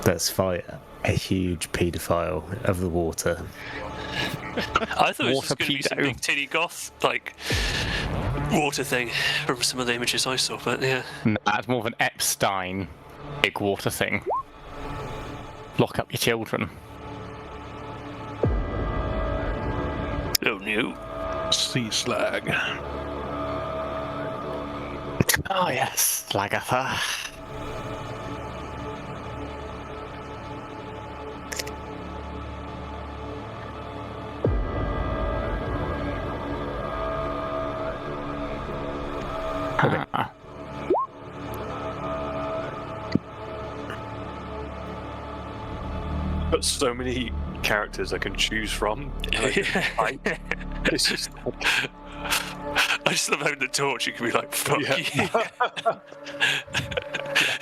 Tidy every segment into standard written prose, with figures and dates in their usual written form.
Let's fight a huge paedophile of the water. I thought it was just going to be some Water big titty goth, like, water thing from some of the images I saw, but yeah. Nah, it's more of an Epstein big water thing. Lock up your children. Oh no. Sea slag. Oh yes, Slagatha. Ah. Got so many characters I can choose from. It's just. I just love having the torch. You can be like, fuck Yeah. you.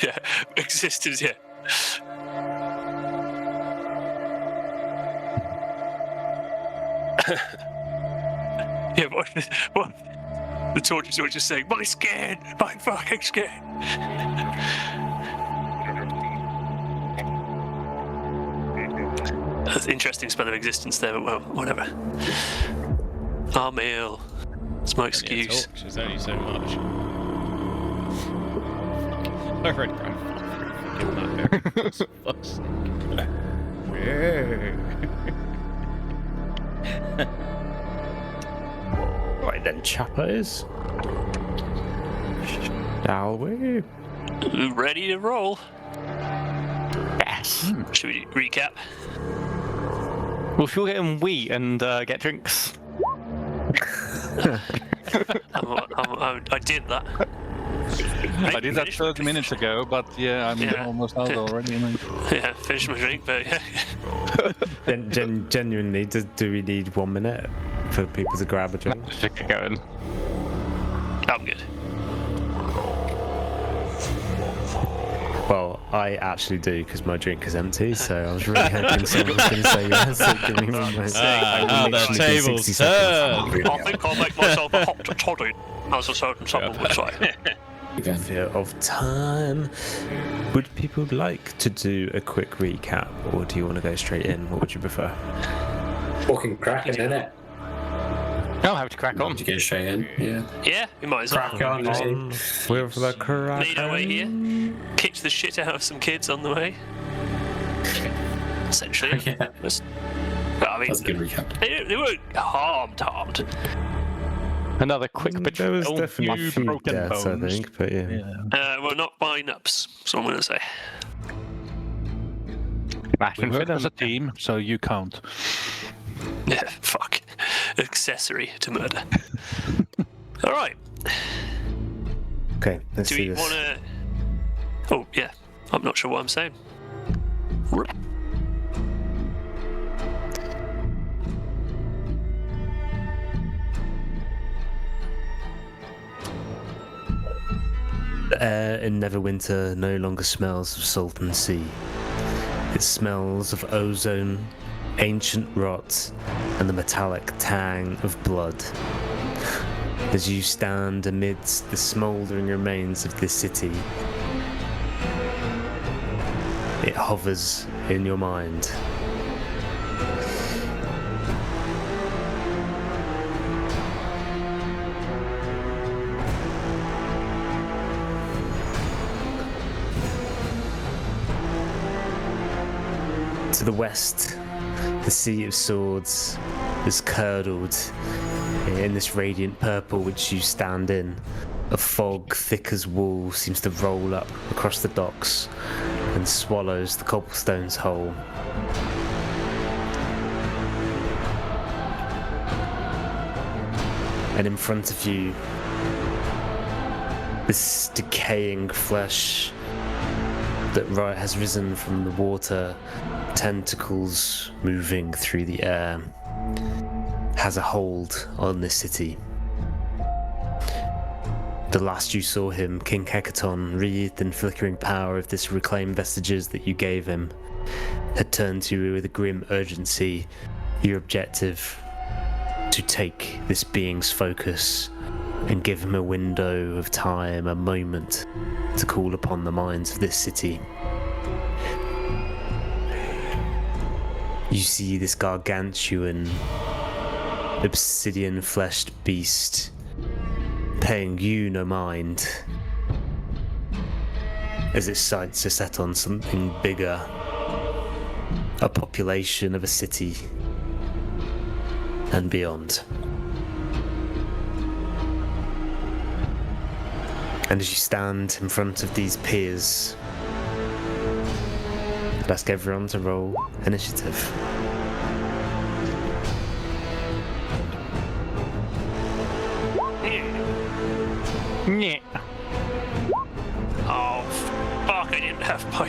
Yeah, existence, yeah. Yeah, what? The torch is always just saying, my skin! My fucking skin! That's an interesting spell of existence there, but well, whatever. Our meal. It's my excuse. There's only so much. I've already ran fucking for fuck's sake. Right then, chappos. Shall we? Ready to roll? Yes. Should we recap? Well, should we get in wheat and get drinks? I did that. I did that 30 minutes ago, but yeah, I'm almost out already. Yeah, finished my drink, but yeah. Genuinely, do we need 1 minute for people to grab a drink? Let's just get going. I'm good. Well, I actually do because my drink is empty, so I was really hoping someone was going to say yes. So give me 1 minute. The tables turn. I think I'll make myself a hot toddy, as a certain someone would say. Fear of time. Would people like to do a quick recap, or do you want to go straight in? What would you prefer? Fucking cracking, innit? I'll have to crack on. To get straight in, yeah. Yeah, we might as well. Crack on, We're for the crack. Made our way here. Kicked the shit out of some kids on the way. Essentially. Yeah. I mean, That's a good recap. They weren't harmed. Another quick There was betrayal. definitely a few few broken deaths, I bones. think, but yeah. Well, not by nups, so I'm going to say. Smash We and work fit as a them. team, so you count. Yeah, fuck. Accessory to murder. Alright. Okay, let's Do see we this. want to... Oh, yeah. I'm not sure what I'm saying. The air in Neverwinter no longer smells of salt and sea. It smells of ozone, ancient rot, and the metallic tang of blood. As you stand amidst the smouldering remains of this city, it hovers in your mind. To the west, the Sea of Swords is curdled in this radiant purple which you stand in. A fog thick as wool seems to roll up across the docks and swallows the cobblestones whole. And in front of you, this decaying flesh that has risen from the water, tentacles moving through the air, has a hold on this city. The last you saw him, King Hecaton, wreathed in flickering power of this reclaimed vestiges that you gave him, had turned to you with a grim urgency, your objective to take this being's focus and give him a window of time, a moment to call upon the minds of this city. You see this gargantuan, obsidian-fleshed beast paying you no mind as its sights are set on something bigger, a population of a city and beyond. And as you stand in front of these piers, I'd ask everyone to roll initiative. Yeah. Oh, fuck, I didn't have my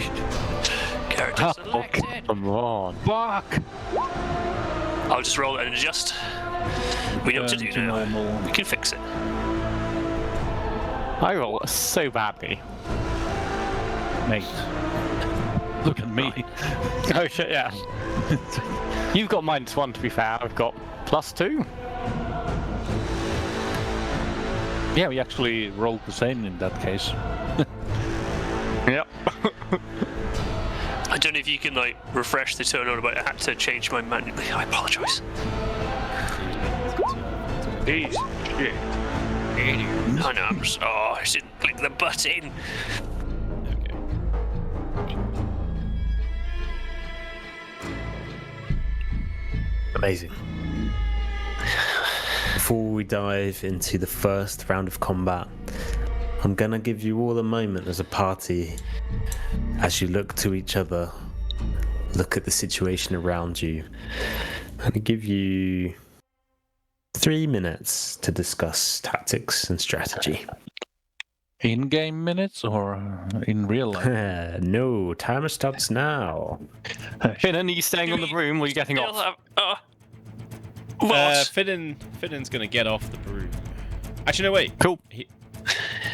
character selected. Come on. Fuck! I'll just roll it and adjust. We know what to do now. Normal. We can fix it. I roll so badly. Mate. Look at me. Oh shit, yeah. You've got -1 to be fair, I've got +2. Yeah, we actually rolled the same in that case. Yep. I don't know if you can like refresh the turn on, but I had to change mine manually. I apologise. Jeez, shit. I know, I'm just, I didn't click the button. Amazing. Before we dive into the first round of combat, I'm gonna give you all a moment as a party as you look to each other, look at the situation around you. I'm gonna give you 3 minutes to discuss tactics and strategy. In-game minutes or in real life? No, timer starts now. Finn, are you staying on the broom or are you getting Still off? have- what? Finnan's gonna get off the broom. Actually, no, wait. Cool.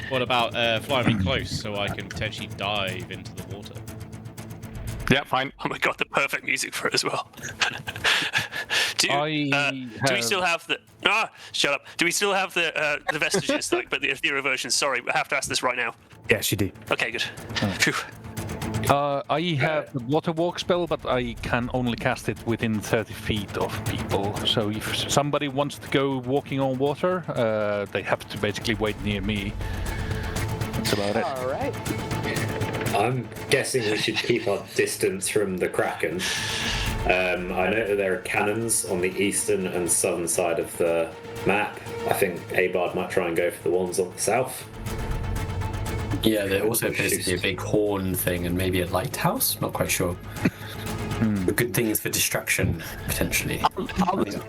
What about flying me close so I can potentially dive into the water? Yeah, fine. Oh my god, the perfect music for it as well. do we still have the? Shut up. Do we still have the vestiges, like, but the ethereal version? Sorry, I have to ask this right now. Yes, you do. Okay, good. Phew. I have the water walk spell, but I can only cast it within 30 feet of people. So if somebody wants to go walking on water, they have to basically wait near me. That's about it. All right. I'm guessing we should keep our distance from the Kraken. I know that there are cannons on the eastern and southern side of the map. I think Abard might try and go for the ones on the south. Yeah, there also appears to be a big horn thing and maybe a lighthouse. Not quite sure. But good things for distraction, potentially.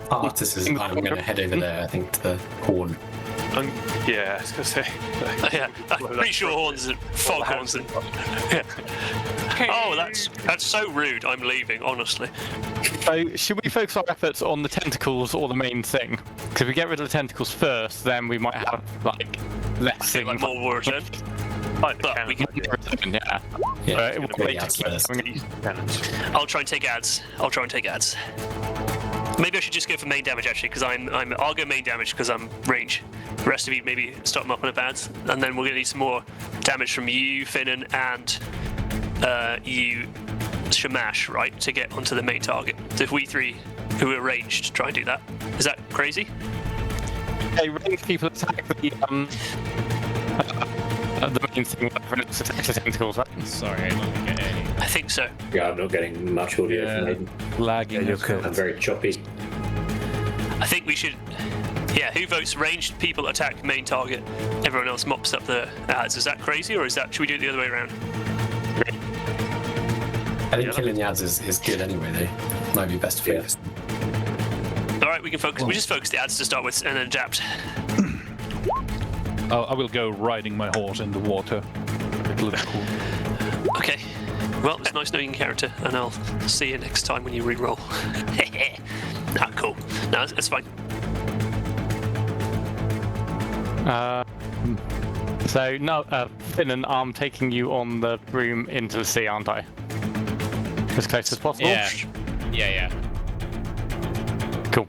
Artis is I'm going to head over there, I think, to the horn. Yeah, I was going to say. Yeah, I'm pretty sure horns and foghorns. And, yeah. Oh, that's so rude. I'm leaving, honestly. So, should we focus our efforts on the tentacles or the main thing? Because if we get rid of the tentacles first, then we might have, like, less things. Like more war return. But we can. Yeah. Yeah, maybe ads first. I'll try and take ads. Maybe I should just go for main damage actually, because I'll go main damage because I'm range. The rest of you maybe start them up on a bad, and then we're gonna need some more damage from you, Finnan, and you, Shamash, right, to get onto the main target. So if we three who are ranged try and do that, is that crazy? Okay, ranged people attack the main thing, whatever it's attack the tentacles, right? Sorry, I didn't get any. I think so. Yeah, I'm not getting much audio from Aiden. Lagging. you're as cool. well. I'm very choppy. I think we should. Yeah, who votes ranged people attack main target? Everyone else mops up the ads. Is that crazy, or should we do it the other way around? I think killing the ads is good anyway, though. Might be best for us. All right, we can focus. We just focus the ads to start with, and then adapt. I will go riding my horse in the water. It looks cool. Okay. Well, it's nice knowing your character, and I'll see you next time when you re-roll. Cool. No, that's fine. So, no, Finnan, I'm taking you on the broom into the sea, aren't I? As close as possible? Yeah. Cool.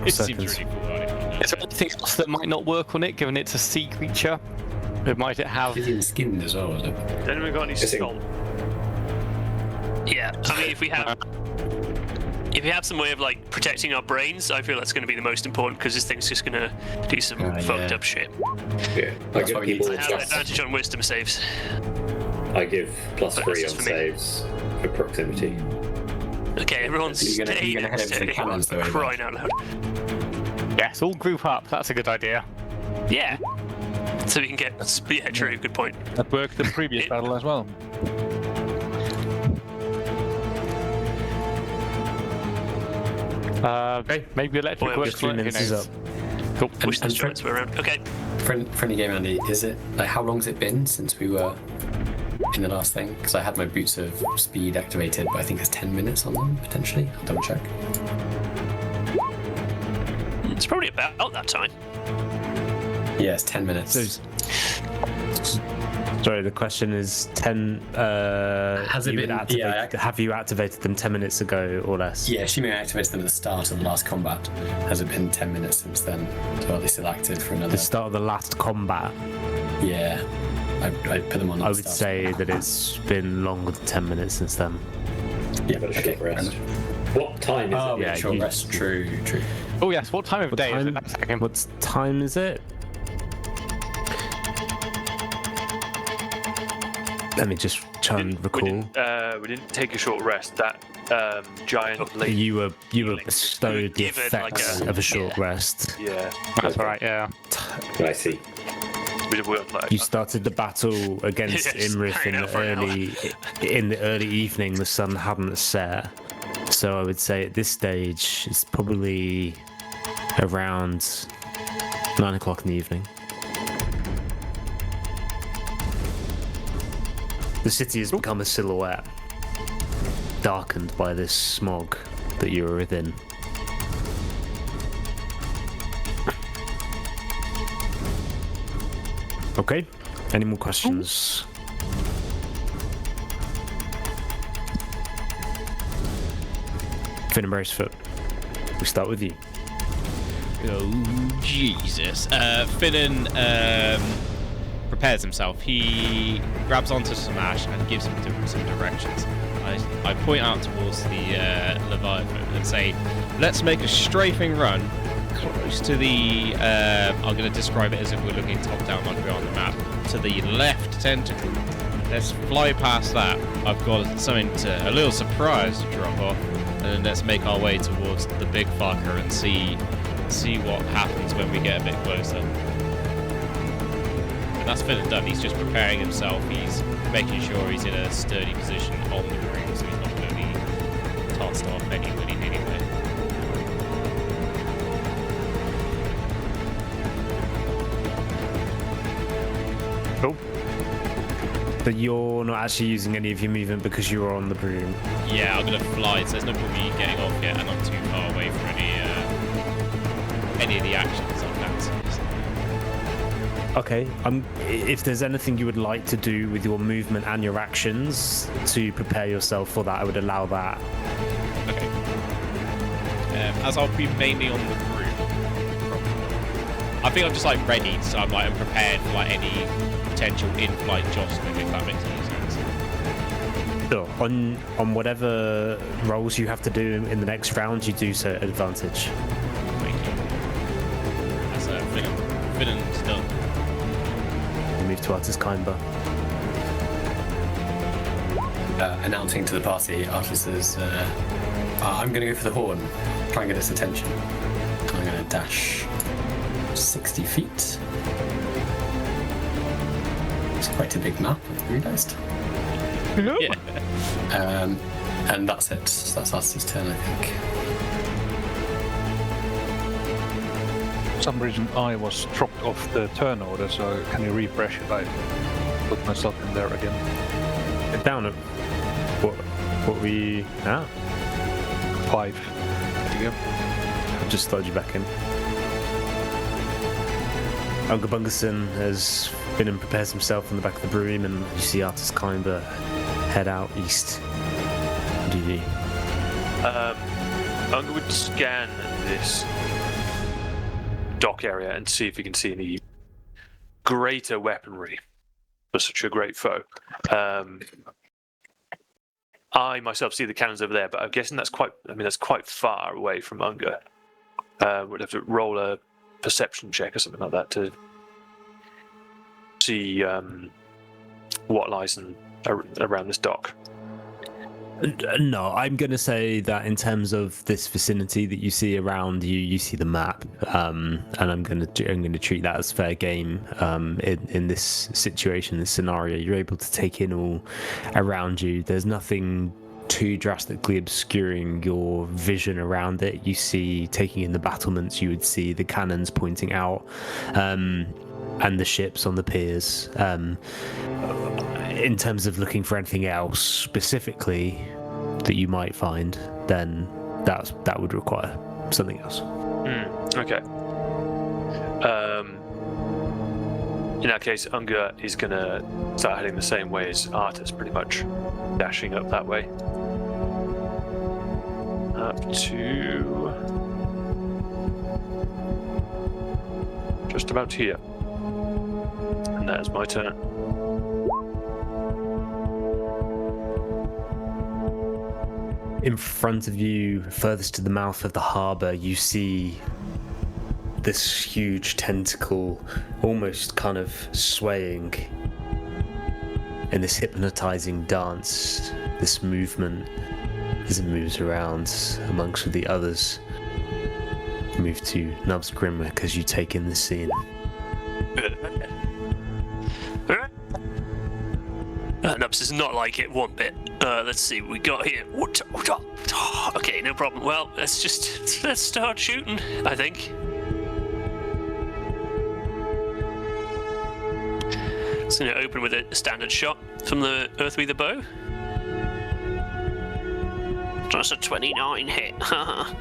It seems really cool. Is there anything else that might not work on it, given it's a sea creature? It might have. It's even skinned as well, is it? Has anyone got any Missing. skull? Yeah, I mean, if we have some way of like protecting our brains, I feel that's going to be the most important because this thing's just going to do some fucked up shit. Yeah. I That's give why we need people to I have plus. advantage on wisdom saves. I give +3 But on that's just for me. saves for proximity. Okay, everyone's You're gonna staying head over to the cannons, though, ain't you? crying out loud. Yes, all group up. That's a good idea. Yeah. So we can get. Yeah, true. Good point. That worked the previous battle as well. Maybe electric Well, works. just 3 who minutes is knows? up. Cool. Wish the and giants were around. Okay. Friendly game, Andy. Is it like how long's it been since we were in the last thing? Because I had my boots of speed activated, but I think there's 10 minutes on them potentially. I'll double check. It's probably about that time. Yeah, it's 10 minutes. Sorry, the question is 10. Has it you would been- activate- yeah, have you activated them 10 minutes ago or less? Yeah, she may have activated them at the start of the last combat. Has it been 10 minutes since then? So are they still active for another? The start of the last combat, Yeah, I put them on. At I the would start. say that it's been longer than 10 minutes since then. Yeah, But a okay, short fair rest. enough. What time is Oh, it? yeah, Yeah, short you- rest. True. Oh yes. What time of day is it? That second. What time is it? Let me just try and recall. We didn't take a short rest. That giant lady. You were bestowed the given, like, effects a- of a short yeah. rest. Yeah. That's right. Yeah. I see. We weren't like. You started the battle against Yes, Imrith hanging out for an in the early evening. The sun hadn't set, so I would say at this stage it's probably around 9 o'clock in the evening. The city has become a silhouette, darkened by this smog that you were within. Okay, any more questions? Finn and Bracefoot, we start with you. Oh, Jesus. Finnan prepares himself. He grabs onto Smash and gives him some directions. I point out towards the Leviathan and say, let's make a strafing run close to the... I'm going to describe it as if we're looking top down like we're on the map. To the left tentacle. Let's fly past that. I've got a little surprise to drop off. And then let's make our way towards the big fucker and see what happens when we get a bit closer. And that's Finnan done. He's just preparing himself. He's making sure he's in a sturdy position on the room, so he's not going to be tossed off anyway. Cool. So you're not actually using any of your movement because you're on the broom. Yeah, I'm going to fly, so there's no point me getting off yet, and I'm too far away from any of the actions on that. Okay. If there's anything you would like to do with your movement and your actions to prepare yourself for that, I would allow that. Okay. As I'll be mainly on the room, I think I'm just like ready, so I'm prepared for like any potential in-flight jostling, if that makes any sense. Sure. On whatever roles you have to do in the next round, you do so at advantage. Thank you. That's Finnan's done. You move to Artis Kaimba. Announcing to the party, Arthur says, I'm going to go for the horn, try and get its attention. I'm going to dash 60 feet. It's quite a big map, I've realised. Yeah. And that's it. That's Arthur's turn, I think. For some reason I was dropped off the turn order, so can you refresh it? I put myself in there again. Get down at what we 5. There you go. I've just slowed you back in. Uncle Bungerson has been and prepares himself on the back of the broom, and you see Artis Kaimba head out east. What do you do? I'm going to scan this dock area and see if we can see any greater weaponry for such a great foe. I myself see the cannons over there, but I'm guessing that's quite far away from Unger. We'd have to roll a perception check or something like that to see what lies around this dock. No, I'm going to say that in terms of this vicinity that you see around you, you see the map, and I'm going to treat that as fair game. In this situation, this scenario, you're able to take in all around you. There's nothing too drastically obscuring your vision around it. You see, taking in the battlements, you would see the cannons pointing out, and the ships on the piers. In terms of looking for anything else specifically that you might find, then that would require something else. Okay. In that case, Unger is going to start heading the same way as Artus, pretty much dashing up that way. Up to just about here. And that's my turn. In front of you, furthest to the mouth of the harbour, you see this huge tentacle almost kind of swaying in this hypnotizing dance, this movement as it moves around amongst the others. Move to Nubs Grimwick as you take in the scene. Nubs does not like it one bit. Let's see what we got here. Okay, no problem. Well, let's start shooting, I think. It's going to open with a standard shot from the Earthweaver bow. That's a 29 hit. I'm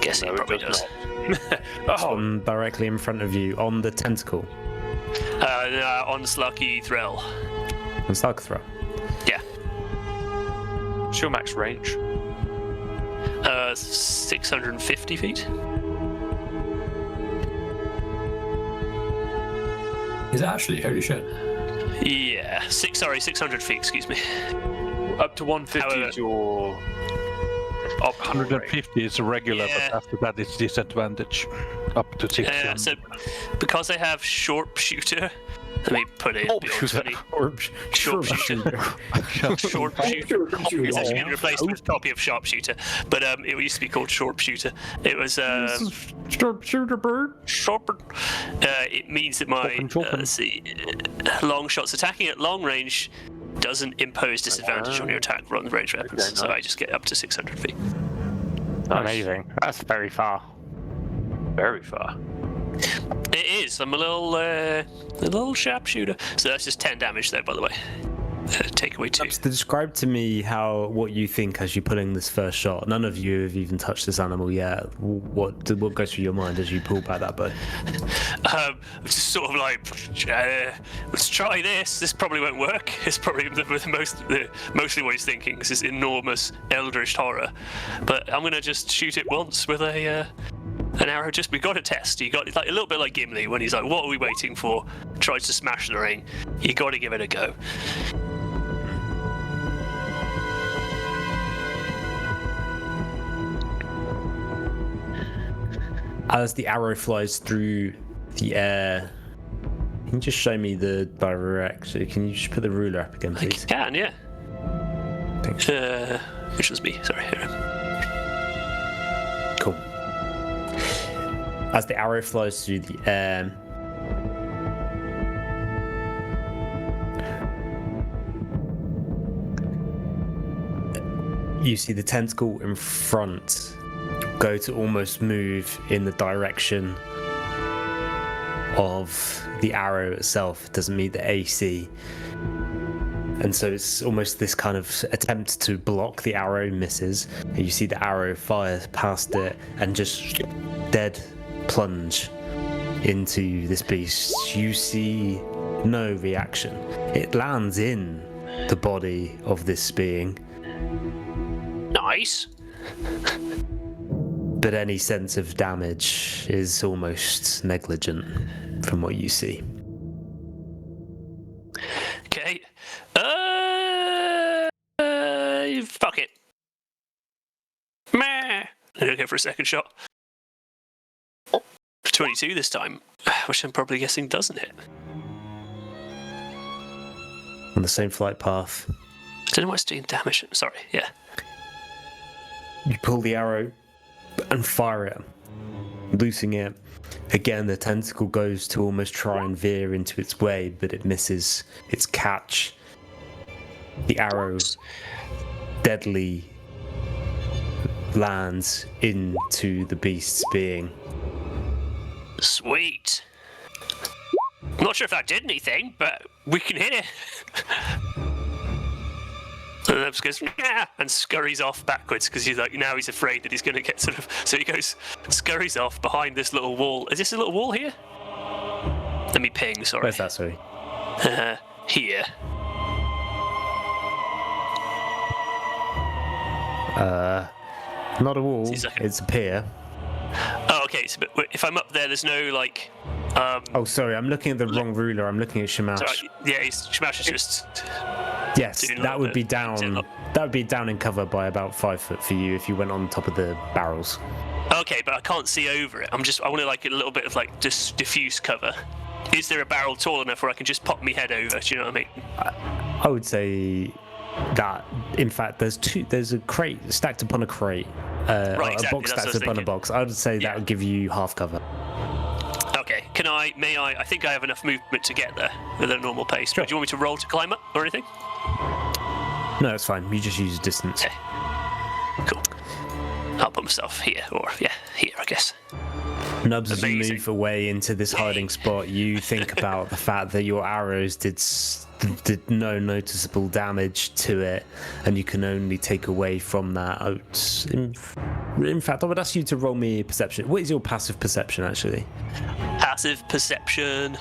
guessing it probably does. On directly in front of you, on the tentacle. On Sluggy Threll. On Slagatha. Yeah. What's your max range? 650 feet. Is it actually? Holy shit. Yeah, 600 feet, excuse me. Up to 150 is your... 150 is a regular, Yeah. but after that it's disadvantage. Up to 600. So because I have sharpshooter, let me put it Sharpshooter. Sharpshooter. Sharpshooter. It's actually been replaced with a copy of sharpshooter, but it used to be called sharpshooter. It was Sharpshooter bird. sharper. It means that my let's see, long shots attacking at long range doesn't impose disadvantage on your attack from range weapons, so I just get up to 600 feet. Amazing. That's very far. Very far. It is. I'm a little sharpshooter. So that's just 10 damage there, by the way. Take away 2. Describe to me what you think as you're pulling this first shot. None of you have even touched this animal yet. What goes through your mind as you pull back that bow? Just sort of like, let's try this. This probably won't work. It's probably mostly what he's thinking. This is enormous eldritch horror. But I'm gonna just shoot it once with an arrow. We got a test. You got like a little bit like Gimli when he's like, "What are we waiting for?" Tries to smash the ring. You got to give it a go. As the arrow flies through the air, can you just show me the direction? Can you just put the ruler up again, please? I can, yeah. Thanks. Which was me. Sorry. Cool. As the arrow flies through the air, you see the tentacle in front go to almost move in the direction of the arrow itself. It doesn't meet the AC. And so it's almost this kind of attempt to block the arrow misses. And you see the arrow fire past it and just dead plunge into this beast. You see no reaction. It lands in the body of this being. Nice. But any sense of damage is almost negligent from what you see. Okay. Fuck it. Meh. I'm gonna go for a second shot. 22 this time, which I'm probably guessing doesn't hit. On the same flight path, I don't know why it's doing damage. Sorry, yeah. you pull the arrow and fire it, loosing it. Again, the tentacle goes to almost try and veer into its way, but it misses its catch. The arrow deadly lands into the beast's being. Sweet. I'm not sure if that did anything, but we can hit it. And Nubs goes, yeah, and scurries off backwards because he's like, now he's afraid that he's going to get sort of. So he goes, scurries off behind this little wall. Is this a little wall here? Let me ping, sorry. Where's that, sorry? Here. Not a wall, It's like it's a pier. Oh, okay. So, but if I'm up there, there's no like. Oh, sorry, I'm looking at the wrong ruler. I'm looking at Shamash. Sorry, yeah, Shamash is just. Yes, doing a that little would be bit- down. That would be down in cover by about 5 foot for you if you went on top of the barrels. Okay, but I can't see over it. I want to like a little bit of like just diffuse cover. Is there a barrel tall enough where I can just pop my head over? Do you know what I mean? I would say that, in fact, there's a crate stacked upon a crate. Right, A exactly, box that's what I stacked was upon a thinking. box. I would say Yeah. that would give you half cover. Okay. I think I have enough movement to get there at a normal pace. Sure. But do you want me to roll to climb up or anything? No, it's fine. You just use distance. Okay. Cool. I'll put myself here, or yeah, here, I guess. Nubs, as you Amazing. move away into this hiding spot, you think about the fact that your arrows did no noticeable damage to it, and you can only take away from that. In fact, I would ask you to roll me perception. What is your passive perception, actually? Passive perception.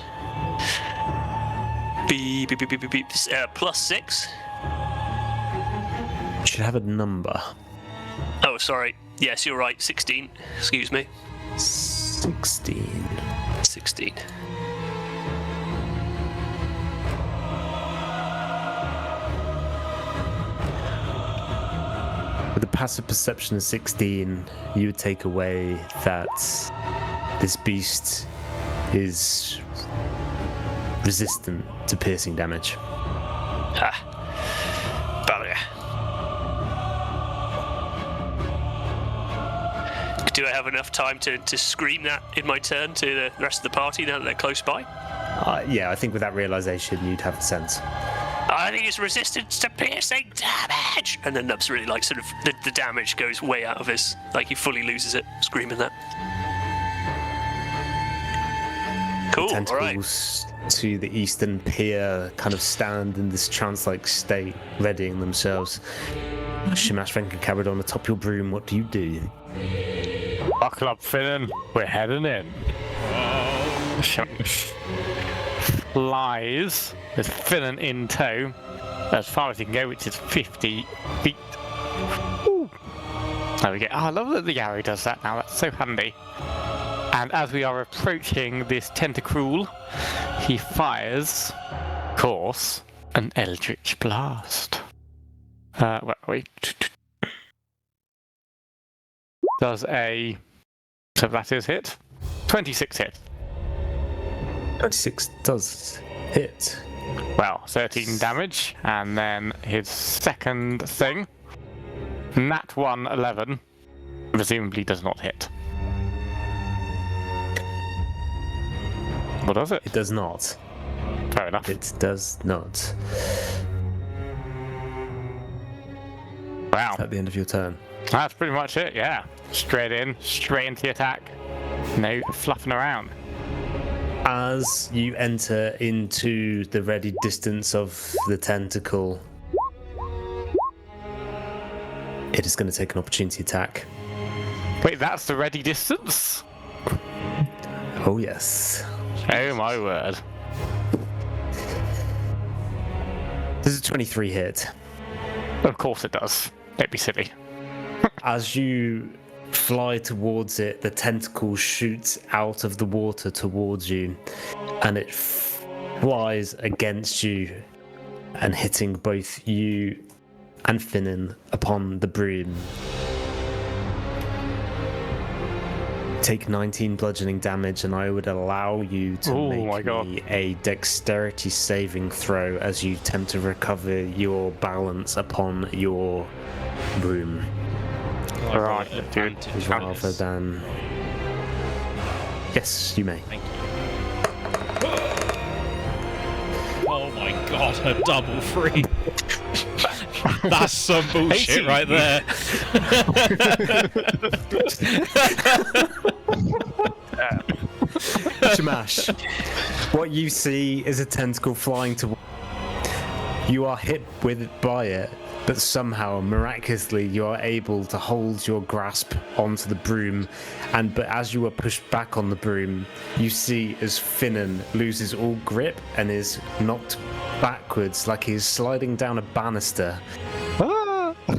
+6. You should have a number. Oh, sorry. Yes, you're right. 16. Excuse me. 16. 16. With a passive perception of 16, you would take away that this beast is resistant to piercing damage. Bugger. Do I have enough time to scream that in my turn to the rest of the party now that they're close by? Yeah, I think with that realization, you'd have a sense. I think it's resistant to piercing damage. And then Nubs really like sort of the damage goes way out of his, like he fully loses it, screaming that. Cool, all right. Tentacles to the eastern pier kind of stand in this trance-like state, readying themselves. Shamash Venka carried on atop your broom. What do you do? Buckle up, Finnan. We're heading in. Flies with Finnan in tow as far as he can go, which is 50 feet. Ooh. There we go. Oh, I love that the arrow does that now. That's so handy. And as we are approaching this tentacruel, he fires, of course, an eldritch blast. Where are we? Does a... So that is hit. 26 hit. 26 does hit. Well, 13 damage, and then his second thing, Nat 1 11, presumably does not hit. What does it? It does not. Fair enough. It does not. Wow, At the end of your turn. that's pretty much it, yeah. Straight in, straight into the attack. No fluffing around. As you enter into the ready distance of the tentacle, it is going to take an opportunity attack. Wait, that's the ready distance? Oh, yes. Oh my word. This is a 23 hit. Of course it does. Don't be silly. As you fly towards it, the tentacle shoots out of the water towards you, and it flies against you and hitting both you and Finnan upon the broom. Take 19 bludgeoning damage, and I would allow you to make me a dexterity saving throw as you attempt to recover your balance upon your broom. Right, dude. Rather than... Yes, you may. Thank you. Oh my god, a double free. That's some bullshit right there. Shamash, what you see is a tentacle flying towards you. You are hit by it, but somehow, miraculously, you are able to hold your grasp onto the broom. But as you are pushed back on the broom, you see as Finnan loses all grip and is knocked backwards like he's sliding down a banister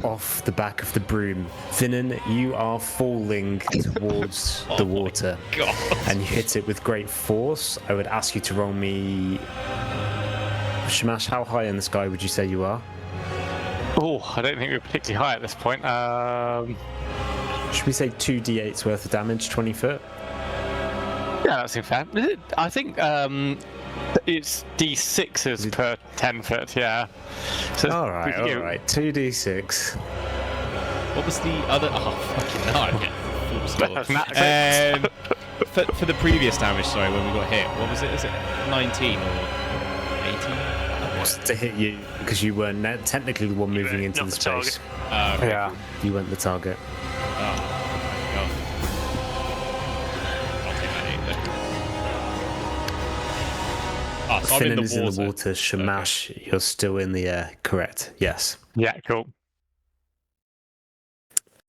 off the back of the broom. Finnan, you are falling towards the water, and you hit it with great force. I would ask you to roll me... Shamash, how high in the sky would you say you are? Oh, I don't think we're particularly high at this point. Should we say 2d8's worth of damage, 20 foot? Yeah, that seems fair. I think it's d6s per 10 foot, yeah. So alright, 2d6. What was the other... Oh, fucking no, I get full for the previous damage, sorry, when we got hit, what was it? Is it 19 or 18? To hit you, because you weren't technically the one moving into the space. Okay. Yeah. You weren't the target. Oh, God. I'll take that 8 then. Ah, so I'm in Finnan the is water. in the water. Shamash, you're still in the air. Correct. Yes. Yeah, cool.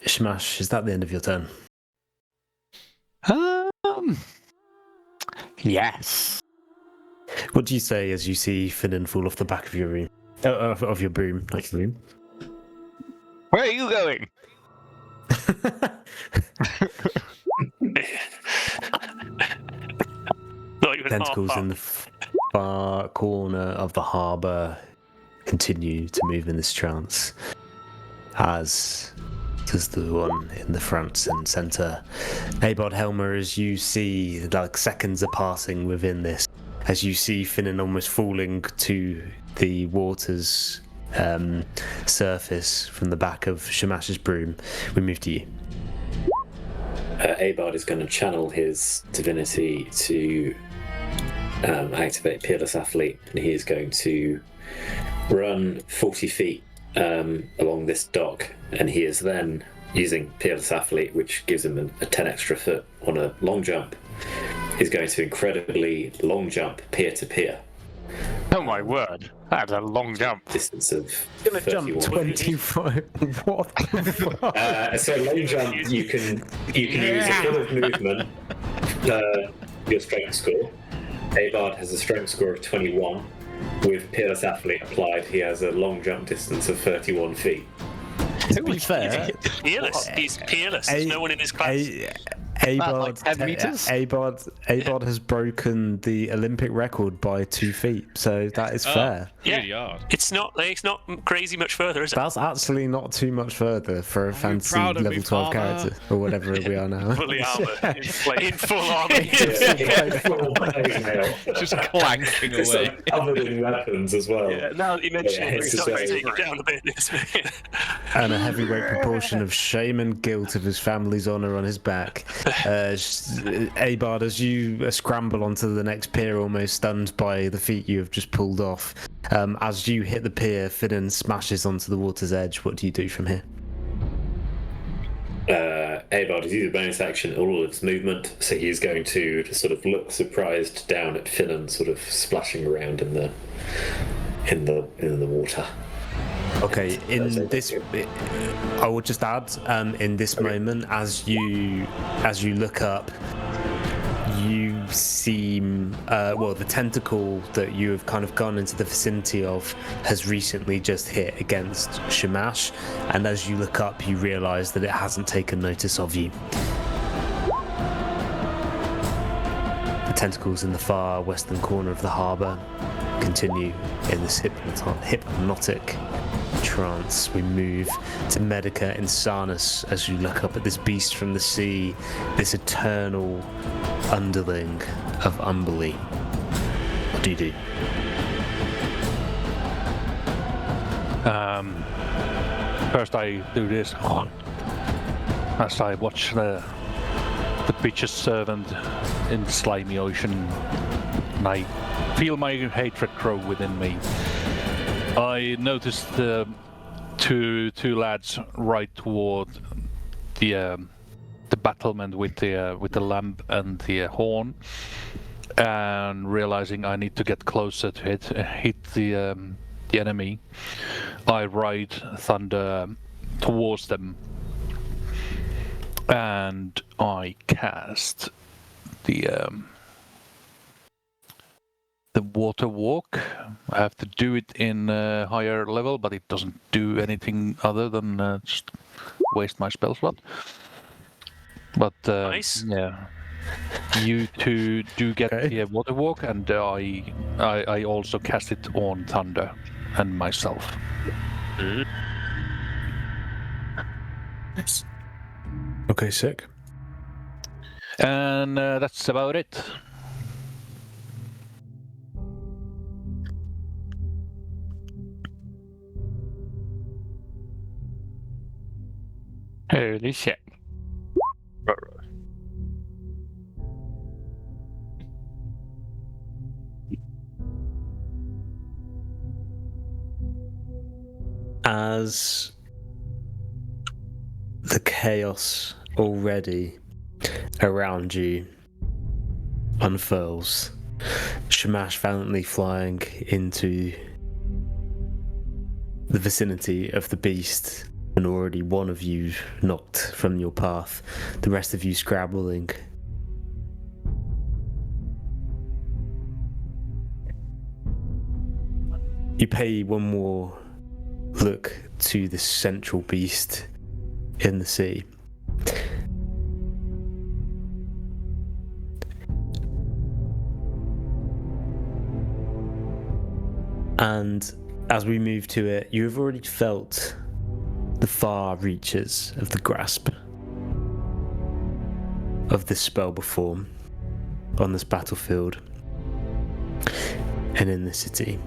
Shamash, is that the end of your turn? Yes. What do you say as you see Finnan fall off the back of your room? Of your broom, not your room. Where are you going? Not even Tentacles half in the far corner of the harbour continue to move in this trance, as does the one in the front and centre. Abod Helmer, as you see, like seconds are passing within this, as you see Finnan almost falling to the water's surface from the back of Shamash's broom. We move to you. Abard is going to channel his divinity to activate Peerless Athlete, and he is going to run 40 feet along this dock, and he is then using Peerless Athlete, which gives him a 10 extra foot on a long jump. He's going to incredibly long jump pier to pier. Oh my word, that's a long jump. Distance of Gonna jump 31 25. What the fuck? So long jump, you can use a bit of movement, your strength score. Abard has a strength score of 21. With Peerless Athlete applied, he has a long jump distance of 31 feet. To be fair, Peerless. He's peerless. There's no one in his class. Abard, like 10 meters? Abard has broken the Olympic record by 2 feet, so that is fair. Yeah. Really hard. It's not crazy much further, is it? That's actually not too much further for a fancy proud of level me, 12 father? character, or whatever we are now. Fully armored. In full armor. Just clanking It's away. like covered in weapons as well. Yeah, now that you mention it, it's it's just not going to very take it down a bit. And a heavyweight proportion of shame and guilt of his family's honour on his back. Abard, as you scramble onto the next pier, almost stunned by the feat you have just pulled off, as you hit the pier, Finnan smashes onto the water's edge. What do you do from here? Abard has used a bonus action all of its movement, so he's going to just sort of look surprised down at Finnan, sort of splashing around in the water. Okay, in this, I will just add, in this moment, as you look up, you seem, the tentacle that you have kind of gone into the vicinity of has recently just hit against Shamash, and as you look up, you realise that it hasn't taken notice of you. The tentacle's in the far western corner of the harbour. continue in this hypnotic trance. We move to Medica Insanus as you look up at this beast from the sea, this eternal underling of Umberly. What do you do? First I do this as I watch the bitch's servant in the slimy ocean, and I feel my hatred grow within me. I noticed the two lads right toward the battlement with the lamp and the horn, and realizing I need to get closer to hit the enemy, I ride thunder towards them, and I cast the water walk. I have to do it in a higher level, but it doesn't do anything other than just waste my spell slot. But Nice. yeah, you two do get the water walk, and I also cast it on thunder and myself. Nice. Okay, sick. And that's about it. Holy shit. Right. As the chaos already around you unfurls, Shamash valiantly flying into the vicinity of the beast, and already one of you knocked from your path, the rest of you scrabbling. You pay one more look to the central beast in the sea. And as we move to it, you have already felt the far reaches of the grasp of this spell before on this battlefield and in the city.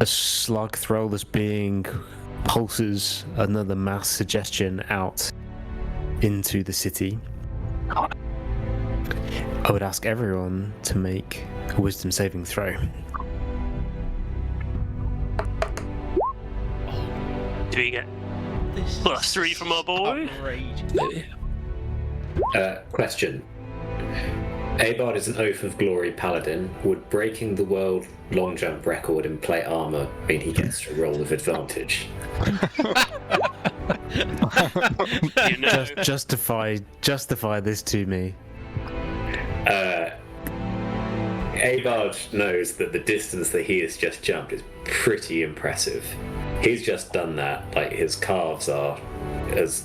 A slug throw that's being pulses another mass suggestion out into the city. I would ask everyone to make a wisdom saving throw. Do we get +3 from our boy? Question. Abard is an Oath of Glory paladin. Would breaking the world long jump record in plate armor mean he gets to roll with advantage? You know. Justify this to me. Abard knows that the distance that he has just jumped is pretty impressive. He's just done that. Like, his calves are as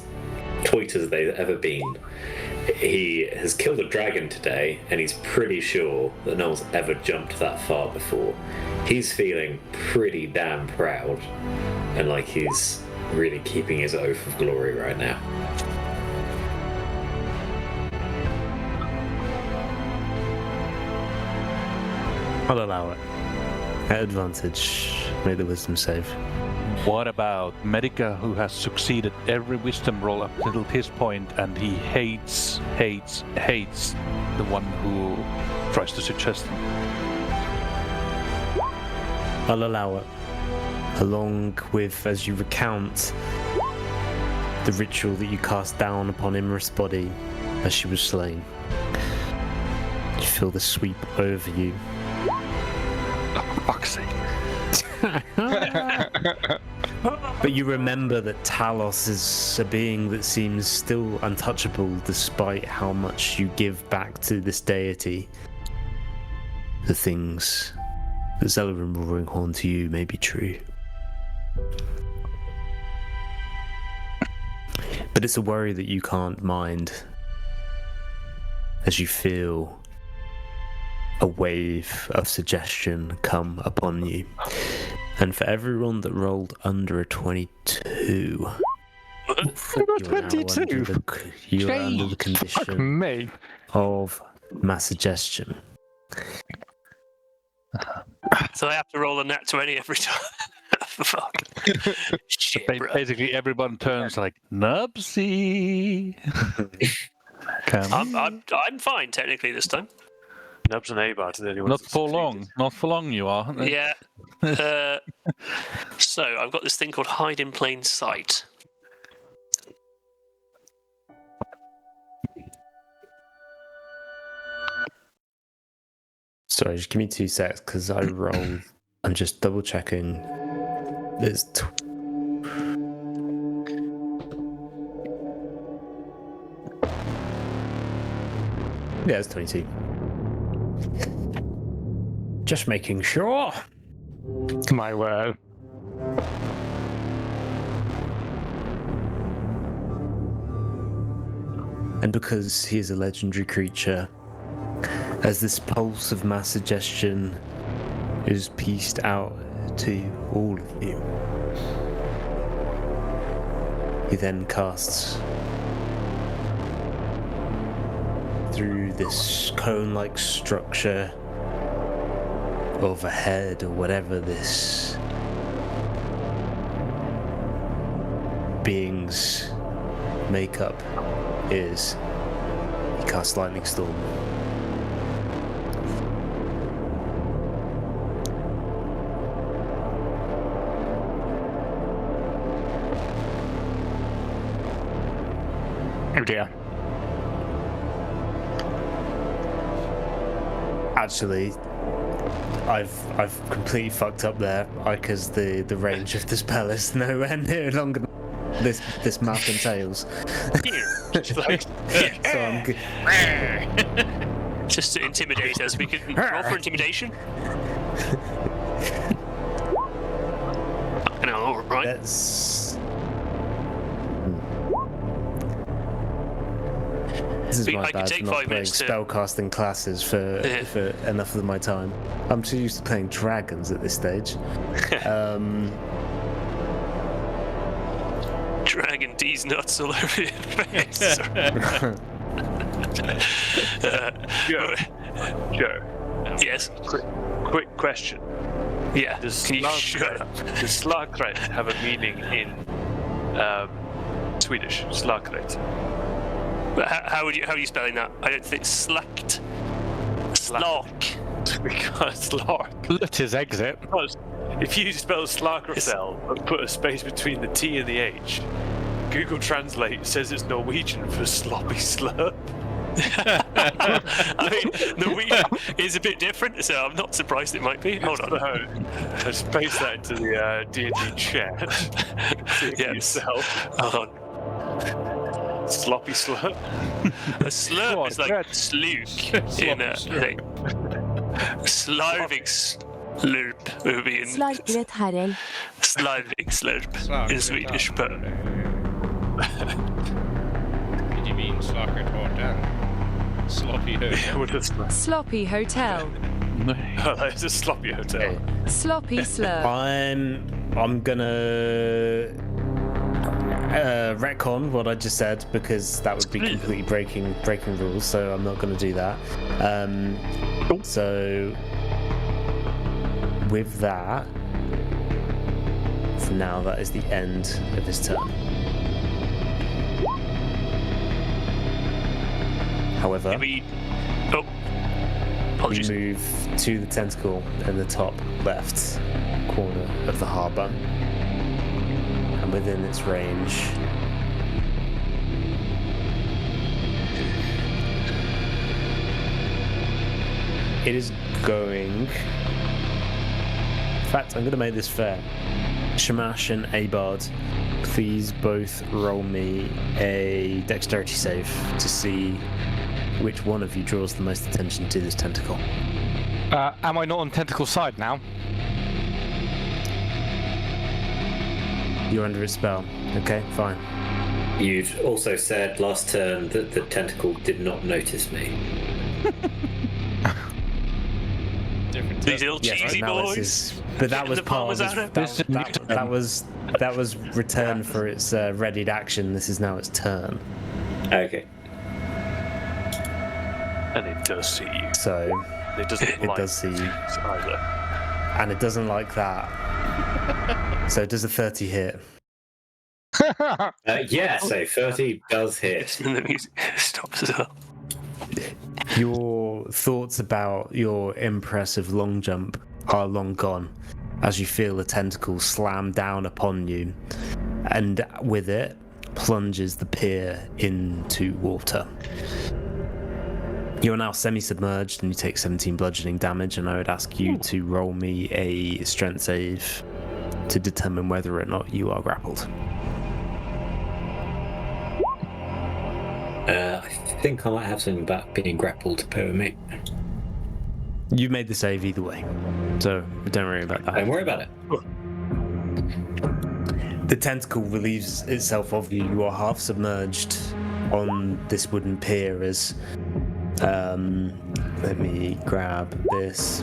tight as they've ever been. He has killed a dragon today, and he's pretty sure that no one's ever jumped that far before. He's feeling pretty damn proud, and like he's really keeping his Oath of Glory right now. I'll allow it. At advantage, make the wisdom save. What about Medica, who has succeeded every wisdom roll up until this point, and he hates the one who tries to suggest him? I'll allow it. Along with, as you recount the ritual that you cast down upon Imra's body as she was slain, you feel the sweep over you. Oh, for fuck's sake. But you remember that Talos is a being that seems still untouchable despite how much you give back to this deity. The things that Zelarin will bring horn to you may be true. But it's a worry that you can't mind as you feel a wave of suggestion come upon you. And for everyone that rolled under a 22, you are under the condition Me. of mass suggestion. So I have to roll a nat 20 every time. Fuck. Shit, bro. Basically, everyone turns like Nubsy. I'm fine technically this time. Nubs and Abar to the only ones Not that for succeeded. long. Not for long. You are. Yeah. So I've got this thing called hide in plain sight. Sorry, just give me 2 secs because I rolled. I'm just double checking. There's. Yeah, it's 22. Just making sure. My word. And because he is a legendary creature, as this pulse of mass suggestion is pieced out to all of you, he then casts through this cone-like structure of a head or whatever this being's makeup is. He casts Lightning Storm. Oh dear. Actually, I've completely fucked up there because the range of the spell is nowhere near longer than this mouth and tails. So I'm good. Just to intimidate us, we can roll for intimidation. Fucking hell, all right. That's. This is I my could bad take for not 5 playing minutes to- spellcasting classes for enough of my time. I'm too used to playing dragons at this stage. Dragon D's nuts all over your face. Joe, Yes. quick question. Yeah. Does Can you shut up? Slagret have a meaning in Swedish? Slagret. But how are you spelling that? I don't think slakt. Slok. Because Lark. Let his exit. Because if you spell Slagretel and put a space between the T and the H, Google Translate says it's Norwegian for sloppy slurp. I mean, Norwegian is a bit different, so I'm not surprised it might be. Hold on. I just paste that into the D&D chat. See it for Yes. yourself. Hold on. Sloppy slurp. A slurp is like sluk in a thing. Slavic slurp would be in Slagret herrel. Slavic slurp in Swedish, but Did you mean Slacker Hotel? Sloppy Hotel? What is that? Sloppy hotel. Oh, it's a sloppy hotel. Sloppy slurp. I'm gonna retcon what I just said because that would be completely breaking rules. So I'm not gonna do that. So with that, for now, that is the end of his turn. However, we we apologies. move to the tentacle in the top left corner of the harbour, and within its range, it is going. In fact, I'm going to make this fair. Shamash and Abard, please both roll me a dexterity save to see which one of you draws the most attention to this tentacle. Am I not on tentacle side now? You're under its spell. Okay, fine. You'd also said last turn that the tentacle did not notice me. Different These little cheesy now it's boys. his- but that was the part of Parmesan. that was return for its readied action. This is now its turn. Okay. And it does see you. So It doesn't it like does see you, either. and it doesn't like that. So does a 30 hit? Yeah, so 30 does hit. And the music stops as well. Your thoughts about your impressive long jump are long gone as you feel the tentacle slam down upon you, and with it plunges the pier into water. You're now semi-submerged and you take 17 bludgeoning damage, and I would ask you to roll me a strength save to determine whether or not you are grappled. I think I might have something about being grappled to pay with me. You made the save either way, so don't worry about that. Don't worry about it. The tentacle relieves itself of you. You are half submerged on this wooden pier as... let me grab this.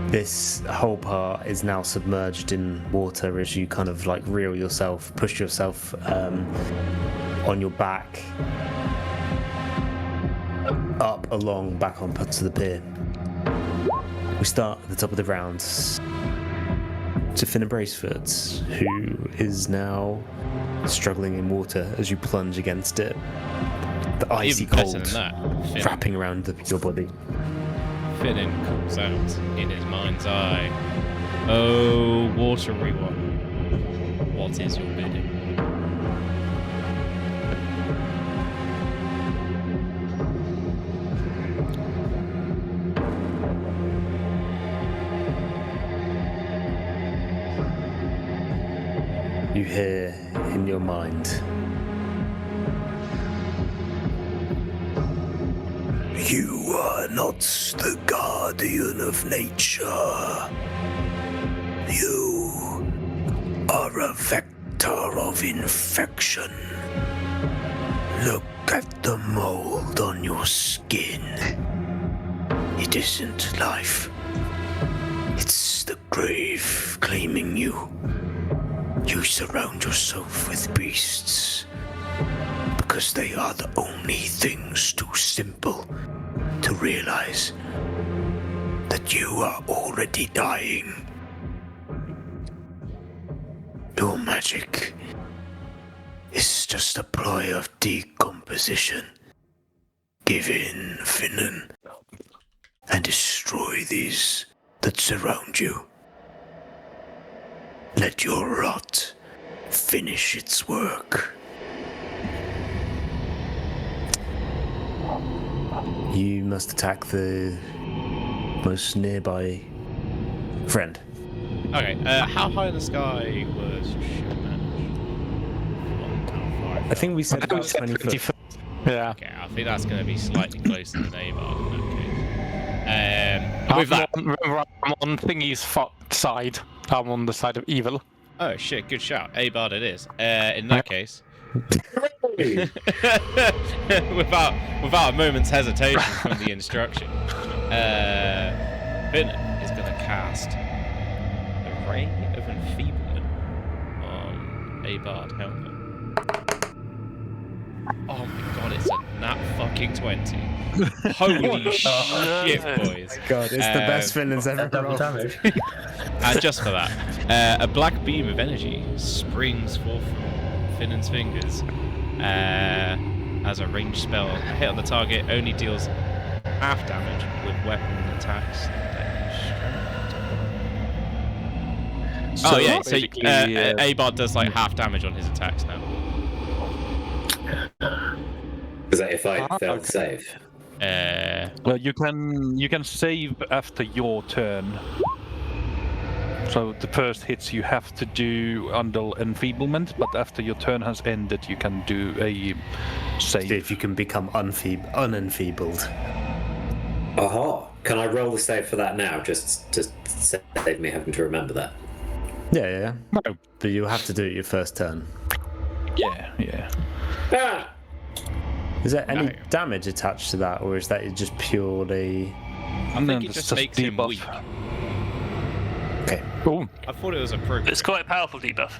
This whole part is now submerged in water as you kind of like reel yourself, push yourself on your back up along back on to the pier. We start at the top of the round to Finn Bracefoot, who is now struggling in water as you plunge against it. The icy Even better cold than that, Finn, wrapping around your body. Finnan calls out in his mind's eye, "Oh, watery one, what is your bidding?" You hear in your mind, "You are not the guardian of nature. You are a vector of infection. Look at the mold on your skin. It isn't life. It's the grave claiming you. You surround yourself with beasts because they are the only things too simple to realize that you are already dying. Your magic is just a ploy of decomposition. Give in, Finnan, and destroy these that surround you. Let your rot finish its work." You must attack the most nearby friend. Okay, how high in the sky was Shamash? I think we said about 20 foot. Yeah. Okay, I think that's going to be slightly closer than Avar in that case. With that... I'm on Thingy's side. I'm on the side of evil. Oh shit, good shout. Abard it is. In that case... without a moment's hesitation from the instruction, Finn is going to cast a Ray of Enfeeblement on Abard Helmet. Oh my god, it's a nat fucking 20. Holy shit, boys. God, it's the best Finnan's ever rolled. damage. And just for that, a black beam of energy springs forth from Finnan's fingers. As a ranged spell, a hit on the target only deals half damage with weapon attacks. So Abard does like half damage on his attacks now. Is that if I failed save? Well, you can save after your turn. So the first hits you have to do under enfeeblement, but after your turn has ended, you can do a save. See if you can become unenfeebled. Aha! Can I roll the save for that now? Just to save me having to remember that. Yeah. No. But you'll have to do it your first turn. Yeah. Ah! Is there any damage attached to that, or is that just purely... I think it just makes him weak. Okay. Cool. I thought it was appropriate. It's quite a powerful debuff.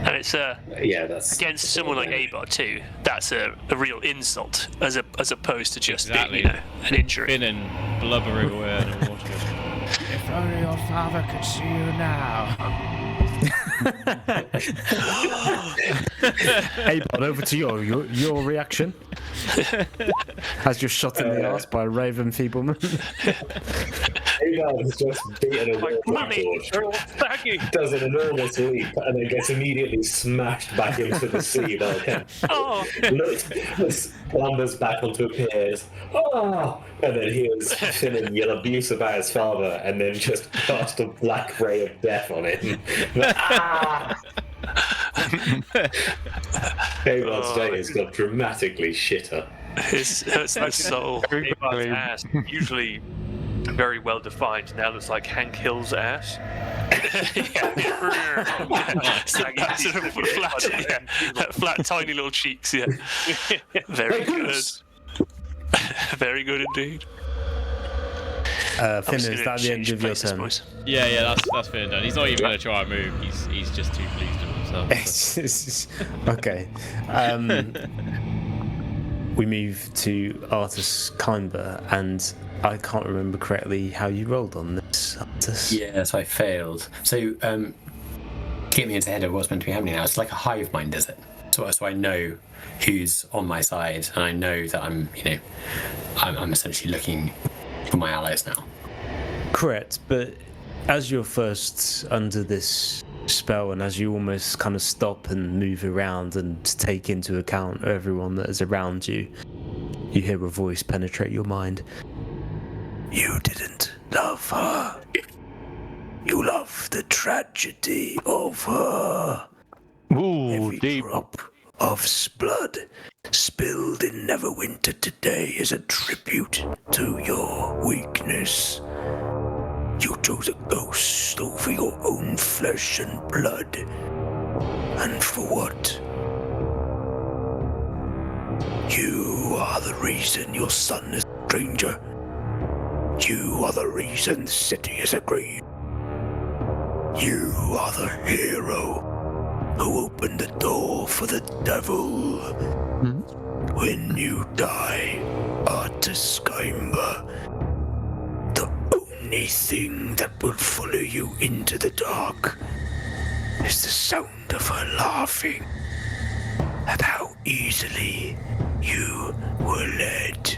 And it's Yeah, that's against someone like Abot too. That's a real insult, as opposed to just Exactly. being, an injury. Finn and blubbering away underwater. If only your father could see you now. Hey, Bod, over to your reaction. As you're shot in the arse by a rave enfeeblement. Avon has just beaten a wall does an enormous leap, and then gets immediately smashed back into the sea by Ken. Oh, Clambers back onto a pier. Oh! And then hears Finn yell abuse about his father, and then just cast a black ray of death on him. Avon's day has got dramatically shitter. it's the soul. Avon's ass, usually very well defined, now looks like Hank Hill's ass. Flat, tiny little cheeks. Yeah, very good. Very good indeed. Finn, is that the end of your turn? Yeah, that's Finn done. He's not even going to try and move. He's just too pleased with himself. Okay. We move to Artus Kimber, and I can't remember correctly how you rolled on this, Artus. Yeah, so I failed. So, to get me into the head of what's meant to be happening now, it's like a hive mind, is it? So I know who's on my side, and I know that I'm essentially looking for my allies now. Correct, but as you're first under this spell, and as you almost kind of stop and move around and take into account everyone that is around you, you hear a voice penetrate your mind. You didn't love her. You love the tragedy of her. Ooh, Every deep. drop of blood spilled in Neverwinter today is a tribute to your weakness. You chose a ghost over your own flesh and blood. And for what? You are the reason your son is a stranger. You are the reason the city is a grave. You are the hero who opened the door for the devil. When you die, Artus Kimber, the only thing that will follow you into the dark is the sound of her laughing at how easily you were led.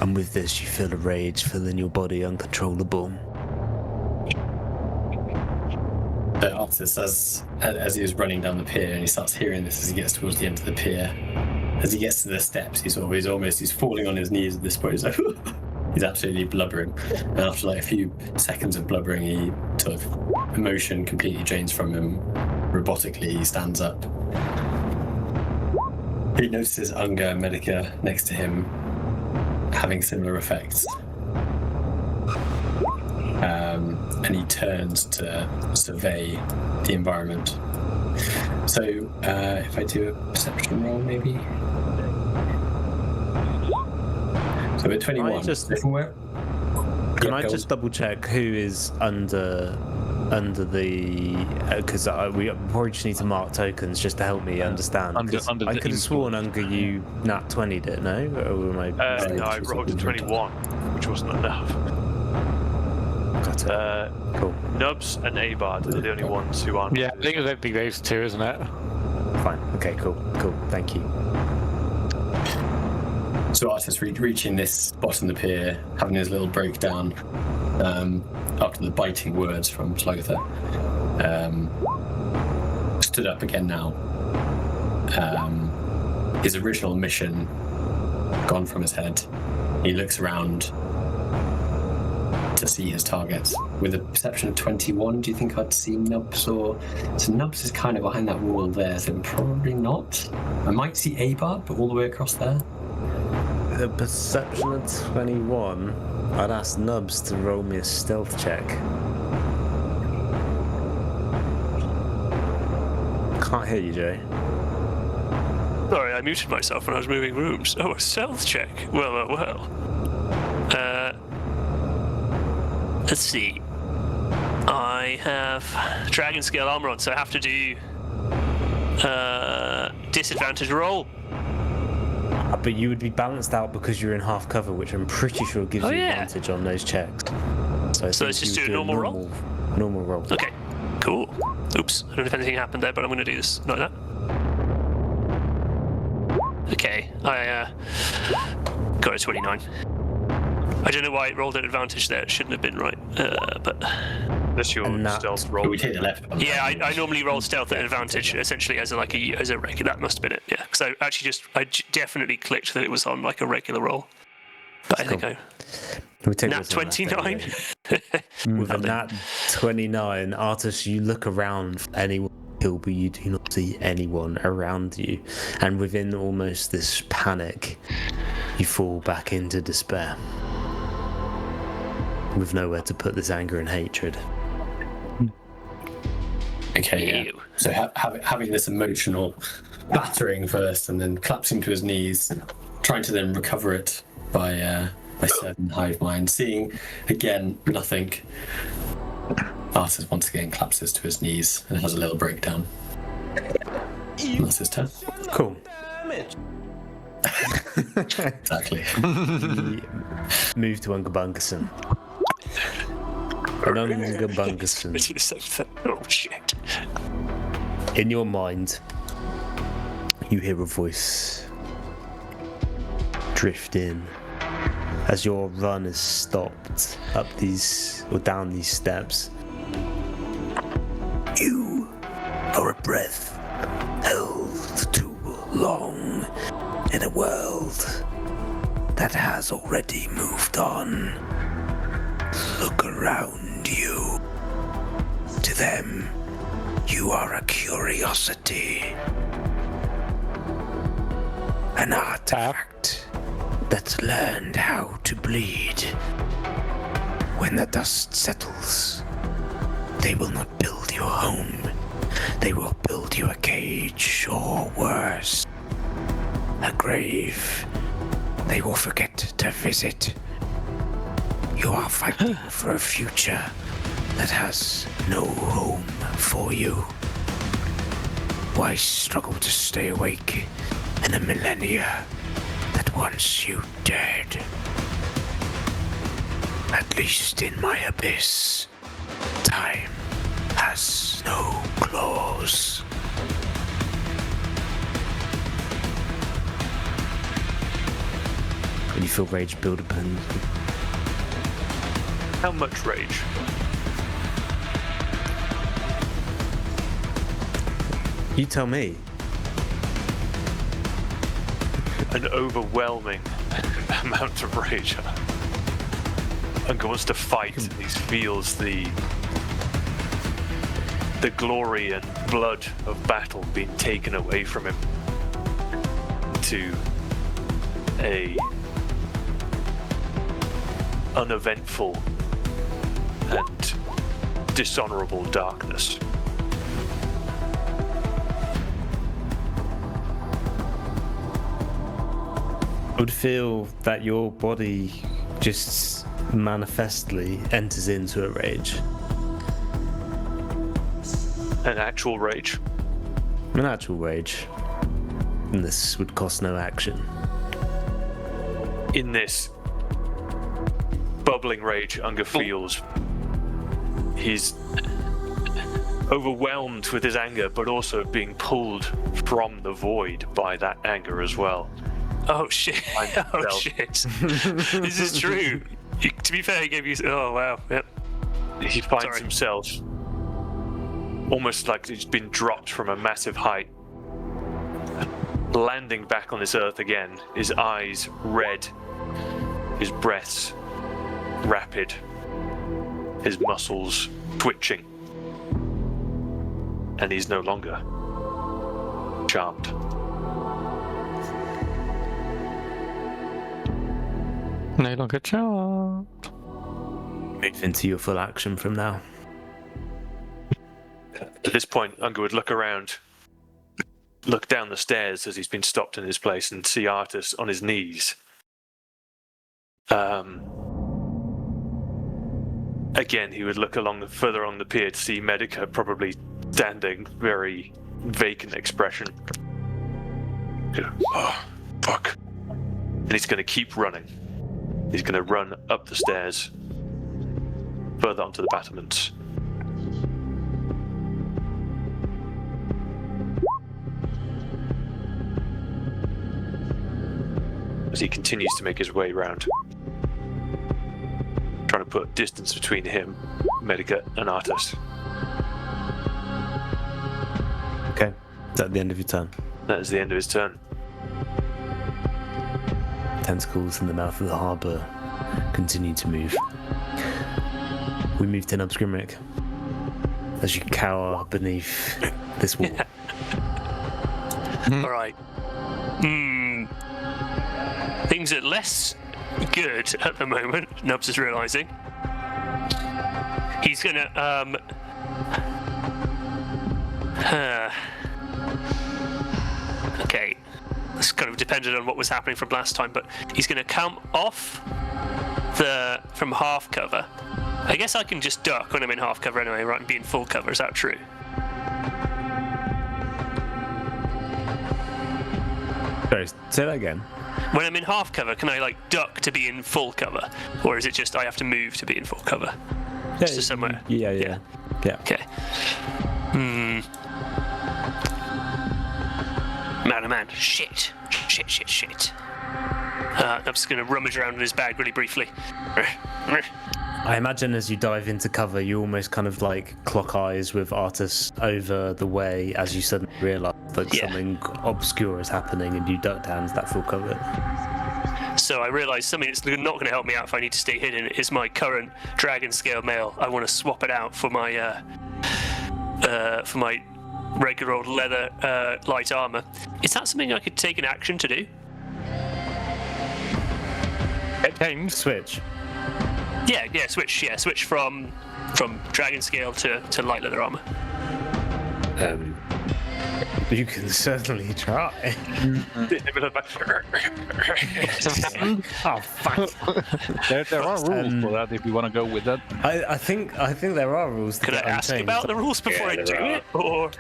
And with this, you feel a rage filling your body uncontrollable. Artus, as he was running down the pier, and he starts hearing this as he gets towards the end of the pier. As he gets to the steps, he's falling on his knees at this point. He's like, he's absolutely blubbering. And after like a few seconds of blubbering, he sort of emotion completely drains from him. Robotically, he stands up. He notices Unga and Medica next to him having similar effects. And he turns to survey the environment. So, if I do a perception roll, maybe? So we're 21. Can I just double check who is under the... Because we probably just need to mark tokens just to help me understand. Under I the could have sworn Unga you nat 20'd it, no? Or am I No, I rolled a 21, which wasn't enough. Got it. Cool. Nubs and Abard are the only ones who aren't. Yeah, I think it'd be those two, isn't it? Fine. Okay, cool. Thank you. So Artus reaching this spot on the pier, having his little breakdown after the biting words from Slagatha, stood up again now. His original mission gone from his head. He looks around to see his targets. With a perception of 21, do you think I'd see Nubs or... So Nubs is kind of behind that wall there, so probably not. I might see Abard, but all the way across there. A perception of 21. I'd ask Nubs to roll me a stealth check. Can't hear you, Jay. Sorry, I muted myself when I was moving rooms. Oh, a stealth check. Well. Let's see. I have dragon scale armor on, so I have to do disadvantage roll. But you would be balanced out because you're in half cover, which I'm pretty sure gives you advantage on those checks. So let's just do a normal roll? Normal roll. Okay, cool. Oops, I don't know if anything happened there, but I'm going to do this like that. Okay, I got a 29. I don't know why it rolled at advantage there. It shouldn't have been right, but... That's your stealth roll. We take the left one. Yeah, I normally roll stealth at advantage, essentially as a regular. That must have been it. Yeah, because I definitely clicked that it was on like a regular roll. But I think nat 29. With a nat 29, Artus, you look around for anyone to kill, but you do not see anyone around you. And within almost this panic, you fall back into despair. With nowhere to put this anger and hatred. Okay, yeah. So having this emotional battering first, and then collapsing to his knees, trying to then recover it by certain hive mind, seeing again nothing. Arthur once again collapses to his knees and has a little breakdown. That's his turn. Cool. Exactly. Move to Ungabungason. Ungabungason. Oh shit. In your mind, you hear a voice drift in as your run is stopped up these or down these steps. You are a breath held too long in a world that has already moved on. Look around you. To them, you are a curiosity. An artifact that's learned how to bleed. When the dust settles, they will not build you a home. They will build you a cage, or worse, a grave. They will forget to visit. You are fighting for a future that has no home for you. Why struggle to stay awake in a millennia that wants you dead? At least in my abyss, time has no claws. And you feel rage build upon. How much rage? You tell me. An overwhelming amount of rage. Uncle wants to fight, and he feels the glory and blood of battle being taken away from him to a uneventful and dishonorable darkness. I would feel that your body just manifestly enters into a rage. An actual rage. An actual rage. And this would cost no action. In this bubbling rage, Unger feels he's overwhelmed with his anger, but also being pulled from the void by that anger as well. Oh shit! Oh shit! This is true. To be fair, he gave you. Oh wow! Yep. He finds himself almost like he's been dropped from a massive height, landing back on this earth again. His eyes red, his breaths rapid, his muscles twitching, and he's no longer charmed. No longer charmed. Move into your full action from now. At this point, Unger would look around, look down the stairs as he's been stopped in his place, and see Artus on his knees. Again, he would look further along the pier to see Medica probably standing, very vacant expression. Oh, fuck. And he's going to keep running. He's going to run up the stairs, further onto the battlements. As he continues to make his way round, trying to put distance between him, Medica, and Artus. Okay. Is that the end of your turn? That is the end of his turn. Tentacles in the mouth of the harbour continue to move. We move to Nubs Grimrick as you cower beneath this wall. All right. Things are less good at the moment, Nubs is realising. He's gonna, okay. It's kind of dependent on what was happening from last time, but he's gonna come off from half cover. I guess I can just duck when I'm in half cover anyway, right, and be in full cover. Is that true? Sorry, say that again. When I'm in half cover, can I like duck to be in full cover, or is it just I have to move to be in full cover? Just to somewhere. Yeah. Okay. Man, oh man. Shit. I'm just going to rummage around in his bag really briefly. I imagine as you dive into cover, you almost kind of like clock eyes with Artus over the way as you suddenly realise that something obscure is happening and you duck down to that full cover. So I realise something that's not going to help me out if I need to stay hidden is my current dragon scale mail. I want to swap it out for my regular old leather light armour. Is that something I could take an action to do? Switch. Yeah, switch from dragon scale to light leather armor. You can certainly try. Oh, fuck. There are rules for that if you want to go with that. I think there are rules. Could I ask about the rules before I do it? Or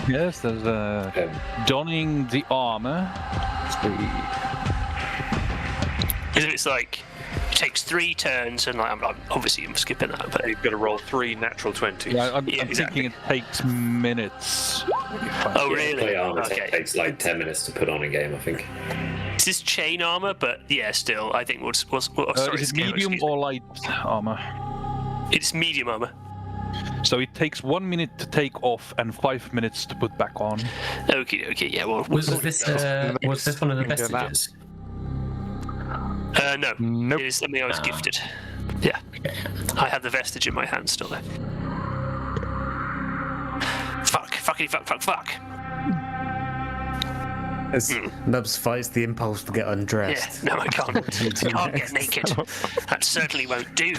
Yes, there's donning the armor. if it's like it takes 3 turns and like I'm skipping that, but You've got to roll 3 natural 20s. Yeah, I'm exactly. thinking it takes minutes. Oh really? Play armor Okay. takes like 10 minutes to put on a game, I think. This is chain armor, but yeah, still I think we'll sorry, Is it scale, medium excuse me. or light armor? It's medium armor. So it takes 1 minute to take off and 5 minutes to put back on. Okay, yeah. Well, Was this one of the vestiges? no. Nope. It is something I was gifted. Yeah. I have the vestige in my hand still there. Fuck. As Nubs fights the impulse to get Yeah, undressed. no, I can't. Can't get naked. That certainly won't do.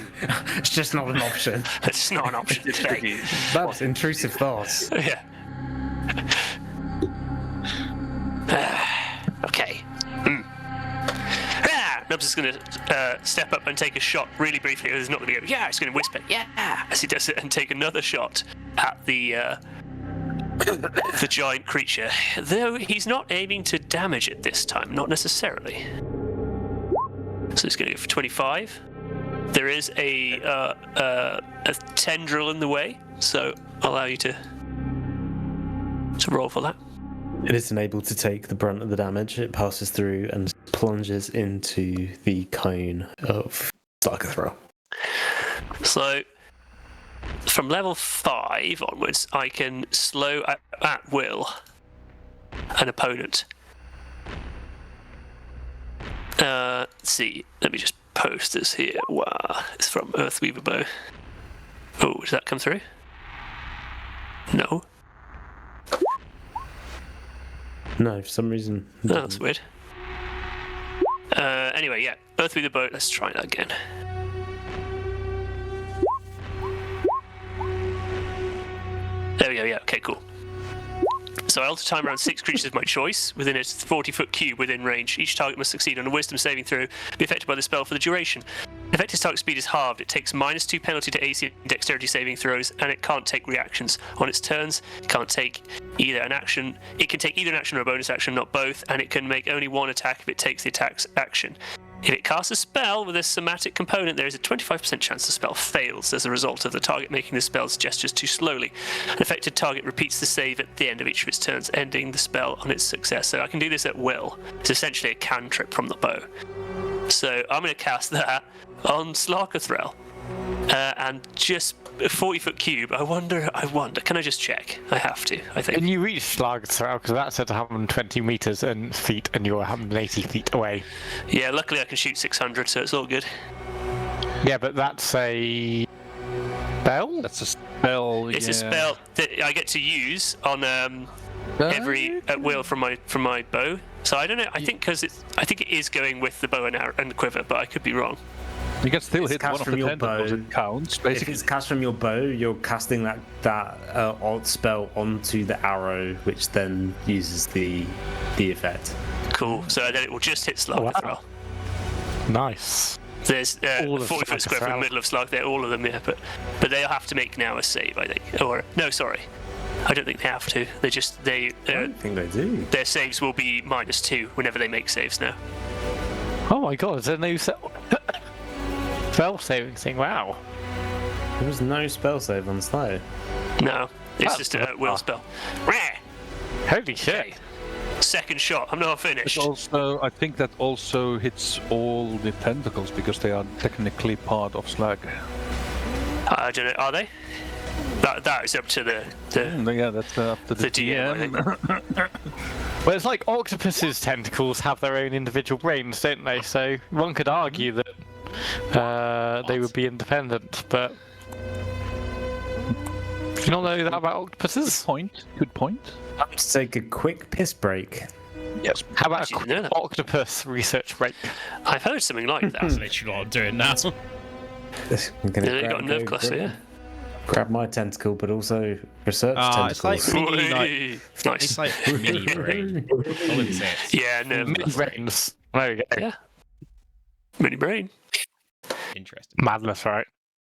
It's just not an option. That's not an option today. That's intrusive thoughts. Yeah. Okay. Nubs is going to step up and take a shot really briefly. He's not going to go, yeah, he's going to whisper, yeah, as he does it, and take another shot at the giant creature. Though he's not aiming to damage it this time, not necessarily. So he's going to go for 25. There is a tendril in the way, so I'll allow you to roll for that. It is unable to take the brunt of the damage. It passes through and plunges into the cone of Slagatha. So, from level 5 onwards, I can slow at will an opponent. Let's see. Let me just post this here. Wow, it's from Earthweaver Bow. Oh, did that come through? No. No, for some reason. Oh, that's weird. Anyway, yeah. Earth through the boat. Let's try that again. There we go, yeah. Okay, cool. So I alter time around 6 creatures of my choice within a 40-foot cube within range. Each target must succeed on a wisdom saving throw, be affected by the spell for the duration. Effective target speed is halved. It takes -2 penalty to AC and dexterity saving throws, and it can't take reactions. On its turns, it can't take either an action. It can take either an action or a bonus action, not both, and it can make only one attack if it takes the attack's action. If it casts a spell with a somatic component, there is a 25% chance the spell fails as a result of the target making the spell's gestures too slowly. An affected target repeats the save at the end of each of its turns, ending the spell on its success. So I can do this at will. It's essentially a cantrip from the bow. So I'm going to cast that on Slagatha. And just a 40-foot cube. I wonder. Can I just check? I have to, I think. Can you reach Slagatha? Because that's at 120 meters and feet, and you're 180 feet away. Yeah, luckily I can shoot 600, so it's all good. Yeah, but that's a spell? That's a spell. It's a spell that I get to use on every at will from my bow. So I don't know. I think it is going with the bow and arrow and the quiver, but I could be wrong. You can still It's hit cast one of from the your tentacles. bow. It counts, If basically. it's cast from your bow, you're casting that alt spell onto the arrow, which then uses the effect. Cool. So then it will just hit Slagatha. wow. Nice. There's All of 40-foot square from the middle of Slagatha, all of them, yeah. But they'll have to make now a save, I think. Or no, sorry, I don't think they have to. I don't think they do. Their saves will be -2 whenever they make saves now. Oh my god, is there no spell saving thing? Wow. There was no spell save on slow. No, it's That's just a will spell. Rah! Holy shit. Second shot. I'm not finished. But also, I think that also hits all the tentacles because they are technically part of Slag. I don't know. Are they? That is up to the Yeah, that's up to the DM. I think. Well, it's like octopus's tentacles have their own individual brains, don't they? So one could argue that they would be independent, but do you not know that about octopuses? Good point. I'm going to take a quick piss break. Yes. How about a Actually, quick no, that- octopus research break? I've heard something like that. That's literally what I'm doing now. I'm going They got a nerve cluster, yeah. Grab my tentacle, but also research It's tentacles. like mini, like, Oi. Nice. it's like mini brain. I wouldn't say it's Yeah, nerve Mini cluster. brains. There we go. Yeah. Mini brain. interesting. Madness, right?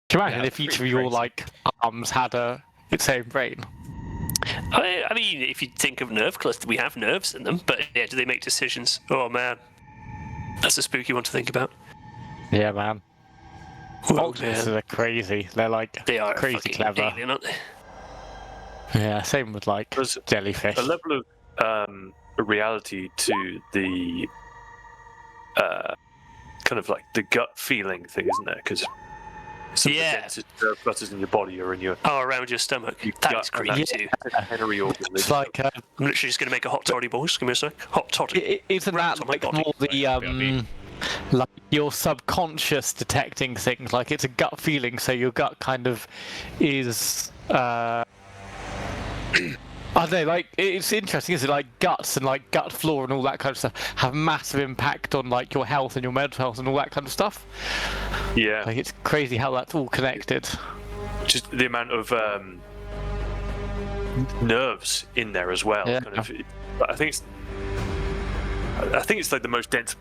Can you imagine Yeah, if each of pretty your crazy. like arms had its own brain? I mean, if you think of nerve cluster, we have nerves in them, but yeah, do they make decisions? Oh man, that's a spooky one to think about. Yeah, man. Oh, Octopuses man. are crazy. They're like They are crazy fucking clever. alien, aren't they? Yeah, same with like There's jellyfish. a level of reality to the kind of like the gut feeling thing, isn't there? Because some Yeah. of the densest nerve clusters in your body are in your Oh, around your stomach. Your That gut is and creepy that- too. pulmonary organ. It's like I'm literally just going to make a hot toddy boy. Just give me a sec. Hot toddy. isn't that on my like body. more the BRB. like your subconscious detecting things? Like it's a gut feeling, so your gut kind of is. I don't know, like it's interesting, isn't it? Like guts and like gut flora and all that kind of stuff have massive impact on like your health and your mental health and all that kind of stuff. Yeah, Like it's crazy how that's all connected. just the amount of nerves in there as well. Yeah. Kind of, I think it's like the most dense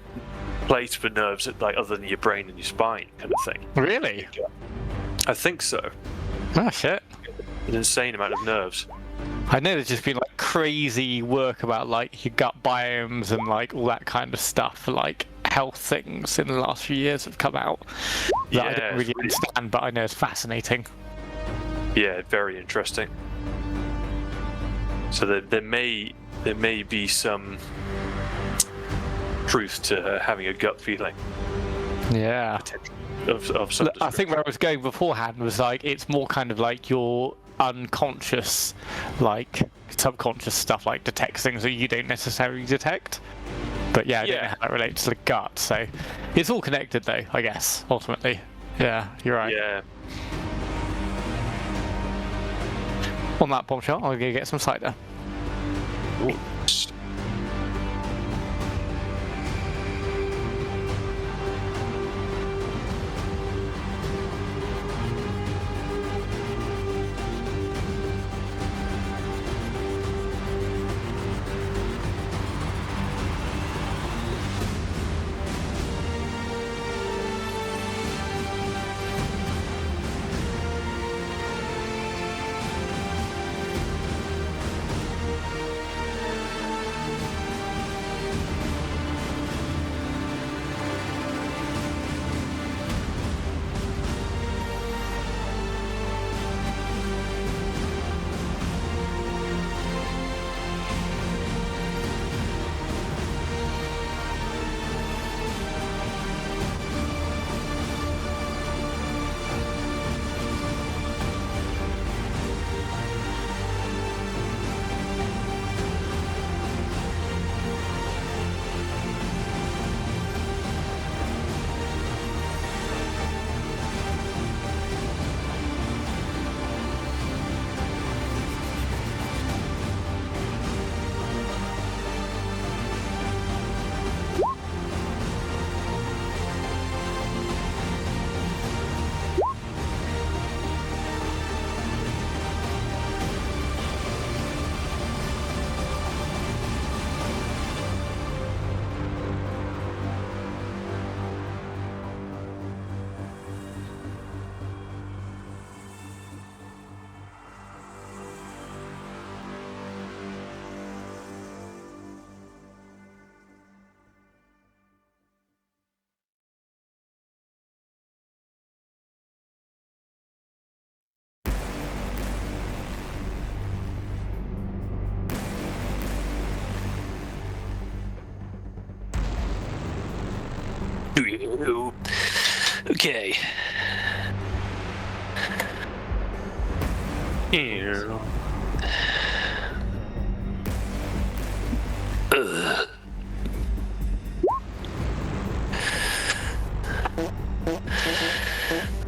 place for nerves, like other than your brain and your spine, kind of thing. Really? I think so. Oh shit. An insane amount of nerves. I know there's just been like crazy work about like your gut biomes and like all that kind of stuff for like health things in the last few years have come out that I Yeah, don't really it's really- understand, but I know it's fascinating. Yeah, very interesting. So there may be some truth to having a gut feeling Yeah. of some. I think where I was going beforehand was like it's more kind of like your unconscious, like subconscious stuff, like detects things that you don't necessarily detect. But yeah, I don't know Yeah. how that relates to the gut. So it's all connected, though. I guess ultimately. Yeah, you're right. Yeah. On that bombshell, I'll go get some cider. Okay. Here.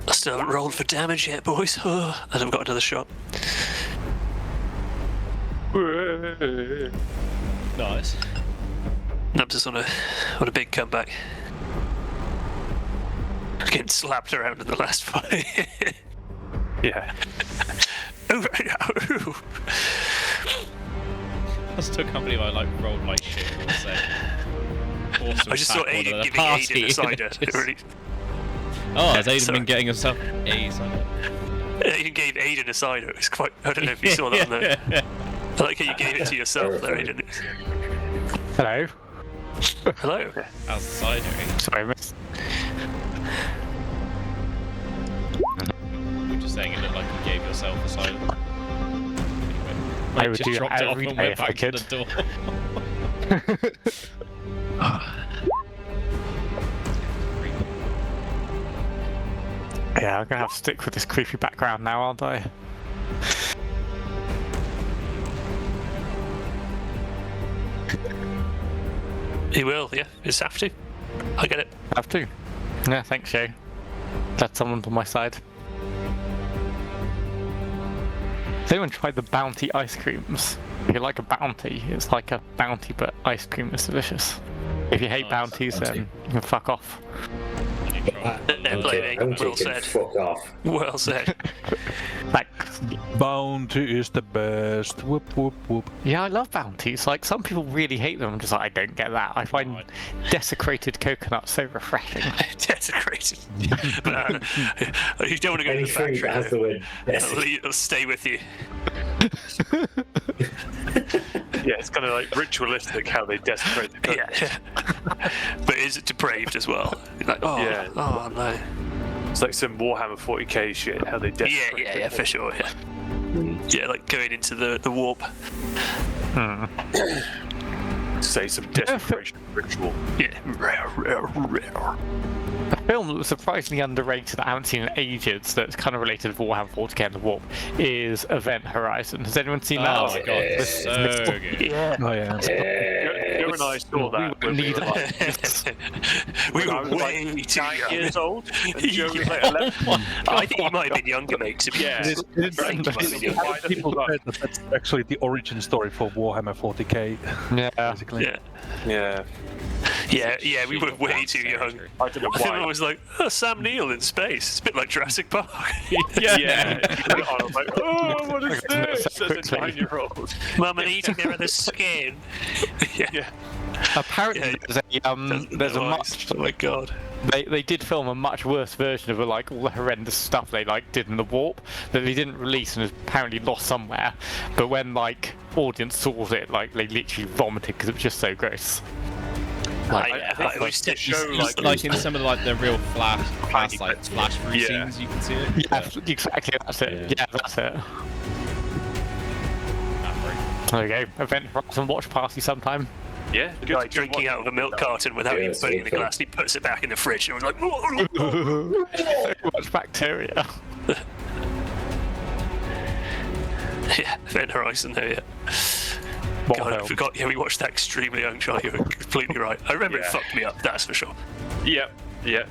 I still haven't rolled for damage yet, boys. And I've got another shot. Nice. I'm just on a big comeback. Getting slapped around in the last fight. Yeah. Oh, no. I still can't believe I rolled like shit. Awesome I just saw tackle Aiden to the giving party. Aiden a cider. Really. Oh, has Aiden Sorry. been getting himself a cider? Aiden gave Aiden a cider. It was quite. I don't know if you saw that on there. I like how you gave it to yourself there, Aiden. Hello. Hello. How's the cider? Sorry, miss. You're just saying it looked like you gave yourself a cider. Anyway, I would just do dropped that it off every and day went if I back to could. the door. Yeah, I'm gonna have to stick with this creepy background now, aren't I? He will, yeah. You just have to. I get it. Have to. Yeah, thanks, Joe. Glad someone's on my side. Has anyone tried the Bounty ice creams? If you like a Bounty, it's like a Bounty, but ice cream is delicious. If you hate Nice. Bounties, then you can fuck off. Well said. Fuck off. Well said. Thanks. Bounty is the best. Whoop whoop whoop. Yeah, I love Bounties. Like, some people really hate them. I'm just like, I don't get that. I find Right. desecrated coconut so refreshing. Desecrated. But, you don't want to go Any to the food factory. that has the word It'll stay with you. Yeah, it's kind of like ritualistic how they desecrate the cook. Yeah. But is it depraved as well? You're like, oh, Yeah. oh no. It's like some Warhammer 40k shit, how they desecrate Yeah, for sure, yeah. Yeah, like going into the warp. Say some desecration ritual. Yeah. A film that was surprisingly underrated that I haven't seen in ages that's kind of related to Warhammer 40k and the Warp is Event Horizon. Has anyone seen that? Oh my god, Yeah. so good. Yeah. Oh yeah. Yeah. Joe and I saw that when we were like, We when I were was way like too 9 young. years old, and Joe was like 11. I think you might have been younger, mate. To be Yeah. honest. I think you might have been younger. Why does People it said that that's actually the origin story for Warhammer 40k. Yeah. Basically. Yeah. Yeah. We were way too young. Territory. I don't know I think why. I was like, oh, Sam Neill in space. It's a bit like Jurassic Park. Yeah. I was like, oh, what is this? As a Quickly. 9-year-old. Mum and eating their other skin. Yeah. Apparently, there's a much. Oh my god. They did film a much worse version of like all the horrendous stuff they like did in the warp that they didn't release and is apparently lost somewhere. But when like audience saw it, like they literally vomited because it was just so gross. I think it was to show Like in some of the real flash through Yeah. scenes, you can see it. Yeah, exactly. That's it. Yeah, that's it. Not There you go. Event Horizon watch party sometime. Yeah. The guy drinking out of a milk carton without Yeah, even it's putting it in the awful. glass, and he puts it back in the fridge, and was like, "Whoa." So much bacteria. Yeah, Event Horizon there, yeah. What God, I film? forgot. Yeah, we watched that extremely young, Charlie. You're completely right. I remember it Yeah. fucked me up, that's for sure. Yeah. And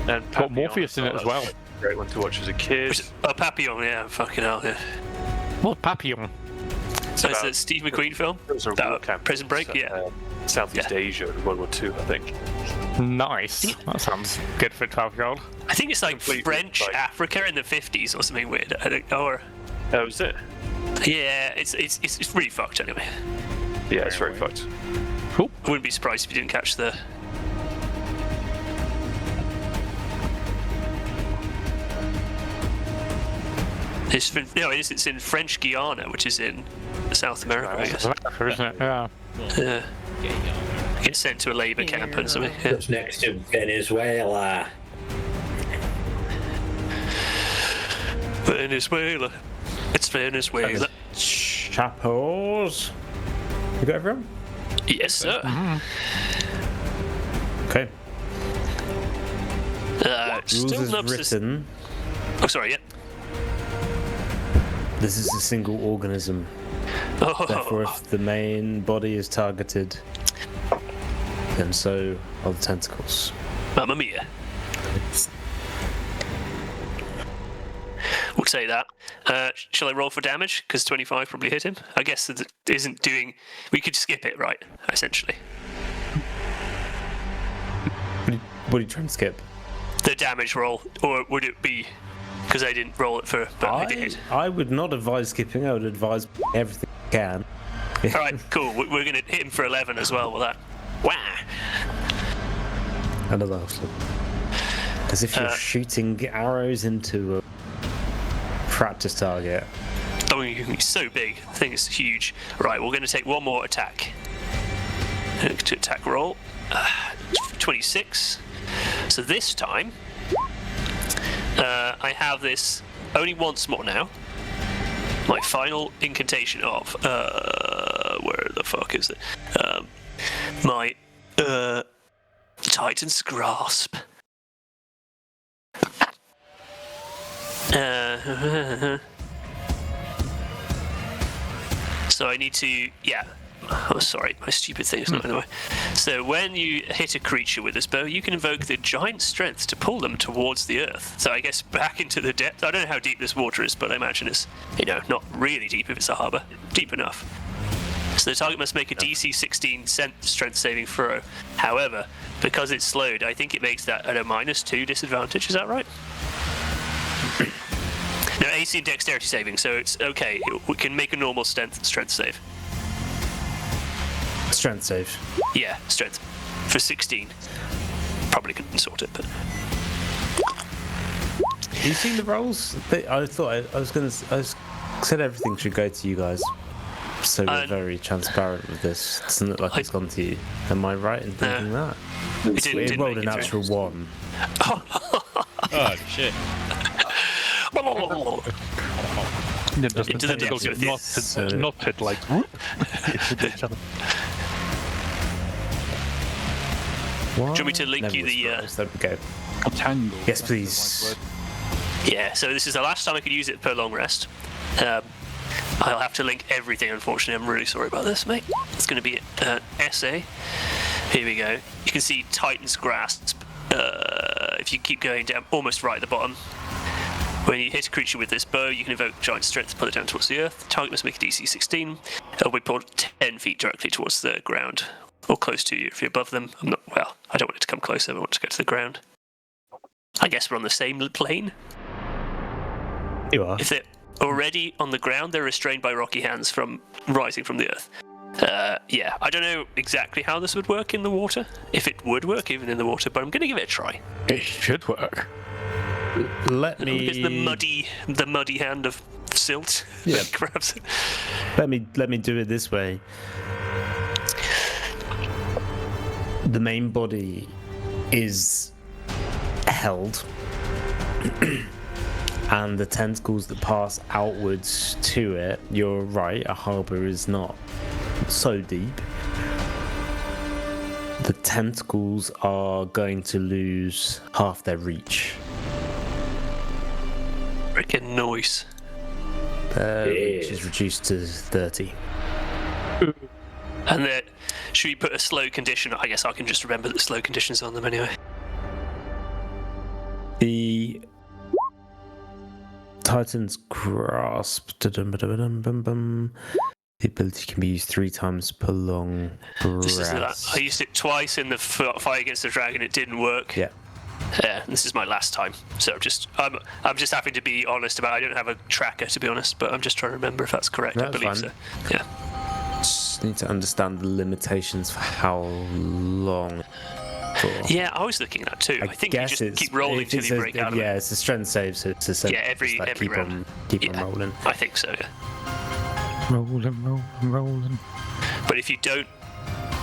Got Papillon Morpheus in it as well. Great one to watch as a kid. Papillon, yeah, fucking hell, yeah. What Papillon? So it's about- a Steve McQueen film? It was a That war camp. Prison Break, yeah. Southeast Asia in World War II, I think. Nice. That sounds good for a 12-year-old. I think it's like Completely, French like- Africa in the 50s or something weird. I don't, or That was it. yeah, it's really fucked anyway. Yeah, it's very fucked. I wouldn't be surprised if you didn't catch the. It's in French Guiana, which is in South America, I guess. America, isn't it? Yeah. Yeah. getting on. Get sent to a labour camp and something. Yeah. It's next to Venezuela. Venezuela. It's Venezuela. Chapels. You got everyone? Yes, sir. Okay. Rules Still is loves this. written. Oh, sorry, yeah. This is a single organism. Therefore, Oh, if the main body is targeted, then so are the tentacles. Mamma mia. We'll say that. Shall I roll for damage? Because 25 probably hit him. I guess it isn't doing. We could skip it, right? Essentially, What are you trying to skip? the damage roll, or would it be because I didn't roll it for? But I did. I would not advise skipping. I would advise everything you can. All right, cool. We're gonna hit him for 11 as well with that. Wah! Another hustler. As if you're shooting arrows into a practice target. Oh, he's so big. The thing is huge. Right, we're going to take one more attack. To attack roll. 26. So this time, I have this only once more now. My final incantation of where the fuck is it? My Titan's Grasp. So I need to, yeah. Oh, sorry, my stupid thing is not in the way. So when you hit a creature with this bow, you can invoke the giant strength to pull them towards the earth. So I guess back into the depth. I don't know how deep this water is, but I imagine it's, not really deep if it's a harbour. Deep enough. So the target must make a DC 16 strength saving throw. However, because it's slowed, I think it makes that at a -2 disadvantage. Is that right? No, AC and dexterity saving, so it's okay. We can make a normal strength save. Strength save. Yeah, strength for 16. Probably couldn't sort it, but Have you seen the rolls? I thought I said everything should go to you guys. So we're very transparent with this. It doesn't look like it's gone to you. Am I right in thinking that? it It didn't rolled a make it natural through. 1. Oh shit! Into the depths with it. Not hit like whoop, hit each other. Do you want me to link Never you was the? rolls. There we go. Tangle. Yes, that's the please. right word. Yeah. So this is the last time I could use it per long rest. I'll have to link everything, unfortunately. I'm really sorry about this, mate. It's going to be essay. Here we go. You can see Titan's Grasp. If you keep going down, almost right at the bottom. When you hit a creature with this bow, you can invoke Giant Strength to pull it down towards the earth. Target must make a DC 16. It'll be pulled 10 feet directly towards the ground. Or close to you if you're above them. I don't want it to come closer, I want it to go to the ground. I guess we're on the same plane. You are. If they're already on the ground, they're restrained by rocky hands from rising from the earth. Yeah, I don't know exactly how this would work in the water. If it would work even in the water, but I'm going to give it a try. It should work. Let me. Because the muddy hand of silt grabs it. Let me do it this way. The main body is held, and the tentacles that pass outwards to it. You're right. A harbour is not so deep. The tentacles are going to lose half their reach. Freaking noise. Reach is reduced to 30. And should we put a slow condition? I guess I can just remember that slow conditions on them anyway. The Titan's Grasp. The ability can be used 3 times per long This is that. rest. I used it twice in the fight against the dragon. It didn't work. Yeah. Yeah, this is my last time. So I'm just having to be honest about. I don't have a tracker to be honest, but I'm just trying to remember if that's correct. No, I that's believe fine. so. Yeah. Just need to understand the limitations for how long. Yeah, I was looking at that too. I think you just keep rolling till you break out of it. Yeah, it's a strength save, so it's a every keep round. on rolling. I think so. Yeah. Rolling. But if you don't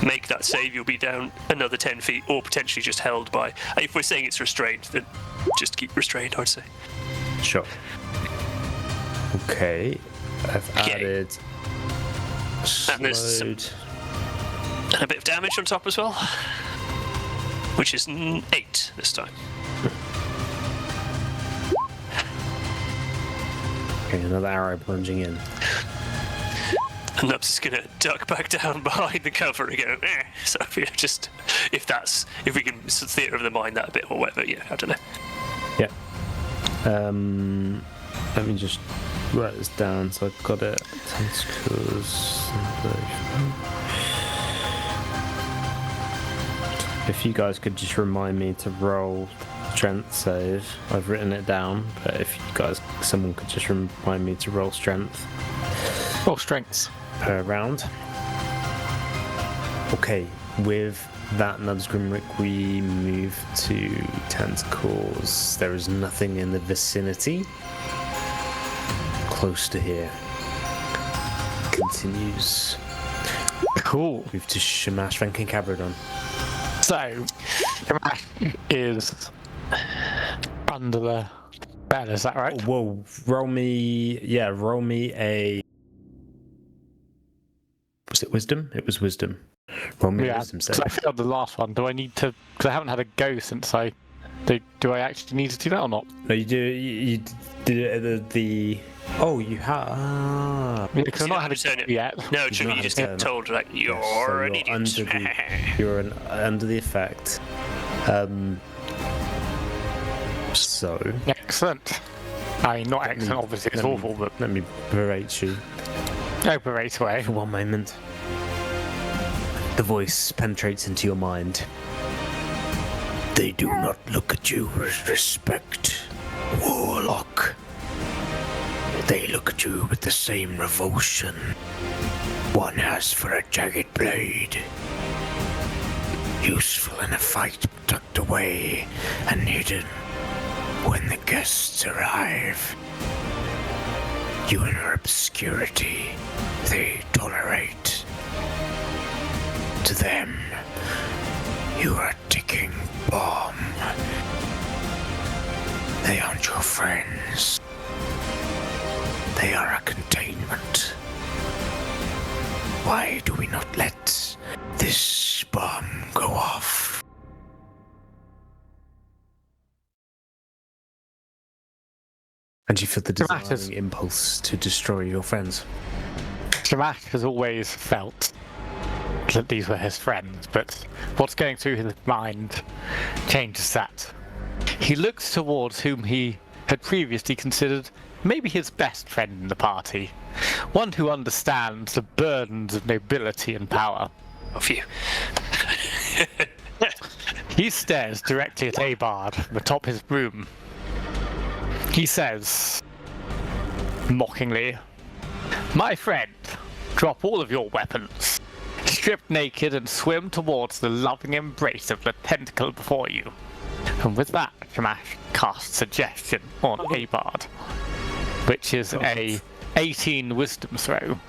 make that save, you'll be down another 10 feet, or potentially just held by. If we're saying it's restrained, then just keep restrained, I'd say. Sure. Okay, I've added And there's slowed. And a bit of damage on top as well, which is 8 this time. Okay, another arrow plunging in. And Nubs is gonna duck back down behind the cover and go, eh. So if we can theatre of the mind that a bit or whatever, yeah, I don't know. Yeah. Let me just write this down so I've got it. Tentacles. If you guys could just remind me to roll strength save. I've written it down, but if someone could just remind me to roll strength. Roll strengths. Per round. Okay, with that Nubs Grimrick, we move to tentacles. There is nothing in the vicinity. Close to here. Continues. Cool. Move to Shamash Rankin Cabradon. So, Shamash is under the bed, is that right? Whoa, roll me a... Was it wisdom? It was wisdom. Roll me a wisdom save. So I failed the last one. Do I need to... Because I haven't had a go since I... Do I actually need to do that or not? No, you do. You did it at the... Oh, you have... Because I've not had a go yet. No, you just get told, like, you're an idiot. You're under the effect. So... Excellent. I mean, not excellent, obviously, it's awful, but... Let me berate you. Oh, berate away. For one moment. The voice penetrates into your mind. They do not look at you with respect, Warlock. They look at you with the same revulsion one has for a jagged blade. Useful in a fight, but tucked away and hidden when the guests arrive. You in your obscurity, they tolerate. To them, you are a ticking bomb. They aren't your friends. They are a containment. Why do we not let this bomb go off? And you feel the Shamash is- desiring impulse to destroy your friends. Shamash has always felt that these were his friends, but what's going through his mind changes that. He looks towards whom he had previously considered maybe his best friend in the party, one who understands the burdens of nobility and power. Oh, phew. He stares directly at Abard from atop his broom. He says, mockingly, "My friend, drop all of your weapons. Strip naked and swim towards the loving embrace of the tentacle before you." And with that, Shamash casts Suggestion on Abard, which is a 18 wisdom throw.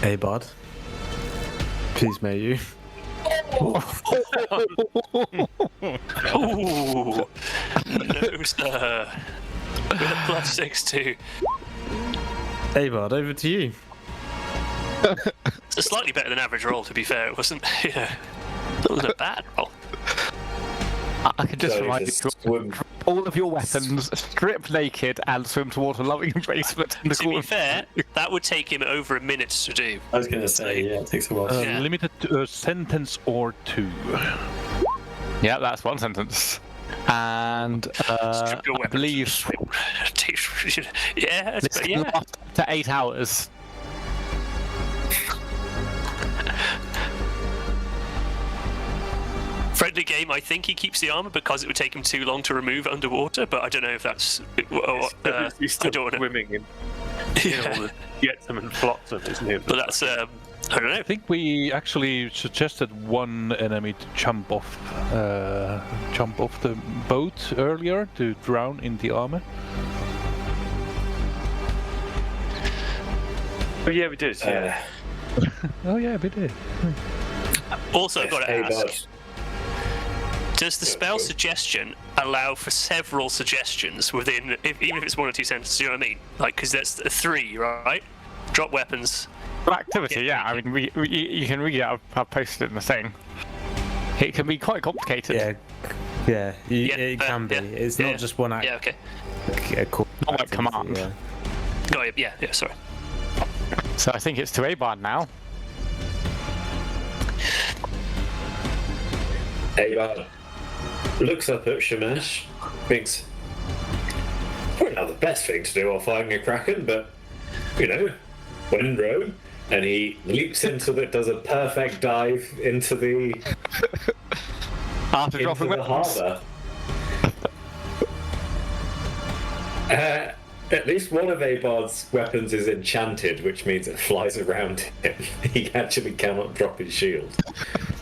Abard, please may you. Ooh. No, sir. With a +6 too. Abard, over to you. It's a slightly better than average roll, to be fair. It wasn't. Yeah, it wasn't a bad roll. I can just So remind you just to swim. drop all of your weapons, strip naked, and swim towards a loving embrace of the To tentacle. be fair, that would take him over a minute to do. I was going to say, yeah, it takes a while. Yeah. Limited to a sentence or two. Yeah, that's one sentence. And Strip your I weapons. believe Yeah, this but can yeah. last to 8 hours. Friendly game. I think he keeps the armor because it would take him too long to remove underwater. But I don't know if that's. He's I still don't know. swimming in Yeah. all the Jetsam and Flotsam, isn't he? But that's. I don't know. I think we actually suggested one enemy to jump off the boat earlier to drown in the armor. Oh, yeah, we did. Yeah. Oh yeah, we did. Also, I've got to Hey, ask. Bud. Does the spell suggestion allow for several suggestions within, even if it's 1 or 2 sentences? You know what I mean? Like, because that's 3, right? Drop weapons. For activity, yeah. I mean, you can read it. I've posted it in the thing. It can be quite complicated. Yeah, Yeah, it can be. yeah, It's yeah. not just one act. Yeah. Okay. Not like command. Yeah. Oh yeah. Yeah. Sorry. So I think it's to Abard now. Hey, Bud. Looks up at Shamash, thinks, probably not the best thing to do while fighting a kraken, but, you know, when in Rome. And he leaps into it, does a perfect dive into the After dropping weapons. harbour. At least one of Abard's weapons is enchanted, which means it flies around him. He actually cannot drop his shield.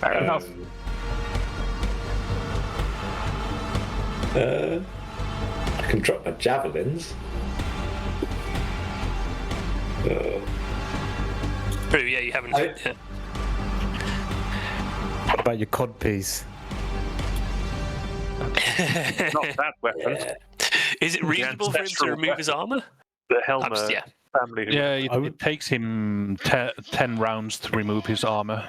Fair enough. I can drop my javelins. True. Yeah. You haven't. I- Yeah. What about your cod piece? Not that weapon. Yeah. Is it reasonable for him to ancestral remove his armor? The Helmer Yeah. family. who- Yeah, I would- it takes him 10 rounds to remove his armor.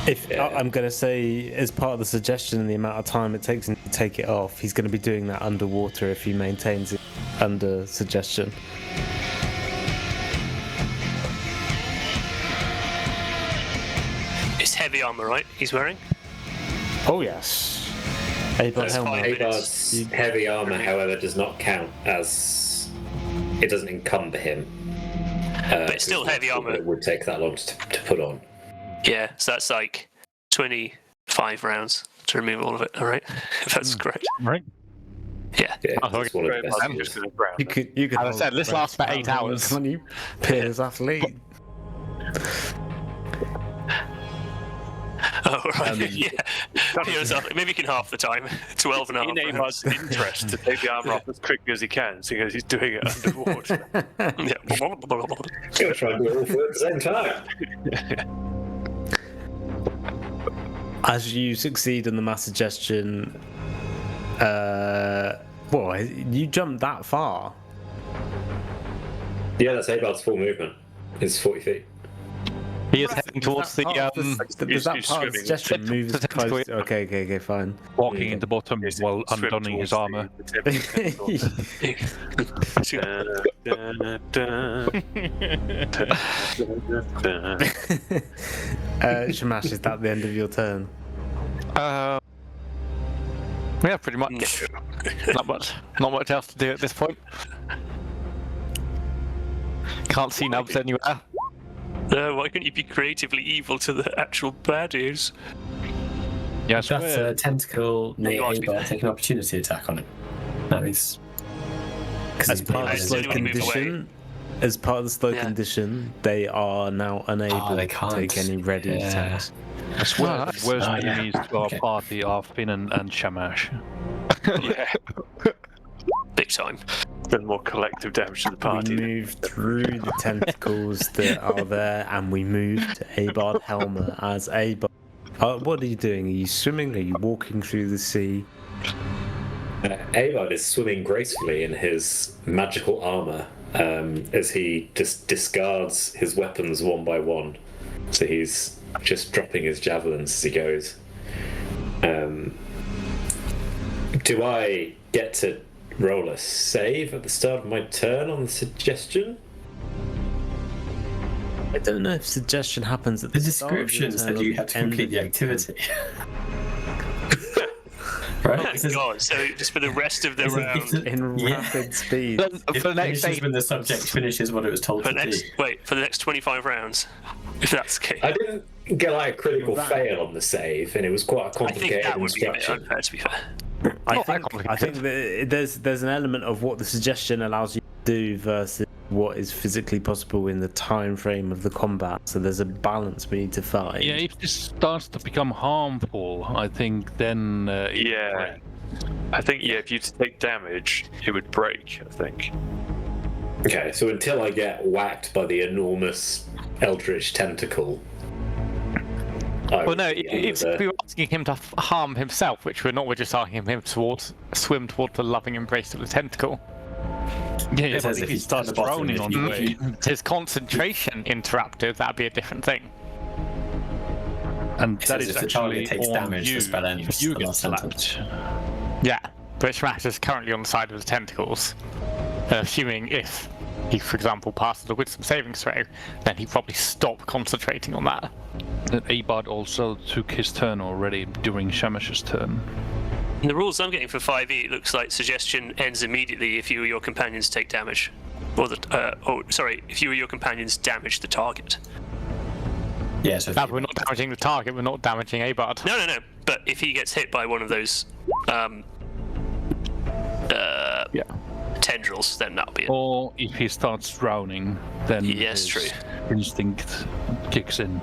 I'm going to say, as part of the suggestion and the amount of time it takes him to take it off, he's going to be doing that underwater if he maintains it under suggestion. It's heavy armor, right? He's wearing. Oh yes. Abard That's helmet. fine. Abard's heavy armor, however, does not count as. It doesn't encumber him. But it's still heavy armor. It would take that long to put on. Yeah. So that's like 25 rounds to remove all of it. All right. If that's correct. Right. Yeah. Yeah, Oh, that's one of Very the much best just ones. gonna drown. You could As I hold said, this the lasts for 8 round hours. on you, Piers athlete. Oh right. Yeah. Here's maybe you can half the time. 12 and a half. In Abard's interest to take the armor off as quickly as he can, seeing as he's doing it underwater. Yeah. Gonna try and do it all for at the same time. As you succeed in the mass suggestion, you jumped that far. Yeah, that's Abard's full movement. It's 40 feet. He is heading towards the. Does that part of the suggestion move as close? Okay, fine. Walking in the bottom while Swim undonning his towards armor. Shamash, is that the end of your turn? Yeah, pretty much. Not much else to do at this point. Can't see nubs anywhere. Why couldn't you be creatively evil to the actual baddies? Yes, That's a tentacle near Abel. Take an opportunity attack on it. That is. As part of the slow condition, they are now unable they to can't. take any ready attacks. I swear the worst yeah. enemies to our party are Finn and Shamash. Yeah. Big time. Done more collective damage to the We party. move through the tentacles that are there, and we move to Abard Helmer as Abard. What are you doing? Are you swimming? Are you walking through the sea? Abard is swimming gracefully in his magical armor as he just discards his weapons one by one. So he's just dropping his javelins as he goes. Do I get to roll a save at the start of my turn on the suggestion? I don't know if suggestion happens at The the start of your description turn said or you the had to end complete of the your activity. Oh Right? my This is- god, so just for the rest of the this is- round. this is- in Yeah. rapid speed. For It the next finishes when the subject finishes what it was told For to the do. next 25 rounds. If that's the case. I didn't get like a critical fail on the save, and it was quite a I think complicated that would be a bit instruction. unfair, to be fair. I Not that think complicated. that there's an element of what the suggestion allows you to do versus what is physically possible in the time frame of the combat. So there's a balance we need to find. Yeah, if this starts to become harmful, I think then. Yeah. I think, if you take damage, it would break, I think. Okay, so until I get whacked by the enormous eldritch tentacle. Well, no, if we were asking him to harm himself, which we're not, we're just asking him to swim toward the loving embrace of the tentacle. Yeah, It but says if if he he's starts at the bottom, drowning if on you- the if way. you- His concentration interrupted, that'd be a different thing. And It that says is if the actually target takes on damage, you. the spell ends. If you the get last sentence. slapped. Yeah, but Smash is currently on the side of the tentacles. Assuming if he, for example, passes a wisdom saving throw, then he'd probably stop concentrating on that. And Abard also took his turn already during Shamash's turn. In the rules I'm getting for 5e, it looks like suggestion ends immediately if you or your companions take damage. Or if you or your companions damage the target. Yeah, so if No, you- we're not damaging the target, we're not damaging Abard. No. But if he gets hit by one of those Yeah. tendrils, then that'll be it. Or if he starts drowning, then Yes, his true. instinct kicks in.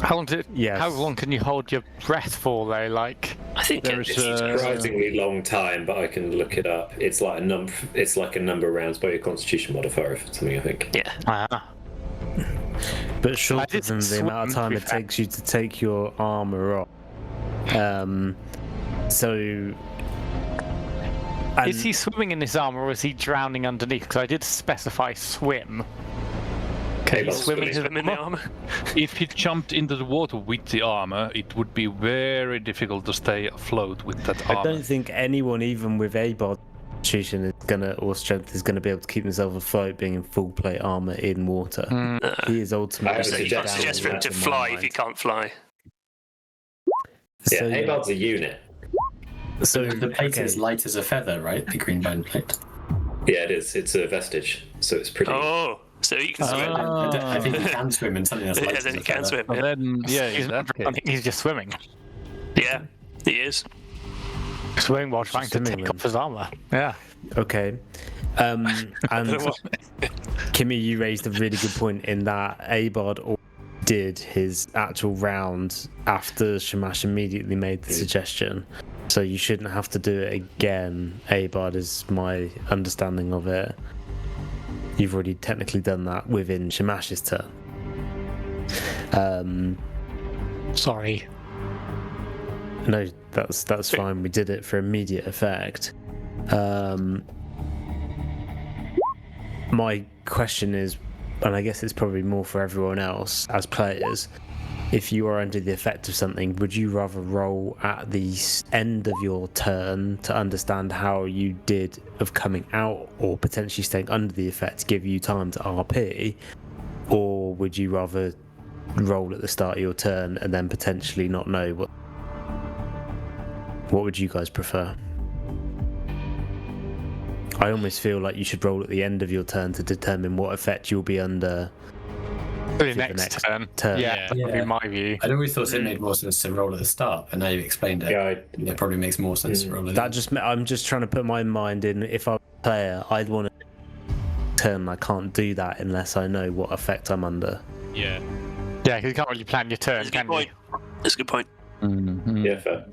How long Yes. How long can you hold your breath for, though? Like, I think There's, it's It's a surprisingly long time, but I can look it up. It's like a number. It's like a number of rounds by your Constitution modifier, or something. I think. yeah. But shorter did than the swim, amount of to time be it fair. takes you to take your armor off. So. is he swimming in his armor or is he drowning underneath? Because I did specify swim. Can he Abard's swim in his Swim in the armor? armor. If he jumped into the water with the armor, it would be very difficult to stay afloat with that I armor. don't think anyone, even with Abard Constitution, is gonna or strength, is gonna be able to keep himself afloat, being in full plate armor in water. He is ultimately. I So you Yeah, can't suggest for him to fly if he can't fly. Yeah, So, Abard's a unit. so the plate okay. is light as a feather, right? The green bone plate. Yeah, it is. It's a vestige, so it's pretty. Oh, so you can swim. I think he can swim in something that's light Yeah, as then a he can feather. swim. Well, Yeah, then, yeah, He's in not that case. drowning, he's just swimming. yeah he is. Swimming while trying to swimming take then. off his armor. Yeah. Okay. And Kimmy, you raised a really good point in that Abard did his actual round after Shamash immediately made the suggestion. So you shouldn't have to do it again, Abard, is my understanding of it. You've already technically done that within Shamash's turn. Sorry. No, that's fine. We did it for immediate effect. My question is, and I guess it's probably more for everyone else as players, if you are under the effect of something, would you rather roll at the end of your turn to understand how you did of coming out or potentially staying under the effect, give you time to RP, or would you rather roll at the start of your turn and then potentially not know what would you guys prefer? I almost feel like you should roll at the end of your turn to determine what effect you'll be under For the next turn. Yeah, that would be my view. I'd always thought it made more sense to roll at the start, but now you've explained it. Yeah, It probably makes more sense to roll at the I'm just trying to put my mind in. If I'm a player, I'd want to turn. I can't do that unless I know what effect I'm under. Yeah. Yeah, because you can't really plan your turn, That's a can good point. you? That's a good point. yeah, fair.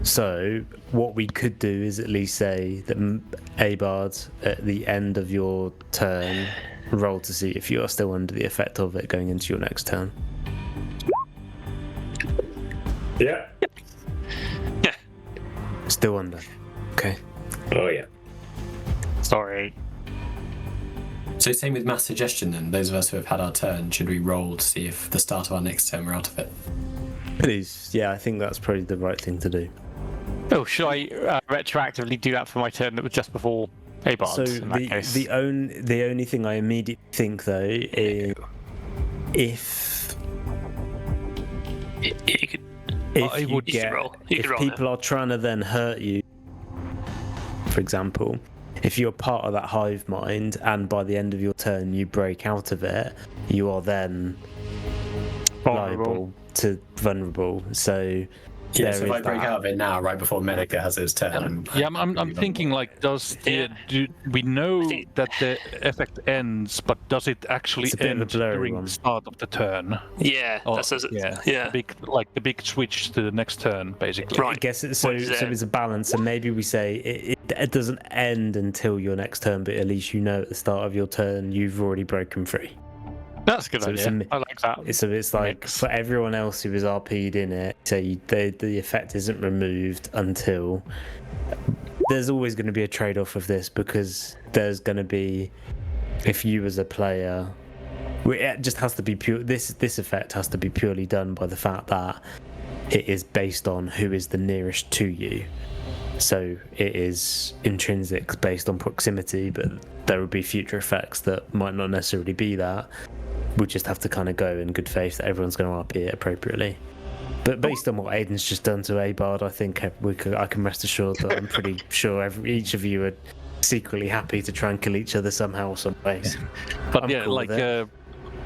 So what we could do is at least say that Abard, at the end of your turn, roll to see if you are still under the effect of it going into your next turn. Yeah. Yeah. Still under. Okay. Oh yeah. Sorry. So same with mass suggestion then. Those of us who have had our turn, should we roll to see if the start of our next turn we're out of it? Please. Yeah, I think that's probably the right thing to do. Oh, should I retroactively do that for my turn that was just before Abard? So in that case? the only thing I immediately think though is if You could. if you You could roll. You if could roll people are trying to then hurt you, for example, if you're part of that hive mind and by the end of your turn you break out of it, you are then liable to vulnerable. So Yeah, so if there I is break that. out of it now, right before Medica has his turn. Yeah, I'm thinking like, do we know that the effect ends, but does it actually It's a bit of a end blurry during one. the start of the turn? Yeah, Or- that says it. yeah, Yeah. the big switch to the next turn, basically. Right. I guess it's so What is so it? it's a balance, and maybe we say it doesn't end until your next turn, but at least you know at the start of your turn you've already broken free. That's a good So it's idea. I like that. It's like Mix. for everyone else who is RP'd in it, so the effect isn't removed until. There's always going to be a trade-off of this because there's going to be, if you as a player, it just has to be pure. This effect has to be purely done by the fact that it is based on who is the nearest to you. So it is intrinsic based on proximity, but there will be future effects that might not necessarily be that. We'll just have to kind of go in good faith that everyone's going to RP it appropriately. But based on what Aiden's just done to Abard, I think I can rest assured that I'm pretty sure each of you are secretly happy to try and kill each other somehow or some ways. But I'm yeah, cool like with it.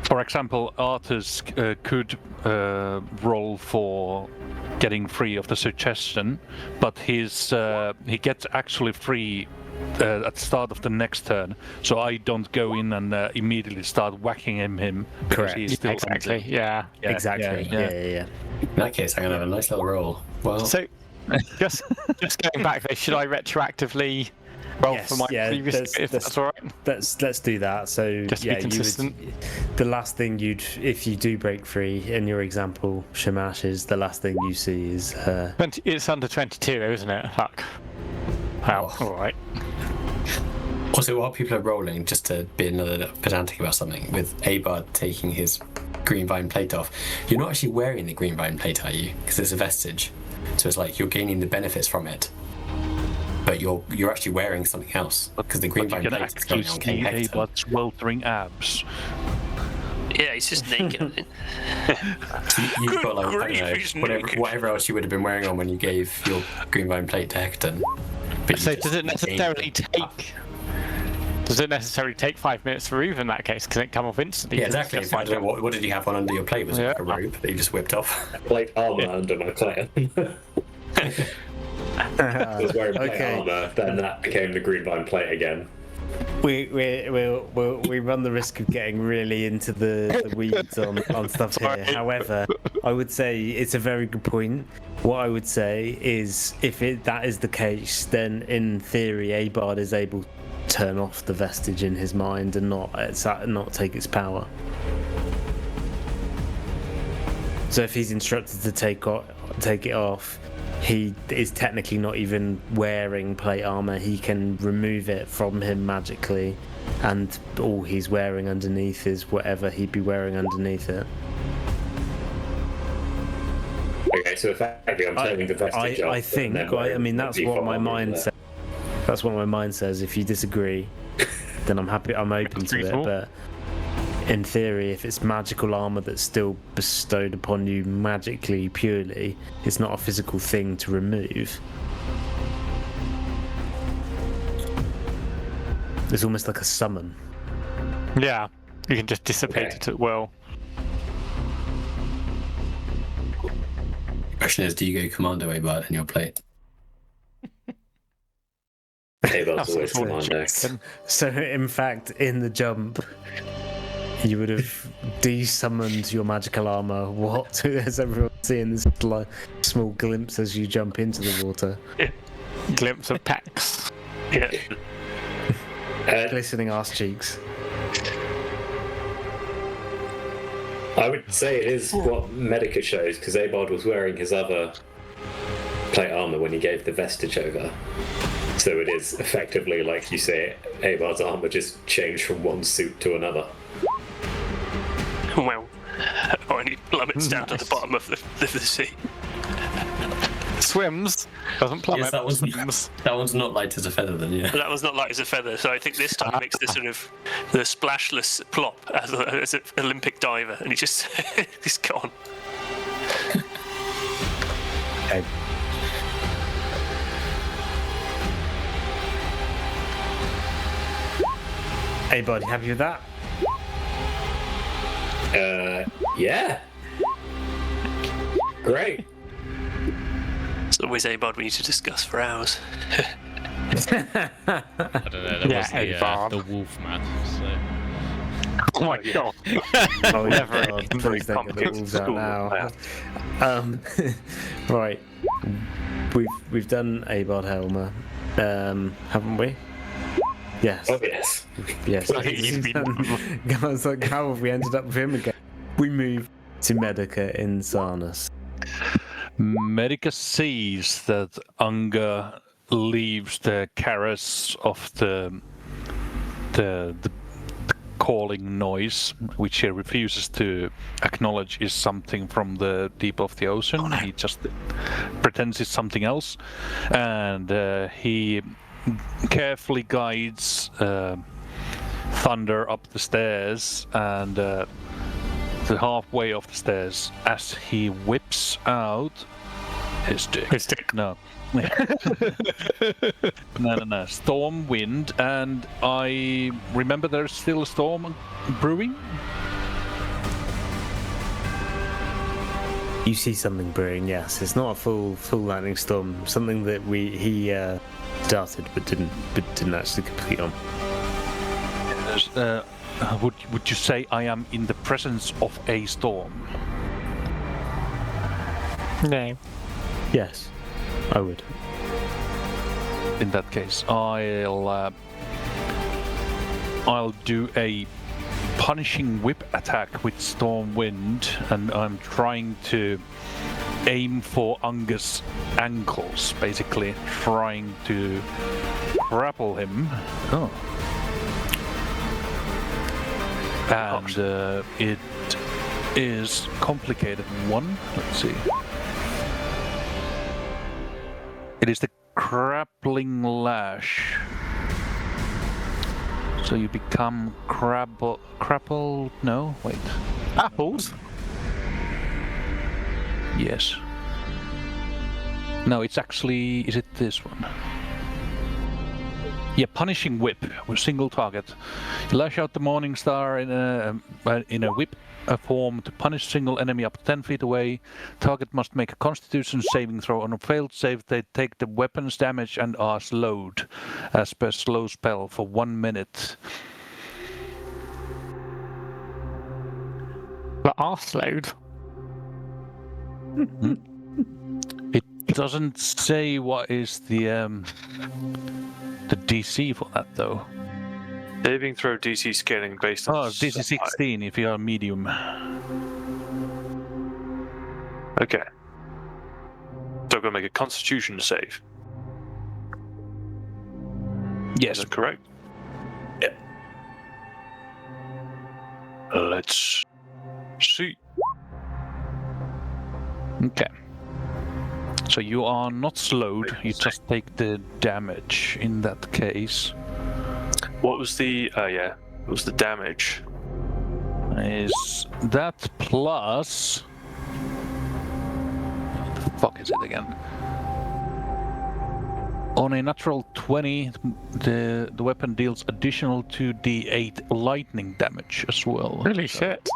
for example, Arthas could roll for getting free of the suggestion, but he gets actually free at the start of the next turn. So I don't go in and immediately start whacking him because Correct. he's still Exactly. Yeah. Exactly. Yeah. In that case, I'm going to have a nice little roll. Well, So, just going back there, should I retroactively roll Yes, for my previous? If that's all right. Let's do that. So Just to be consistent. the last thing if you do break free in your example, Shamash, is the last thing you see is 20, it's under 22, isn't it? Fuck. Wow. All right. also, while people are rolling, just to be another pedantic about something, with Abard taking his green vine plate off, you're not actually wearing the green vine plate, are you? Because it's a vestige. So it's like you're gaining the benefits from it, but you're actually wearing something else because the green But vine you can plate is actually going on see King Hector. Abad's weltering abs. Yeah, he's just naked. I think. So you've got like, I Grief, don't he's know, naked. whatever else you would have been wearing on when you gave your green vine plate to Hector. But you So just does it necessarily gained it. take? Does it necessarily take 5 minutes to remove in that case? Can it come off instantly? Yeah, 'Cause it's exactly. just I don't know, what did you have on under your plate? Was it like a Yeah. robe that you just whipped off? Plate armor under my plate. I was wearing plate Okay. armor, then that became the green vine plate again. we run the risk of getting really into the weeds on stuff here. However, I would say it's a very good point. What I would say is if that is the case, then in theory Abard is able to turn off the vestige in his mind and not take its power. So if he's instructed to take it off, he is technically not even wearing plate armor. He can remove it from him magically and all he's wearing underneath is whatever he'd be wearing underneath it. Okay, so effectively, I'm turning the vestige off. I think. I mean, that's what my mind says. That's what my mind says. If you disagree, then I'm happy. I'm open to it. But in theory, if it's magical armor that's still bestowed upon you magically, purely, it's not a physical thing to remove. It's almost like a summon. Yeah, you can just dissipate it at will. Question is, do you go commando Abard in your plate? Abard's always commando. So, in fact, in the jump, you would have de-summoned your magical armor. What? As everyone seeing this small glimpse as you jump into the water. Glimpse of pecs. Yeah. Glistening arse cheeks. I would say it is what Medica shows, because Abard was wearing his other plate armor when he gave the vestige over. So it is effectively, like you say, Abard's armor just changed from one suit to another. Well, or he plummets down to the bottom of the sea. Swims, doesn't plummet. Yes, that one's not light as a feather then, yeah. That was not light as a feather, so I think this time makes the sort of the splashless plop as an Olympic diver, and he just he's gone. Okay. Hey, bud, you happy with that? Yeah. Great. It's always a bod we need to discuss for hours. I don't know. That was the wolf man. So. Oh my god. Oh, Never God, please don't get the wolves out now. Right. We've done Abard Helmer, haven't we? Yes. Oh, yes. Yes. I think you've been- I was like, how have we ended up with him again? We move to Medica in Sarnus. Medica sees that Unger leaves the caress of the calling noise, which he refuses to acknowledge is something from the deep of the ocean. He just pretends it's something else, and he carefully guides Thunder up the stairs and the halfway of the stairs as he whips out his dick. His dick. No. No. Storm wind, and I remember there's still a storm brewing. You see something brewing, yes. It's not a full lightning storm. Something that he started but didn't actually complete on. Would you say I am in the presence of a storm? No. Yes, I would. In that case, I'll do a punishing whip attack with storm wind, and I'm trying to aim for Unger's ankles, basically trying to grapple him. Oh. And it is complicated one. Let's see. It is the grappling lash. So you become crappled. No, wait. Apples? Yes. No, it's actually. Is it this one? Yeah, punishing whip with single target. You lash out the Morning Star in a whip form to punish single enemy up to 10 feet away. Target must make a Constitution saving throw. On a failed save, they take the weapon's damage and are slowed as per slow spell for 1 minute. But are slowed. It doesn't say what is the DC for that though. Saving throw DC scaling based on. Oh, DC 16 if you are medium. Okay. So I'm gonna make a Constitution save. Yes. Is that correct? Yeah. Let's see. Okay. So you are not slowed, you just take the damage in that case. What was the? Yeah. What was the damage? Is that plus... What the fuck is it again? On a natural 20, the weapon deals additional 2d8 lightning damage as well. Holy shit.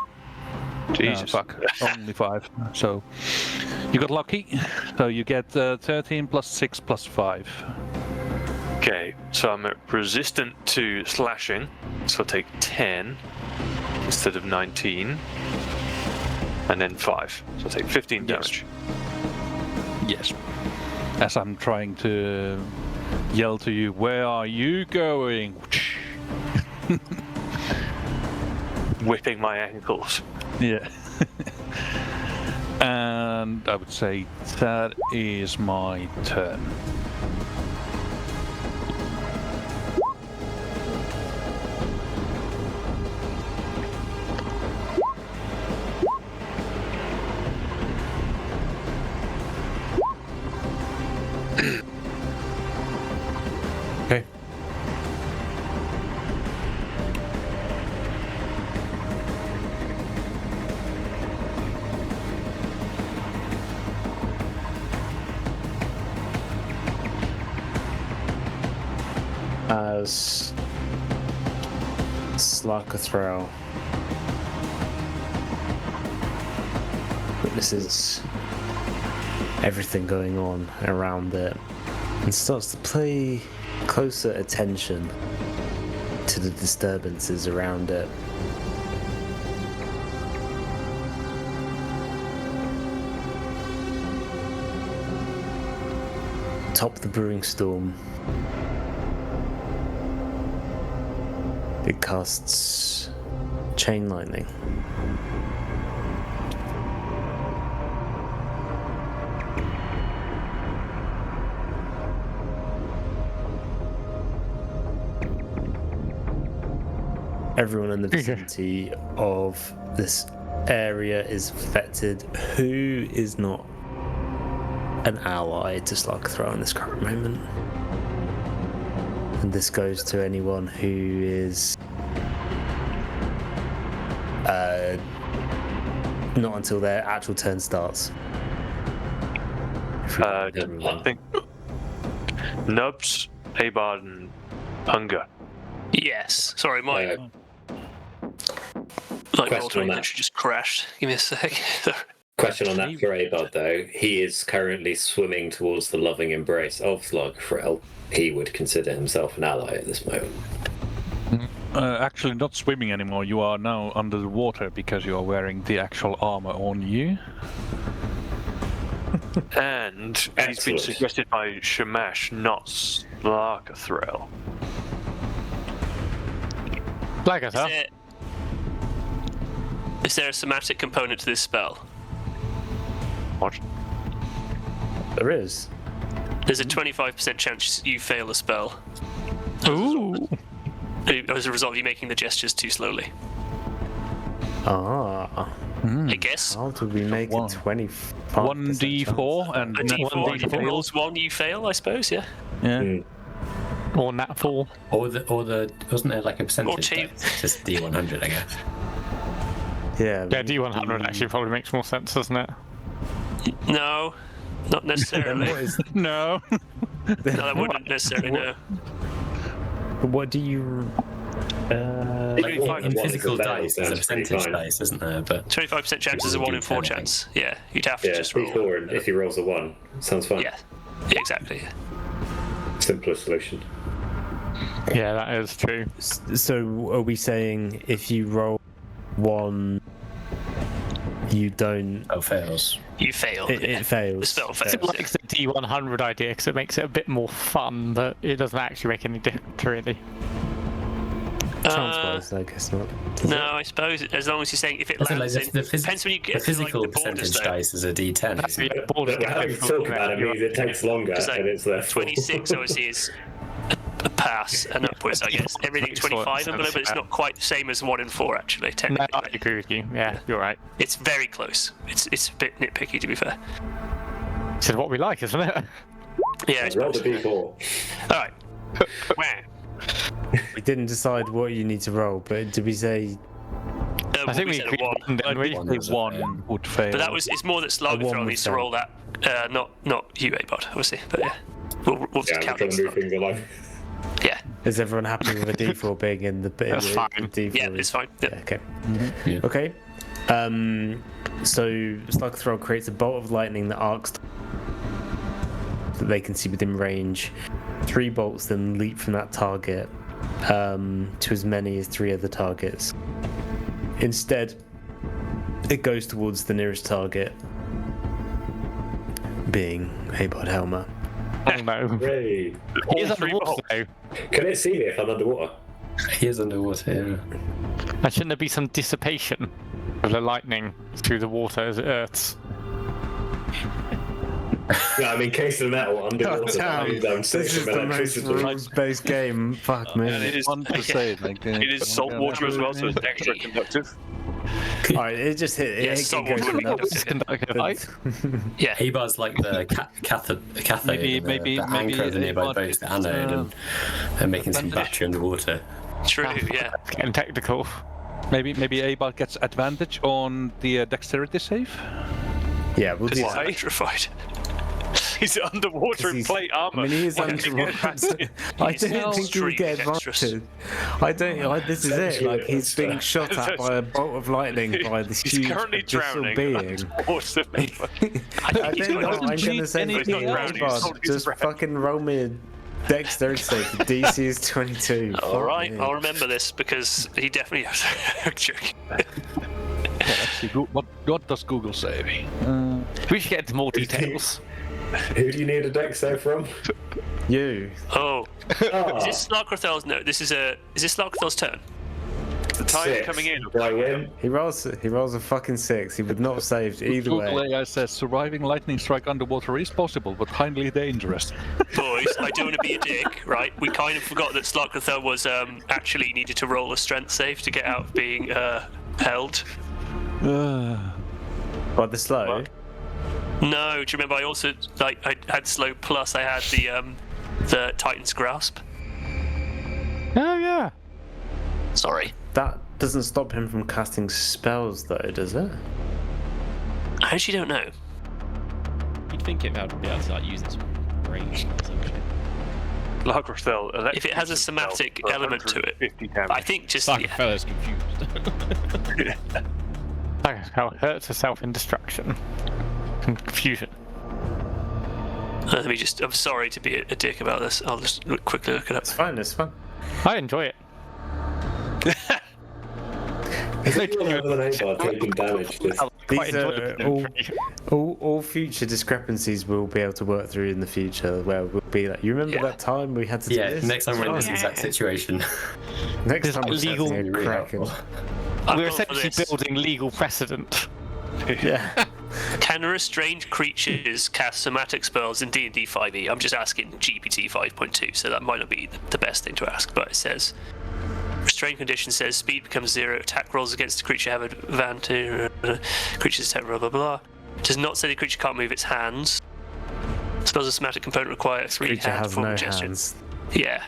Jesus. Fuck. Only 5. So you got lucky. So you get 13 plus 6 plus 5. Okay, so I'm resistant to slashing, so I'll take 10 instead of 19, and then 5, so I'll take 15 damage. Yes. As I'm trying to yell to you, where are you going? Whipping my ankles. Yeah. And I would say that is my turn. Okay. As Slagatha witnesses everything going on around it and starts to pay closer attention to the disturbances around it. Top of the brewing storm, it casts chain lightning. Everyone in the vicinity of this area is affected. Who is not an ally to Slagatha in this current moment? And this goes to anyone who is not until their actual turn starts. I think Nubs, Abard, and Hunger. Yes. Sorry, my Question on that. just crashed. Give me a sec. Question on that for Abard, though. He is currently swimming towards the loving embrace of Slagatha. He would consider himself an ally at this moment. Actually not swimming anymore. You are now under the water because you are wearing the actual armor on you. And he's been Excellent. suggested by Shamash, not Slagatha. Slagatha? Is there a somatic component to this spell? What? There is. There's a 25% chance you fail a spell Ooh. as a result of you making the gestures too slowly. I guess. How do we make One. it 25? 1d4 and A nat D4, 1 if it rolls 1, you fail, I suppose, yeah. Yeah. Or nat 4. Or the wasn't there like a percentage? two. dice? It's just D100, I guess. Yeah. Yeah, D100 actually probably makes more sense, doesn't it? No, not necessarily. What is? No. No, that wouldn't necessarily, no. What do you? Like, one in is physical a value, dice, there's a sounds pretty percentage fine. dice, isn't there? But 25% chance is a 1 in 4 D10, I think. chance. Yeah, you'd have to Yeah, just roll. D4, and if he rolls a 1, sounds fine. Yeah, exactly. Yeah. Simpler solution. Yeah, that is true. So are we saying if you roll 1, you don't? oh, fails. You fail. It The fails. spell I fails. like the D100 idea because it makes it a bit more fun, but it doesn't actually make any difference, really. Chance-wise, I guess not. Does No, I suppose as long as you're saying if it That's lands like in. the Depends when you the get to like physical the borders percentage though. dice is a D10, isn't it? Borders But get having to difficult, talk about it isn't means it takes longer, Because and it's there. 26 obviously is a pass and upwards, I guess. Everything 25 and below, but it's not quite the same as 1 and 4, actually, No, technically. I agree with you. Yeah, you're right. It's very close. It's a bit nitpicky, to be fair. This is what we like, isn't it? Yeah, it's Roll the both. d4. Alright. We didn't decide what you need to roll, but did we say I think we said a agreed 1. on, didn't we? I think one would fail. But that was, it's more that A 1 Slagatha would needs to fail. roll that, not you, Abot, obviously. But yeah, we'll Yeah, just I'm count trying to move that. things along. Yeah, is everyone happy with a D4 being in the That's the fine. D4? yeah, it's fine. Yeah. Okay. Yeah. Okay. So Slagatha creates a bolt of lightning that arcs that they can see within range. 3 bolts then leap from that target to as many as 3 other targets. Instead, it goes towards the nearest target, being Abod Helmer. Oh no. Hooray. He is All 3 underwater bolts. though. Can it see me if I'm underwater? He is underwater. And shouldn't there be some dissipation of the lightning through the water as it earths? No, I mean, case of metal underwater. This is the most rules-based game. Fuck me. And it is, Fun to say. Like, it is salt water as well, so it's extra conductive. Alright, it just hit. Yeah, It salt goes water from really that- does it. Right? Yeah. Abad's like the cathode, Maybe- the maybe anchor of the nearby Abad boat, the anode, and making some battery underwater. True, yeah. Getting technical. maybe Abad gets advantage on the dexterity save. Yeah, we'll do He's that. electrified. He's underwater in He's- plate armor. I mean, he is Why did he get underwater. advantage? I He's don't think he'll get extremely dexterous. advantage. I don't. This is it. Like he's being shot at by a bolt of lightning by this He's huge currently abyssal drowning. being. Underwater. I don't know. I'm gonna say He's not drowning, he's Abad, holding his just breath. fucking roll me a dexterity save. The DC is 22. All Fuck right, me. I'll remember this because he definitely has a joke. See, what does Google say? We should get into more details. Who do you need a dex save from? You. Oh, Ah, is this Slagatha's? No, is this Slagatha's turn? The tide's 6. coming in. Do I win? He rolls a fucking 6. He would not have saved either Google way. AI says surviving lightning strike underwater is possible, but highly dangerous. Boys, I don't want to be a dick, right? We kind of forgot that Slagatha was actually needed to roll a strength save to get out of being held. By the slow. What? No, do you remember? I also I had slow plus. I had the Titan's grasp. Oh yeah. Sorry. That doesn't stop him from casting spells, though, does it? I actually don't know. You'd think it would be able to like use its range or something. Lagerfeld, If it has a somatic element to it, 50 damage. I think just Like a yeah. fellow's confused. How it hurts herself in destruction. Confusion. Let me just. I'm sorry to be a dick about this. I'll just quickly look it up. It's fine, it's fine. I enjoy it. Anyone other than Abad taking damage? Just... Quite These enjoy are it. all future discrepancies we'll be able to work through in the future, where we'll be like, you remember Yeah. that time we had to do Yeah, this? next time we're in this Oh, exact situation. Next There's time like we're legal setting a Really Kraken. helpful. I'm We're going for essentially this. building legal precedent. Yeah. Can restrained creatures cast somatic spells in D&D 5e? I'm just asking GPT 5.2, so that might not be the best thing to ask, but it says restrained condition says speed becomes 0, attack rolls against the creature have advantage, creature's attack blah blah blah. Does not say the creature can't move its hands. Spells of somatic component require 3 Creature hand has form no gesture. hands. Yeah.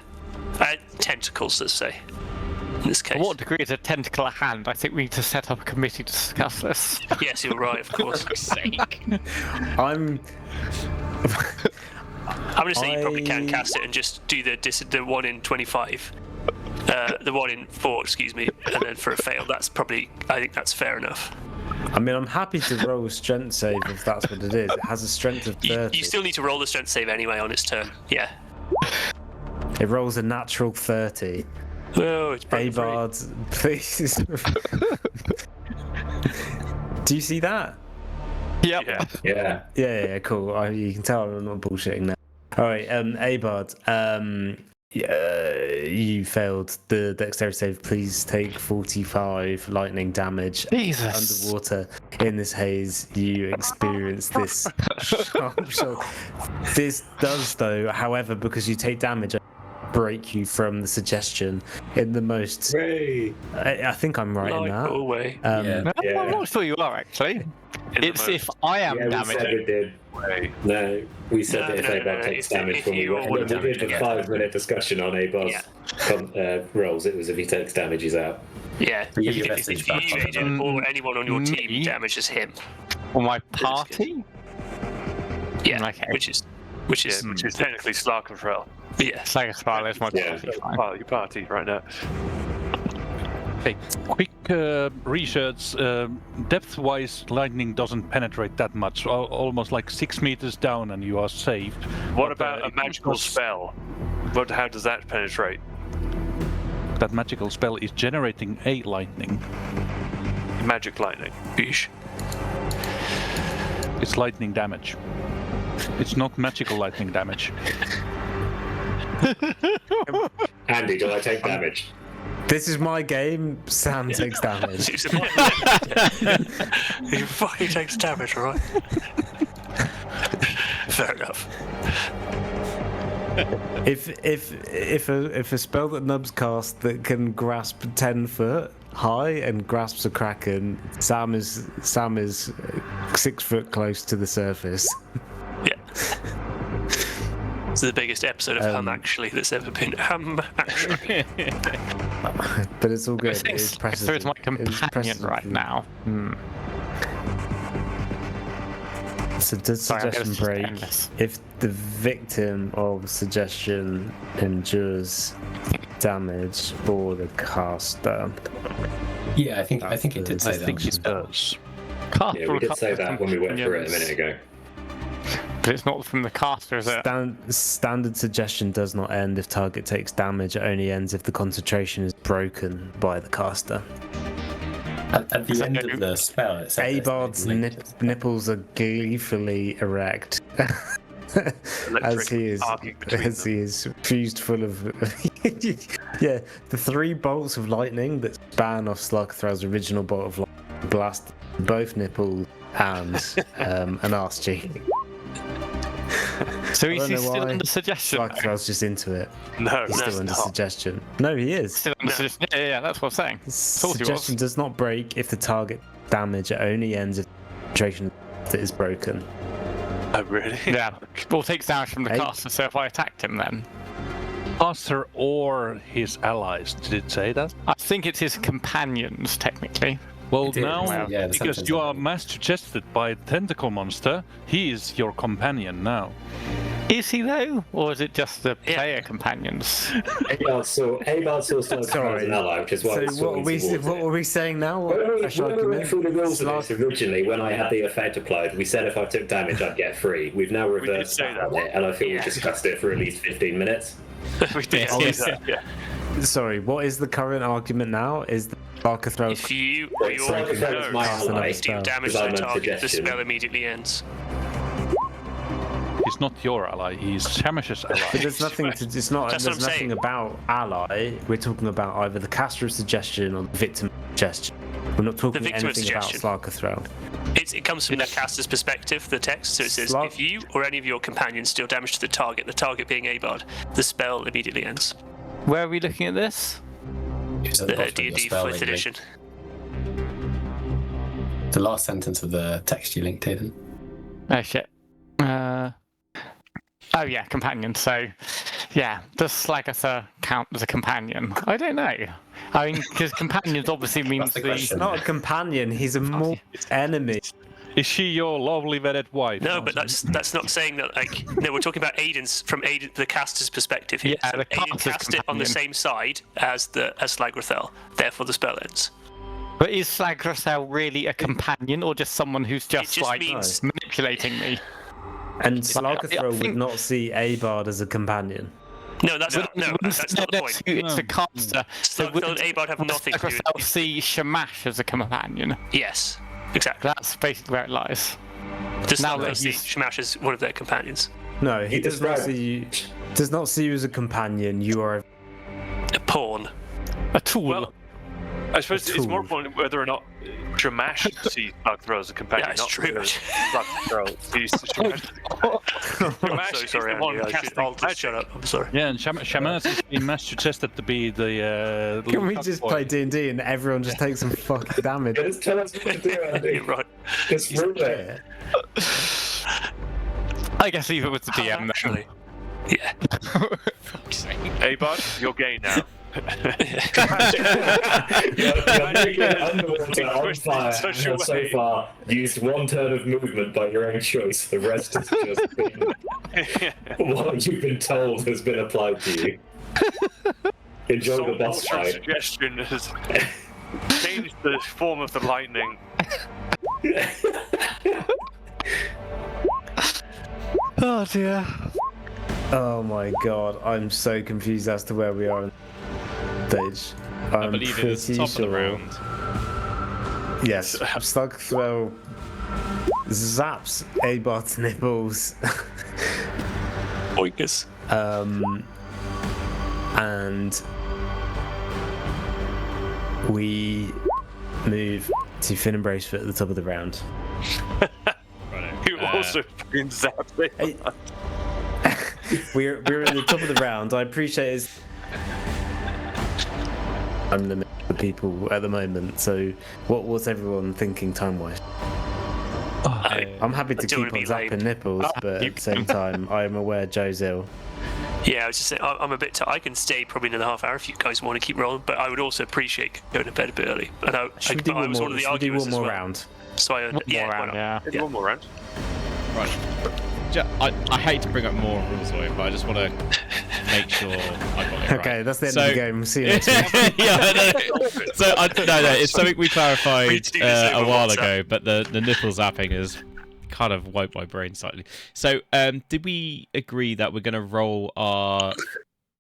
Tentacles, let's say. In this case. What degree is a tentacle a hand? I think we need to set up a committee to discuss this. Yes, you're right, of course. Sake. I'm. I'm going to say you probably can cast it and just do the 1 in 25. The 1 in 4, excuse me, and then for a fail, that's probably, I think that's fair enough. I mean, I'm happy to roll a strength save if that's what it is. It has a strength of 30. You still need to roll the strength save anyway on its turn. Yeah. It rolls a natural 30. Oh, it's broken free. Abard, please. Do you see that? Yep. Yeah. Yeah. Yeah, cool. You can tell I'm not bullshitting now. All right, Abard, you failed the dexterity save. Please take 45 lightning damage. Jesus. Underwater in this haze, you experience this sharp shock. This does, though, however, because you take damage, break you from the suggestion in the most. Hooray! I think I'm right in that. Away. No, Yeah. I'm not sure you are actually. It's if I am Yeah, we said damaging. it did. No, we said that if Abar takes damage when we you went. would We did a 5-minute discussion on Abar's rolls. It was if he takes damage, he's out. Yeah. Yeah, If that's you exactly did, or anyone on your team Me? damages him. Or my party. Yeah. Okay. Which is Which is technically Slagatha. yeah. Slagatha is my Yeah. party. Fine. Well, your party right now. Okay, quick research. Depth-wise, lightning doesn't penetrate that much. Almost like 6 meters down, and you are saved. What But, about a it magical was- spell? How does that penetrate? That magical spell is generating a lightning. Magic lightning. Boosh. It's lightning damage. It's not magical lightning damage. Andy, do I take damage? This is my game. Sam takes damage. He fucking takes damage, right? Fair enough. If a spell that Nubs cast that can grasp 10 foot high and grasps a kraken, Sam is 6 foot close to the surface. Yeah. It's the biggest episode of Hum Actually that's ever been. Hum Actually. But it's all good. I think It's Slagatha is my companion right now. So does Sorry, I'm gonna suggestion just break end this. if the victim of suggestion endures damage or the caster? Yeah, I think it did say I that. think it does. Caster Yeah, we will did cut say the that when we went through it a companions, minute ago. But it's not from the caster, is it? Standard suggestion does not end if target takes damage. It only ends if the concentration is broken by the caster. At the end of the spell, it said Abard's nipples are gleefully erect. as he is fused full of yeah, the 3 bolts of lightning that span off Slagatha's original bolt of lightning blast both nipples and an arse cheek. So I is don't he know still why. under suggestion? Slagatha's just into it. No, He's still under suggestion. No, he is. Still under suggestion? Yeah, that's what I'm saying. Thought he was. Suggestion does not break if the target damage. It only ends if the concentration that is broken. Oh, really? Yeah. Well, takes damage from the Hey. caster, so if I attacked him then. Caster or his allies. Did it say that? I think it's his companions, technically. Well, did. now, Yeah, the because sentence you I are think. mass suggested by Tentacle Monster, he is your companion now. Is he though? Or is it just the player companions? Abard saw Slagatha as an ally, which is why we So saw what were we saying now? When we Fresh argument? went through the rules of this originally, when I had the effect applied, we said if I took damage, I'd get free. We've now reversed say that on it, and I think we discussed it for at least 15 minutes. We did Yeah. say that, yeah. Sorry, what is the current argument now? Is the Slagatha If you or your Slagatha is my Cast another ally. spell. do damage Because to the I'm on target, the suggestion. spell immediately ends. He's not your ally, he's Shamish's ally. But there's nothing to. It's not. That's what There's I'm nothing saying. about ally. We're talking about either the caster of suggestion or the victim of suggestion. We're not talking victim of anything about suggestion. Slagatha. It comes from the caster's perspective, the text. So it says, Slag- if you or any of your companions deal damage to the target being Abard, the spell immediately ends. Where are we looking at this? It's at the The bottom of your D&D spell 5th link. edition. The last sentence of the text you linked in. Oh shit. Oh yeah, companion. So, yeah, does Slagatha count as a companion? I don't know. I mean, because companions obviously means the the. question. Not a companion. He's a mortal enemy. Is she your lovely wedded wife? No, but that's not saying that. Like, no, we're talking about the caster's perspective here. Yeah, so the Aiden caster's cast it on the companion. same side as Slagrathel. Therefore, the spell ends. But is Slagatha really a companion or just someone who's just, just like means- manipulating me? And I Slagatha would think- not see Abard as a companion. No, that's not the point. It's the caster. So Slagatha and Abard have nothing to do with Slagatha see Shamash as a companion. Yes, exactly. That's basically where it lies. Does now Slagatha that see he's- Shamash as one of their companions? No, he does not described- see you. Does not see you as a companion. You are. A pawn. A tool. Well, I suppose it's more tool. important whether or not Shamash sees Slagatha as a companion. Yeah, it's not true. whether Slagatha sees Shamash. Shamash sorry, the one Andy. casting I'll just magic. shut up. I'm sorry. Yeah, and Shaman's has been suggested to be the. Can we little just boy. play D&D and everyone just takes some fucking damage? Just tell us what to do, Andy. You're right. Just rule it. I guess leave it with the DM. then. Actually. Yeah. Fuck's sake. Hey, bud, you're gay now. You're naked, underwater, on fire, and Social have so way. far used one turn of movement by your own choice. The rest has just been what you've been told has been applied to you. Enjoy the boss Some fight. suggestion has changed the form of the lightning. Oh dear. Oh my god, I'm so confused as to where we are in the stage. I believe it is top of the round. Yes, Slugthrow zaps Abot's nipples. Oinkers. And we move to Finn and Bracefoot at the top of the round. Righto. Who also fucking zapped it. Hey, we're at the top of the round. I appreciate it's I'm limited for people at the moment. So what's everyone thinking time wise? I'm happy to do keep on wanna be zapping late. nipples, but at the same time, I am aware Joe's ill. Yeah, I was just saying, I'm a bit. I can stay probably another half hour if you guys want to keep rolling, but I would also appreciate going to bed a bit early. I know. Should we do I one was more, one of the should we do arguments one more as well. round? So I, yeah, why not? One more round. Right. I hate to bring up more rules, but I just want to make sure I got it right. Okay, that's the end of the game. See you next week. Yeah, I know. So no, it's something we clarified We do this a over while WhatsApp. ago, but the nipple zapping has kind of wiped my brain slightly. So did we agree that we're going to roll our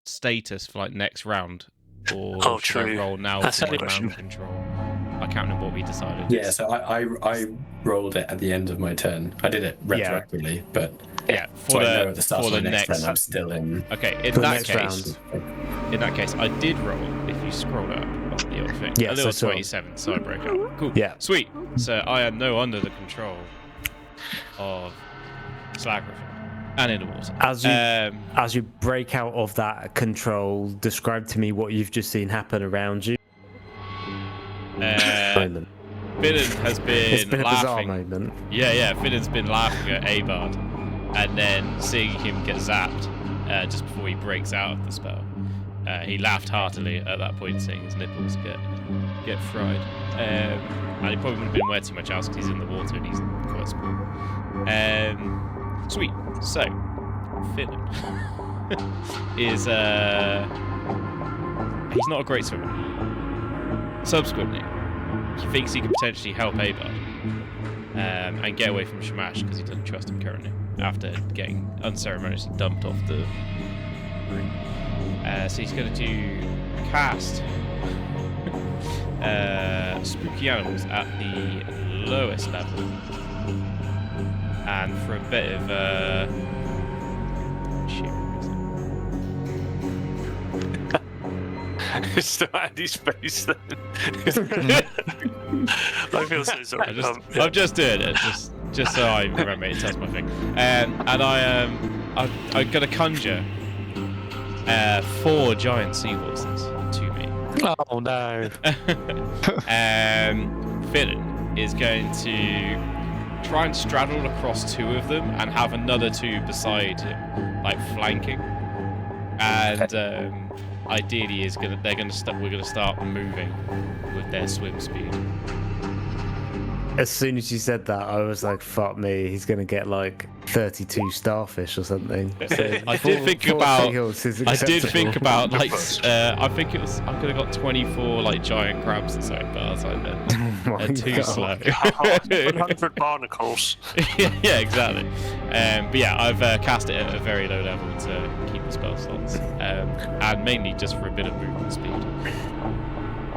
status for like next round, or Oh, should I true. roll now That's a for good round question. control? I can't remember what we decided. Yeah, so I rolled it at the end of my turn. I did it retroactively, but Yeah, so I know at the start for of the my next next. turn I'm still in. Okay, in For the that next case, I did roll. If you scroll up on the old thing, Yes, a little I saw. 27, so I broke out. Cool. Yeah. Sweet. So I am now under the control of Slagatha and in the water. As you break out of that control, describe to me what you've just seen happen around you. Moment. Finnan has It's been a bizarre laughing. moment. Yeah, Finnan's been laughing at Abard, and then seeing him get zapped just before he breaks out of the spell. He laughed heartily at that point, seeing his nipples get fried. And he probably wouldn't have been where too much else because he's in the water and he's quite small. Sweet. So, Finnan is he's not a great swimmer. Subsequently, he thinks he could potentially help Abard and get away from Shamash because he doesn't trust him currently after getting unceremoniously dumped off the room. So he's going to cast Spooky Animals at the lowest level, and for a bit of So Andy's face then. I feel so sorry. I'm just doing it, just so I remember it. That's my thing. And I'm gonna conjure 4 giant seahorses to me. Oh no. Finnan is going to try and straddle across 2 of them and have another 2 beside him, like flanking. And ideally, we're gonna start moving with their swim speed. As soon as you said that, I was like, fuck me, he's going to get like 32 starfish or something. So I did think about like I think it was I could have got 24 like giant crabs or something, but I was like they're too slow. 100 barnacles. Yeah, exactly. But yeah, I've cast it at a very low level to keep the spell slots, and mainly just for a bit of movement speed.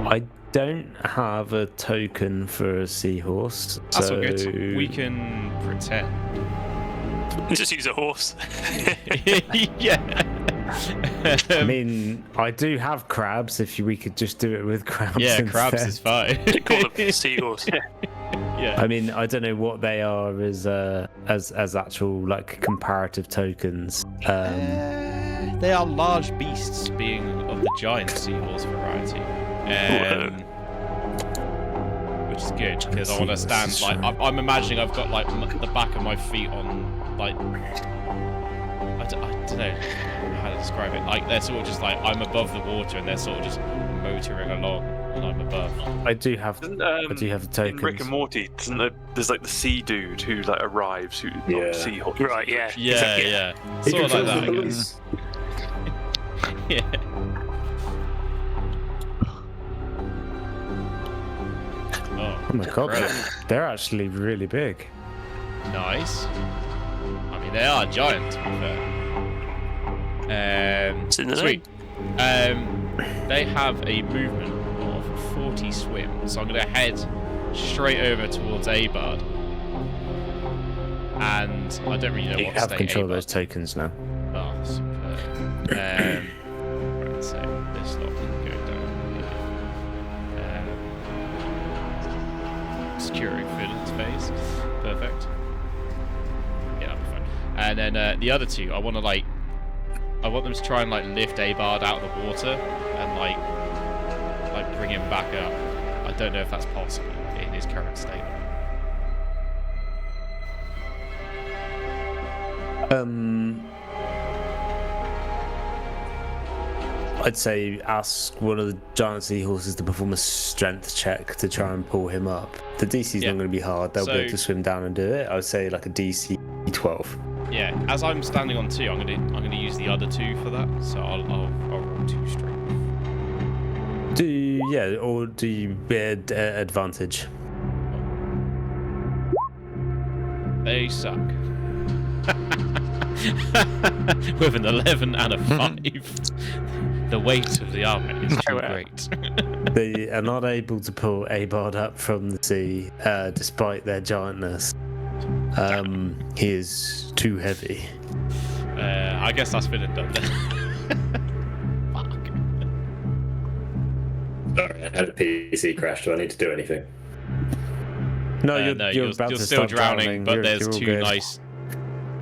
I don't have a token for a seahorse. That's so... all good. We can pretend. Just use a horse. Yeah. I mean, I do have crabs. If we could just do it with crabs. Yeah, instead. crabs is fine. Call them seahorse. Yeah. I mean, I don't know what they are as actual like comparative tokens. They are large beasts, being of the giant seahorse variety. Which is good because I want to stand like I'm imagining I've got like the back of my feet on like I don't know how to describe it. Like they're sort of just like I'm above the water and they're sort of just motoring along and I'm above. I do have the tokens. In Rick and Morty, there's like the sea dude who like arrives, who Yeah. seahorse. Right, yeah. Yeah. He Sort of like controls the that. I guess. police. Yeah. Oh my god, Right. they're actually really big. Nice. I mean, they are giant, to be fair. It's in the Sweet. They have a movement of 40 swim, so I'm going to head straight over towards Abard. And I don't really know You what have state control of Abard. those tokens now. Oh, superb. Right, so this lot can go down here. Securing Finland's base. Perfect. Yeah, that'll be fine. And then the other two, I want them to try and like lift Abard out of the water and like bring him back up. I don't know if that's possible in his current state. I'd say ask one of the giant seahorses to perform a strength check to try and pull him up. The DC's Yeah. not going to be hard. They'll be able to swim down and do it. I would say like a DC 12. Yeah, as I'm standing on 2, I'm gonna use the other 2 for that. So I'll roll 2 straight. Or do you bid advantage? They suck. With an 11 and a 5. The weight of the armor is too great. They are not able to pull Abard up from the sea, despite their giantness. He is too heavy. I guess that's been done then. Fuck. Sorry, I had a PC crash. Do I need to do anything? No, No, you're about to still start drowning, but You're there's all 2 good. nice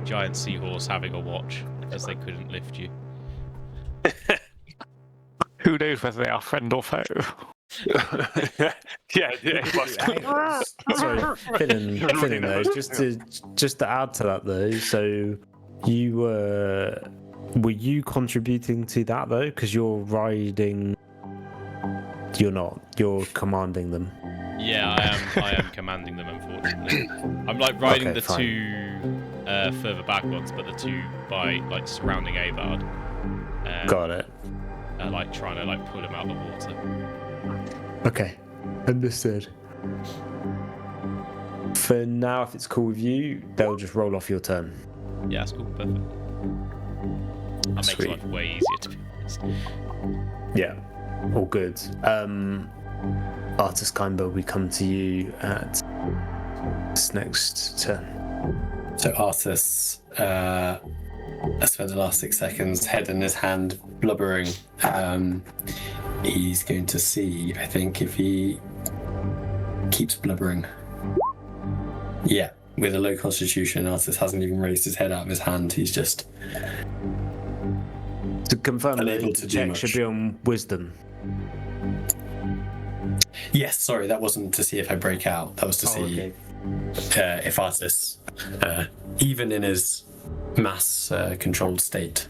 giant seahorse having a watch because they couldn't lift you. Who knows whether they are friend or foe? yeah. Sorry, Finnan though, just to add to that though, so you were you contributing to that though? Because you're riding. You're not. You're commanding them. Yeah, I am commanding them, unfortunately. I'm like riding Okay, the fine. 2 further back ones, but the 2 by like surrounding Abard. Got it. Like trying to like pull him out of the water. Okay, understood. For now, if it's cool with you, they'll just roll off your turn. Yeah, that's cool. Perfect. That makes Sweet. life way easier to be honest. Yeah, all good. Artus Kimber, we come to you at this next turn. So Artus spent the last 6 seconds, head in his hand, blubbering. He's going to see, I think, if he keeps blubbering. Yeah, with a low constitution, Artus hasn't even raised his head out of his hand. He's just To confirm, Unable the to do check much. should be on wisdom. Yes, sorry, that wasn't to see if I break out. That was to see if Artus, even in his mass controlled state,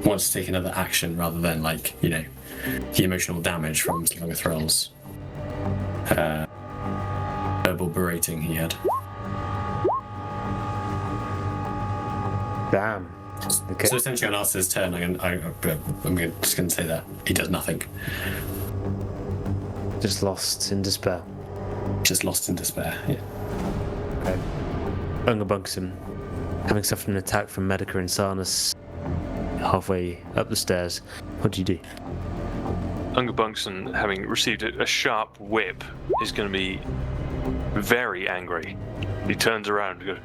wants to take another action rather than the emotional damage from Slagatha's verbal berating he had. Damn. Okay. So essentially on Arthur's turn, I'm just going to say that he does nothing. Just lost in despair. Just lost in despair. Yeah. Okay. Ungabunkson, having suffered an attack from Medica and Sarnus halfway up the stairs, what do you do? Ungabunkson, having received a sharp whip, is going to be very angry. He turns around and goes,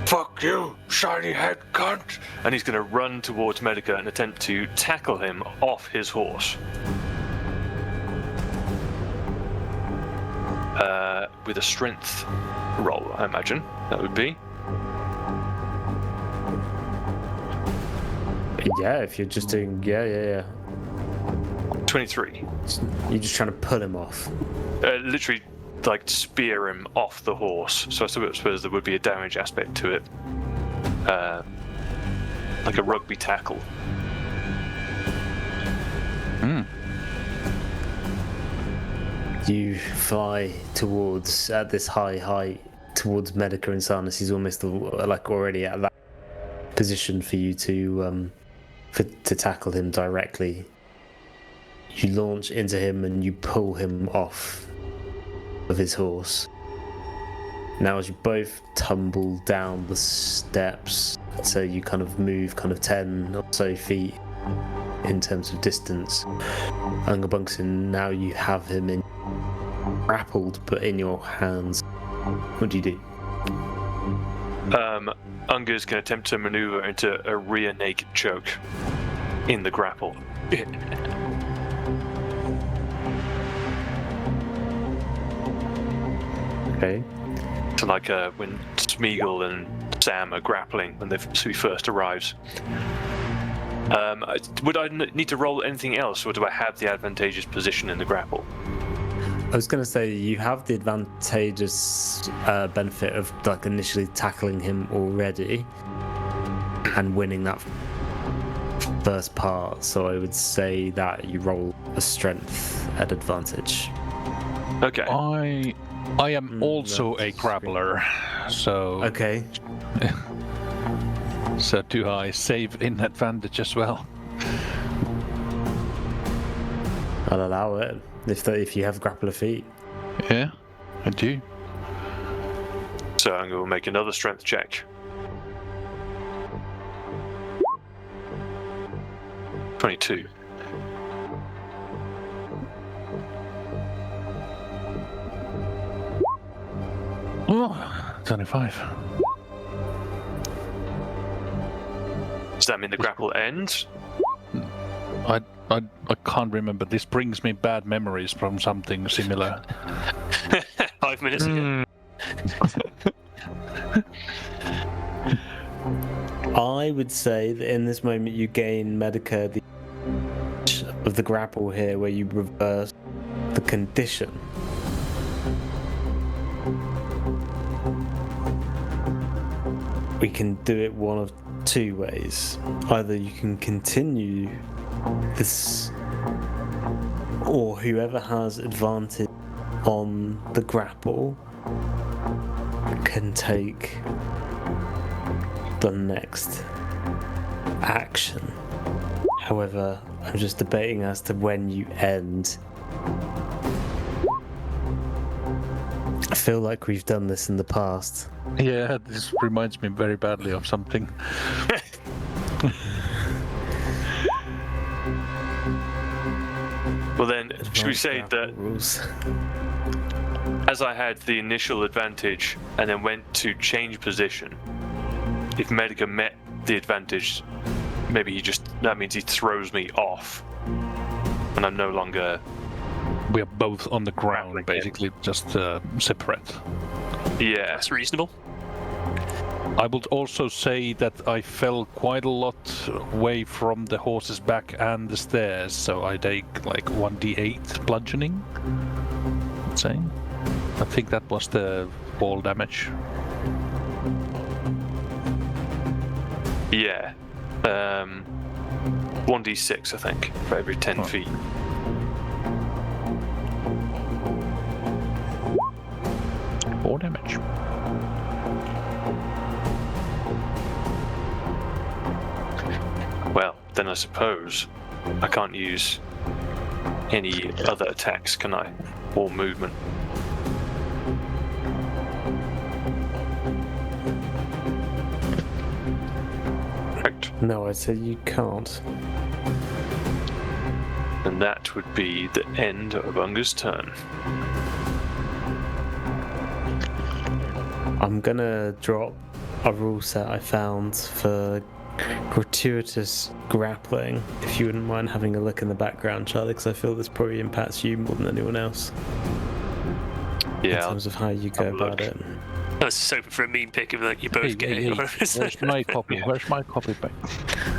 "Fuck you, shiny head cunt!" And he's going to run towards Medica and attempt to tackle him off his horse. with a strength roll, I imagine that would be. Yeah, if you're just doing... Yeah. 23. You're just trying to pull him off. Literally, like, spear him off the horse. So I suppose there would be a damage aspect to it. Like a rugby tackle. You fly towards, at this high height, towards Medica and Sarnas. He's almost like already at that position for you to tackle him directly. You launch into him and you pull him off of his horse. Now as you both tumble down the steps, so you kind of move 10 or so feet in terms of distance. Ungabunxin, now you have him in grappled but in your hands. What do you do? Unga's going to attempt to maneuver into a rear naked choke in the grapple. Okay. So like when Smeagol and Sam are grappling when he first arrives. Would I need to roll anything else, or do I have the advantageous position in the grapple? I was going to say you have the advantageous benefit of like initially tackling him already and winning that first part, so I would say that you roll a strength at advantage. Okay. I am also a grappler, so... Okay. So do I save in advantage as well? I'll allow it if you have grappler feet. Yeah, I do. So I'm going to make another strength check. 22. Oh, 25. Does that mean the grapple ends? I can't remember. This brings me bad memories from something similar. 5 minutes ago. I would say that in this moment you gain Medica the of the grapple here, where you reverse the condition. We can do it one of two ways. Either you can continue this, or whoever has advantage on the grapple can take the next action. However, I'm just debating as to when you end. I feel like we've done this in the past. Yeah, this reminds me very badly of something. Well then, should we say that rules? as I had the initial advantage and then went to change position, if Medica met the advantage, maybe that means he throws me off and I'm no longer... We are both on the ground, basically, just separate. Yeah. That's reasonable. I would also say that I fell quite a lot away from the horse's back and the stairs, so I take like 1d8 bludgeoning. I'd say. I think that was the fall damage. Yeah. 1d6, I think, for every 10 feet. Fall damage. Well, then I suppose I can't use any other attacks, can I? Or movement. Correct. No, I'd say you can't. And that would be the end of Unga's turn. I'm gonna drop a rule set I found for gratuitous grappling, if you wouldn't mind having a look in the background, Charlie, because I feel this probably impacts you more than anyone else. in Yeah. terms of how you go have a look. about it. I was just hoping for a meme pick of like you both Hey, gay. hey, or- where's my copy? Where's my copy back?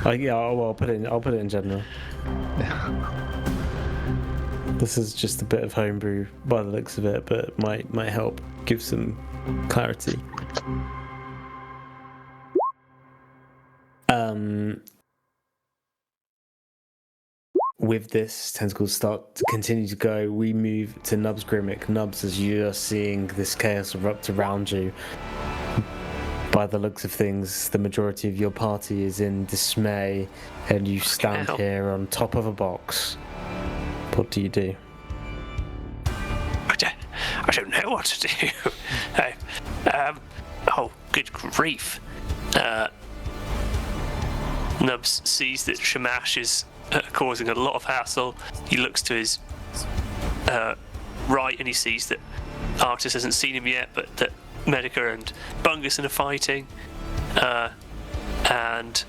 I'll put it in general. This is just a bit of homebrew by the looks of it, but it might help give some clarity. With this, tentacles start to continue to go. We move to Nubs Grimmick. Nubs, as you are seeing this chaos erupt around you, by the looks of things, the majority of your party is in dismay, and you stand hell. here on top of a box. What do you do? I don't know what to do. Oh, good grief. Nubs sees that Shamash is causing a lot of hassle. He looks to his right and he sees that Arctis hasn't seen him yet, but that Medica and Bungus are fighting. And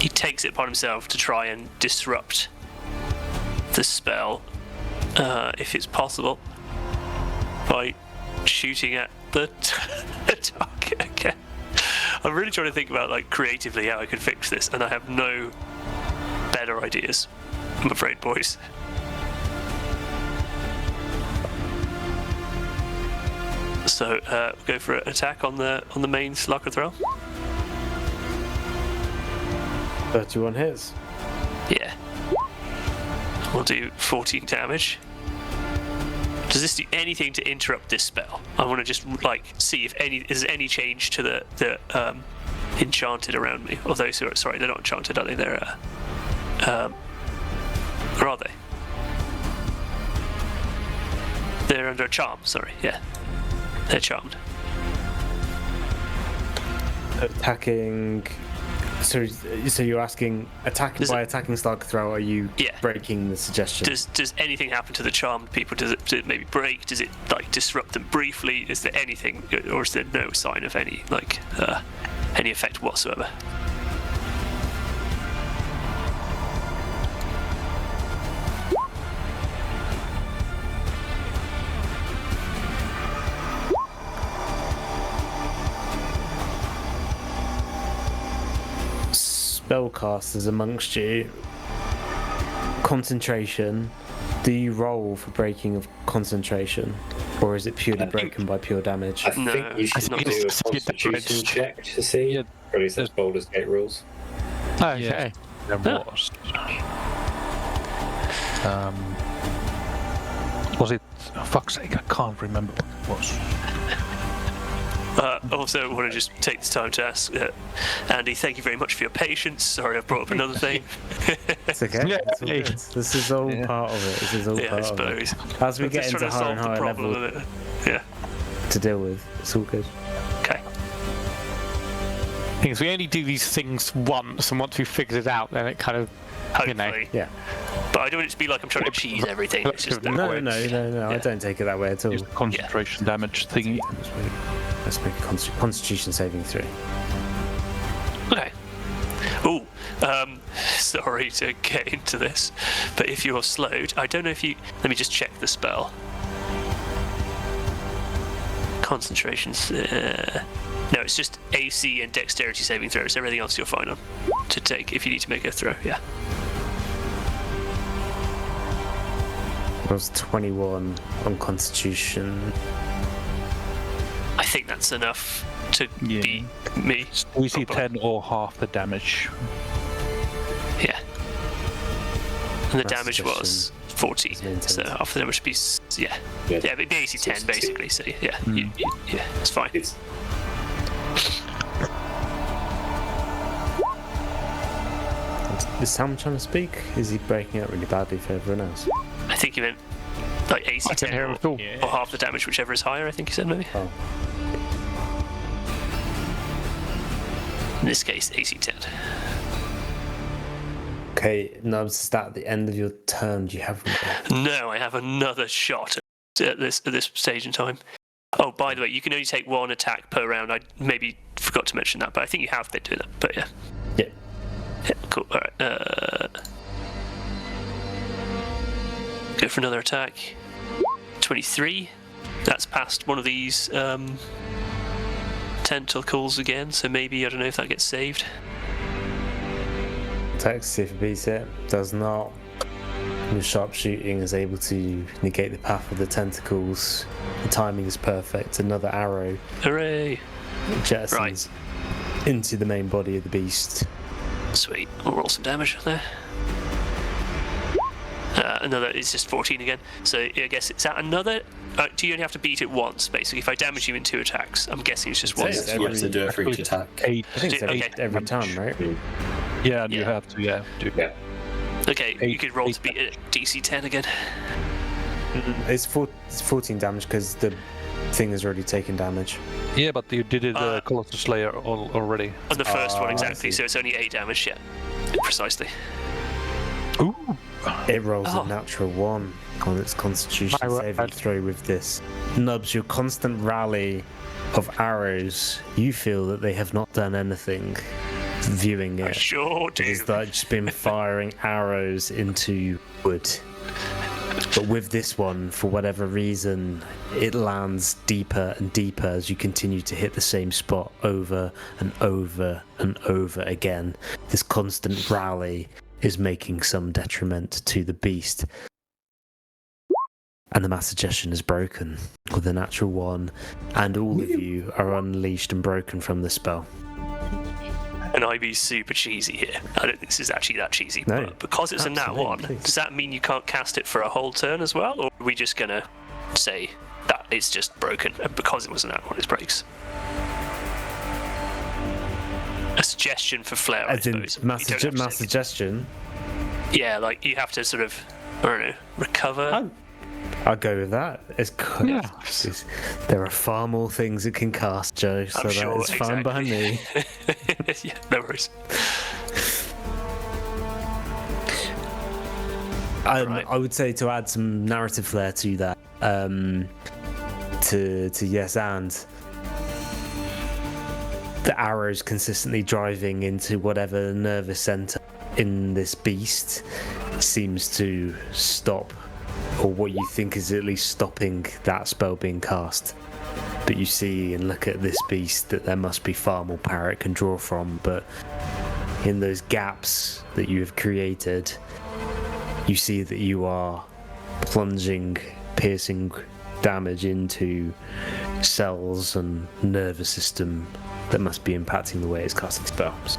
he takes it upon himself to try and disrupt the spell, if it's possible, by shooting at the target again. I'm really trying to think about like creatively how I could fix this, and I have no better ideas, I'm afraid, boys. So we'll go for an attack on the main Slagatha. 31 hits. Yeah. We'll do 14 damage. Does this do anything to interrupt this spell? I want to just like see if there's any change to the enchanted around me. Or those who are, sorry, they're not enchanted, are they? They're or are they? They're under a charm. Sorry, yeah, they're charmed. Attacking. So you're asking attacking Does by it- attacking Slagatha? Are you Yeah. breaking the suggestion? Does anything happen to the charmed people? Does it maybe break? Does it like disrupt them briefly? Is there anything, or is there no sign of any like any effect whatsoever? Spellcasters amongst you, concentration. Do you roll for breaking of concentration, or is it purely broken by pure damage? I think No, you should not do a just- constitution check to see. Yeah. Or at least that's Baldur's Gate rules. Okay. There was. Was it? Oh, fuck's sake, I can't remember what it was. Also, I want to just take this time to ask Andy, thank you very much for your patience. Sorry, I've brought up another thing. It's okay. Yeah. It's all good. This is all Yeah. part of it. This is all Yeah, I part of it. suppose. As we I'm get just into trying to higher and solve the higher problem level of it. Yeah. to deal with, it's all good. Okay. Things we only do these things once, and once we figured it out, then it kind of, you know. Hopefully. Yeah. But I don't want it to be like I'm trying to cheese everything. It's just No, No, way. I Yeah. don't take it that way at all. Use the concentration damage thingy. Let's make a Constitution saving throw. Okay. Oh, sorry to get into this, but if you're slowed, I don't know if you. Let me just check the spell. Concentrations. No, it's just AC and Dexterity saving throws. Everything else you're fine on to take if you need to make a throw. Yeah. It was 21 on Constitution. I think that's enough to Yeah. beat me. DC 10 or half the damage. Yeah. And the That's damage was 14. Maintained. So half the damage would be yeah. Yeah. Yeah, it'd be AC 10 basically. So yeah, yeah, it's fine. It's Is Sam trying to speak? Is he breaking up really badly for everyone else? I think you meant like AC I can 10 hear him at all. or half the damage, whichever is higher. I think you said maybe. Oh. In this case, AC 10. Okay, Nubs, is that at the end of your turn? Do you have one? No, I have another shot at this stage in time. Oh, by the way, you can only take one attack per round. I maybe forgot to mention that, but I think you have been doing that. But yeah. Yeah. Yeah, cool. All right. Go for another attack. 23. That's past one of these tentacles again, so maybe, I don't know if that gets saved. Text, see if it beats it. Does not. The sharpshooting is able to negate the path of the tentacles. The timing is perfect. Another arrow Hooray! jettisons into the main body of the beast. Sweet. We'll roll some damage there. Another is just 14 again. So I guess it's at another. Do you only have to beat it once, basically? If I damage you in 2 attacks, I'm guessing it's just once. You have to do it for each attack. 8. I think it's Okay. every time, right? Yeah, and you Yeah. have to, do. Yeah. Okay, you Eight- could roll eight to beat it at DC 10 again. It's 14 damage because the thing has already taken damage. Yeah, but you did it, Colossus Slayer already. On the first one, I exactly. see. So it's only 8 damage, yeah. Precisely. Ooh! It rolls Oh. a natural 1 on its constitution My word. saving throw with this. Nubs, your constant rally of arrows, you feel that they have not done anything viewing I it. sure do. It's like just been firing arrows into wood. But with this one, for whatever reason, it lands deeper and deeper as you continue to hit the same spot over and over and over again. This constant rally is making some detriment to the beast. And the mass suggestion is broken with a natural 1, and all of you are unleashed and broken from the spell. And I be super cheesy here. I don't think this is actually that cheesy. No, But because it's a nat absolutely, 1, please. does that mean you can't cast it for a whole turn as well? Or are we just going to say that it's just broken, and because it was a nat 1, it breaks? A suggestion for Flare, I As in, suppose. mass, You don't have to mass say- suggestion. Yeah, like you have to sort of, I don't know, recover. I'll go with that. It's there are far more things it can cast, Joe, so I'm sure, that is fine by me. Yeah, no worries. Right. I would say to add some narrative flair to that, to yes and the arrows consistently driving into whatever nervous center in this beast seems to stop, or what you think is at least stopping that spell being cast. But you see and look at this beast that there must be far more power it can draw from, but in those gaps that you have created, you see that you are plunging, piercing damage into cells and nervous system that must be impacting the way it's casting spells.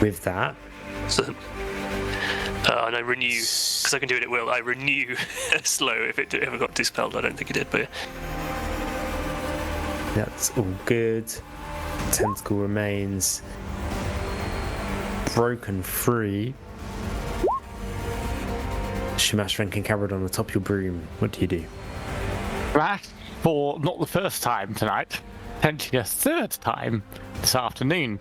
With that, So, and I renew, because I can do it at will, I renew slow if it ever got dispelled. I don't think it did, but that's all good. Tentacle remains broken free. Shamash, Frank, and Cabra on the top of your broom. What do you do? Rash, for not the first time tonight, potentially a third time this afternoon,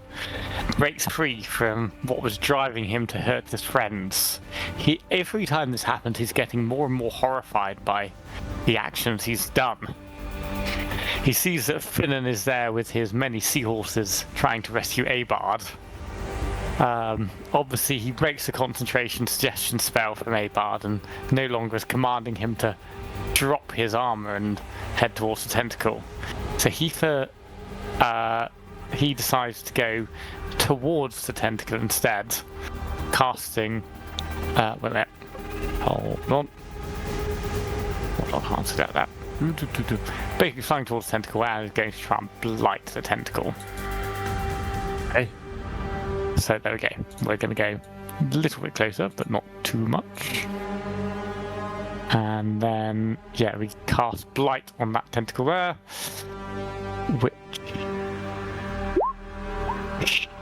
breaks free from what was driving him to hurt his friends. Every time this happens, he's getting more and more horrified by the actions he's done. He sees that Finnan is there with his many seahorses trying to rescue Abard. Obviously, he breaks the concentration suggestion spell from Abard and no longer is commanding him to drop his armor and head towards the tentacle. So he decides to go towards the tentacle instead, casting. Wait a minute. Hold on. What I can't see that. Basically flying towards the tentacle and is going to try and blight the tentacle. Okay. So there we go. We're going to go a little bit closer, but not too much. And then, yeah, we cast Blight on that tentacle there, which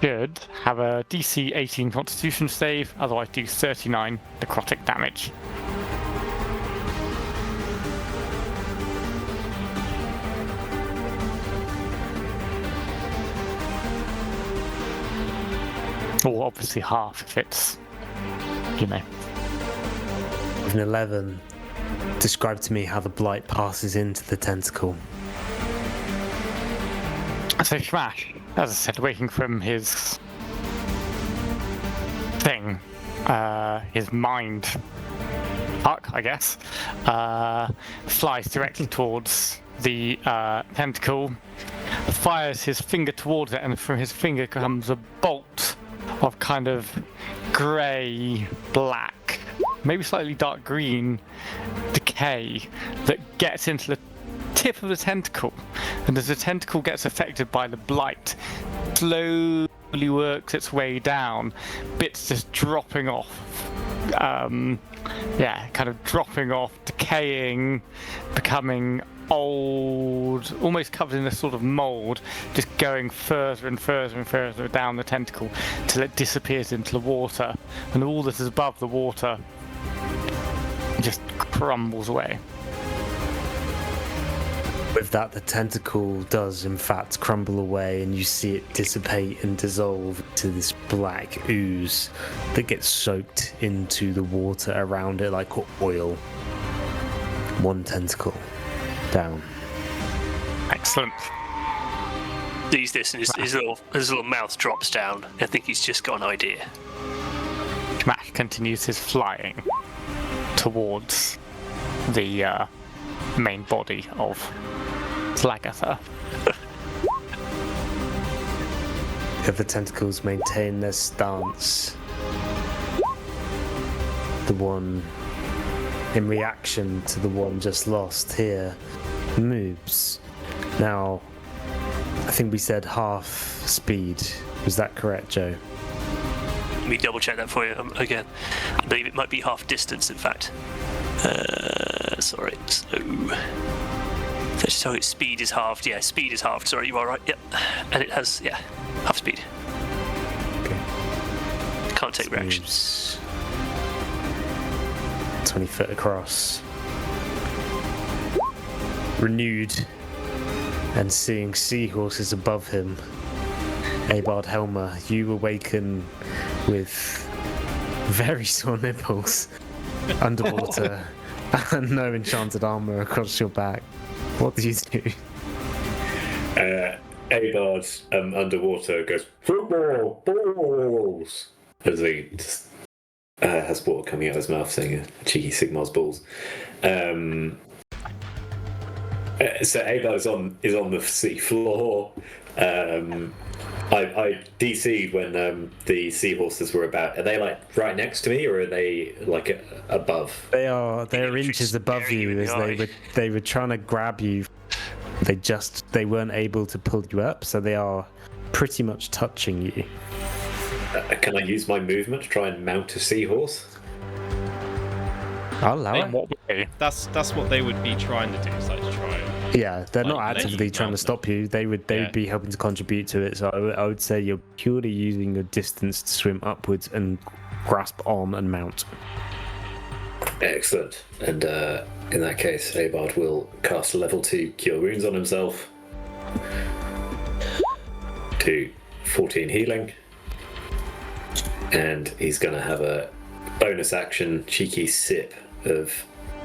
should have a DC 18 Constitution save, otherwise do 39 necrotic damage. Or obviously half if it's, you know. With an 11, describe to me how the blight passes into the tentacle. So Shmash, as I said, waking from his thing, his mind arc, I guess, flies directly towards the tentacle, fires his finger towards it, and from his finger comes a bolt of kind of grey, black, maybe slightly dark green decay that gets into the tip of the tentacle, and as the tentacle gets affected by the blight, slowly works its way down, bits just dropping off, kind of dropping off, decaying, becoming old, almost covered in a sort of mold, just going further and further and further down the tentacle till it disappears into the water, and all that is above the water just crumbles away. With that, the tentacle does in fact crumble away, and you see it dissipate and dissolve to this black ooze that gets soaked into the water around it like oil. One tentacle down. Excellent. Sees this, and his little mouth drops down. I think he's just got an idea. Smash continues his flying towards the main body of Slagatha. The other tentacles maintain their stance. The one in reaction to the one just lost here moves. Now, I think we said half speed. Was that correct, Joe? Let me double check that for you again. I believe it might be half distance, in fact. Sorry. So its speed is halved. Yeah, speed is halved. Sorry, you are right. Yep. And it has, half speed. Okay. Can't take reactions. 20 foot across. Renewed. And seeing seahorses above him. Abard Helmer, you awaken with very sore nipples underwater and no enchanted armor across your back. What do you do? Abard underwater goes, football, balls, as he just has water coming out of his mouth saying cheeky Sigmar's balls. So Abard is on the sea floor. I DC'd when the seahorses were about. Are they like right next to me, or are they like above? They're inches above you as they were trying to grab you. They weren't able to pull you up, so they are pretty much touching you. Can I use my movement to try and mount a seahorse? I'll allow it. What way? That's what they would be trying to do. Is like to try and Yeah, they're not let actively you trying to mount stop you. They would be helping to contribute to it. So I would say you're purely using your distance to swim upwards and grasp on and mount. Excellent. And in that case, Abard will cast a level 2 Cure Wounds on himself. To 14 healing. And he's going to have a bonus action cheeky sip of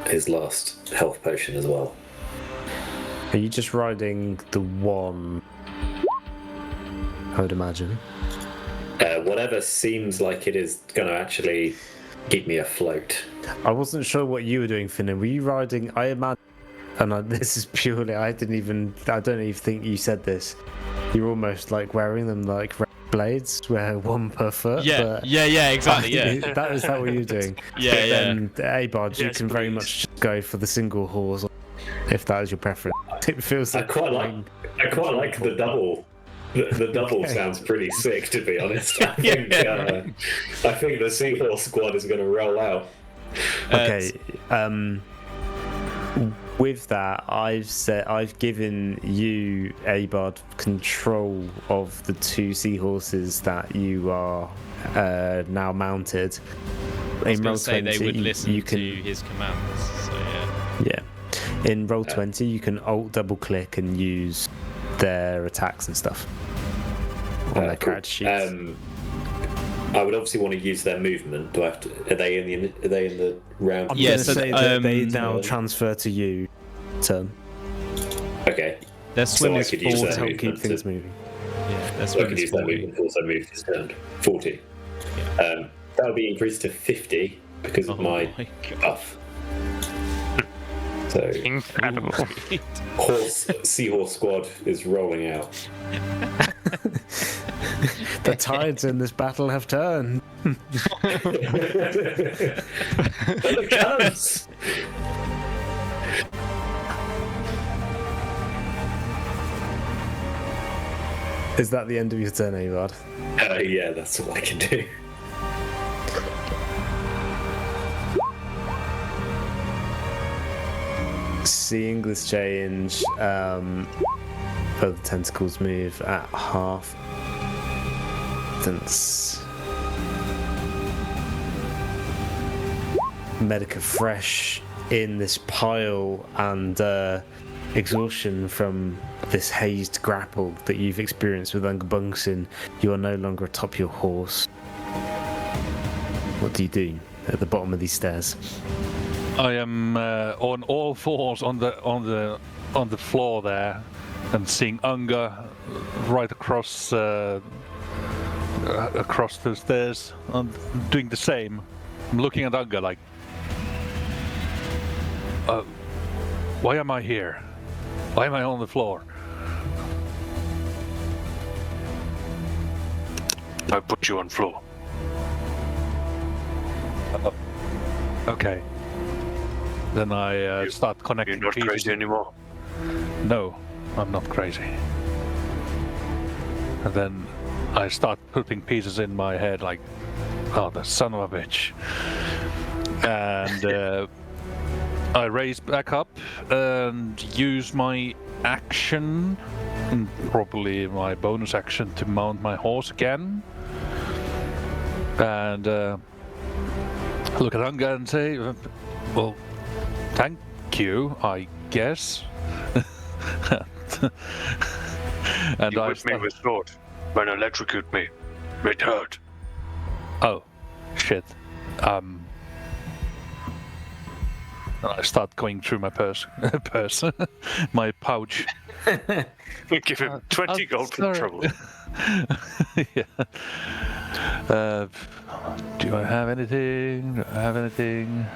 his last health potion as well. Are you just riding the one? I would imagine. Whatever seems like it is going to actually keep me afloat. I wasn't sure what you were doing, Finn. Were you riding? I imagine, and this is purely. I don't even think you said this. You're almost like wearing them like blades, where one per foot. Yeah, exactly. Yeah. Is that what you're doing? Yeah. Then Abard, you Yes, can very please. much just go for the single horse, if that is your preference. It feels I like quite like the double. The double Okay. sounds pretty sick, to be honest. I think the Seahorse squad is going to roll out. Okay. With that, I've given you, Abard, control of the two seahorses that you are now mounted. I was In going roll to say 20, they would listen you can, to his commands. So yeah. yeah. In roll 20, you can alt double click and use their attacks and stuff on their character sheets. I would obviously want to use their movement. Do I have to? Are they in the round? I'm Yeah, going to so say that they now transfer to you. Turn. Okay. Their swim So I is could use 40. that To help keep movement things to- moving. Yeah, their So I swim could is use that 40. movement to also move this turn. 40. that'll be increased to 50 because of my my God. buff. So Incredible. Seahorse squad is rolling out. The tides in this battle have turned. The cannons! Is that the end of your turn, Avard? Yeah, that's all I can do. Seeing this change, the tentacles move at half distance. Medica fresh in this pile and exhaustion from this hazed grapple that you've experienced with Ungabungsin. You are no longer atop your horse. What do you do at the bottom of these stairs? I am on all fours on the floor there, and seeing Unga right across the stairs. I'm doing the same. I'm looking at Unga like, why am I here? Why am I on the floor? I put you on floor. Okay. Then I start connecting You're not pieces. crazy anymore. No, I'm not crazy. And then I start putting pieces in my head like, oh, the son of a bitch. And I raise back up and use my action, and probably my bonus action, to mount my horse again. And look at Unga and say, well, thank you, I guess. And You I whipped me with sword. When electrocute me. It hurt. Oh, shit. I start going through my purse, my pouch. We give him 20 gold for trouble. Yeah. Do I have anything? Do I have anything?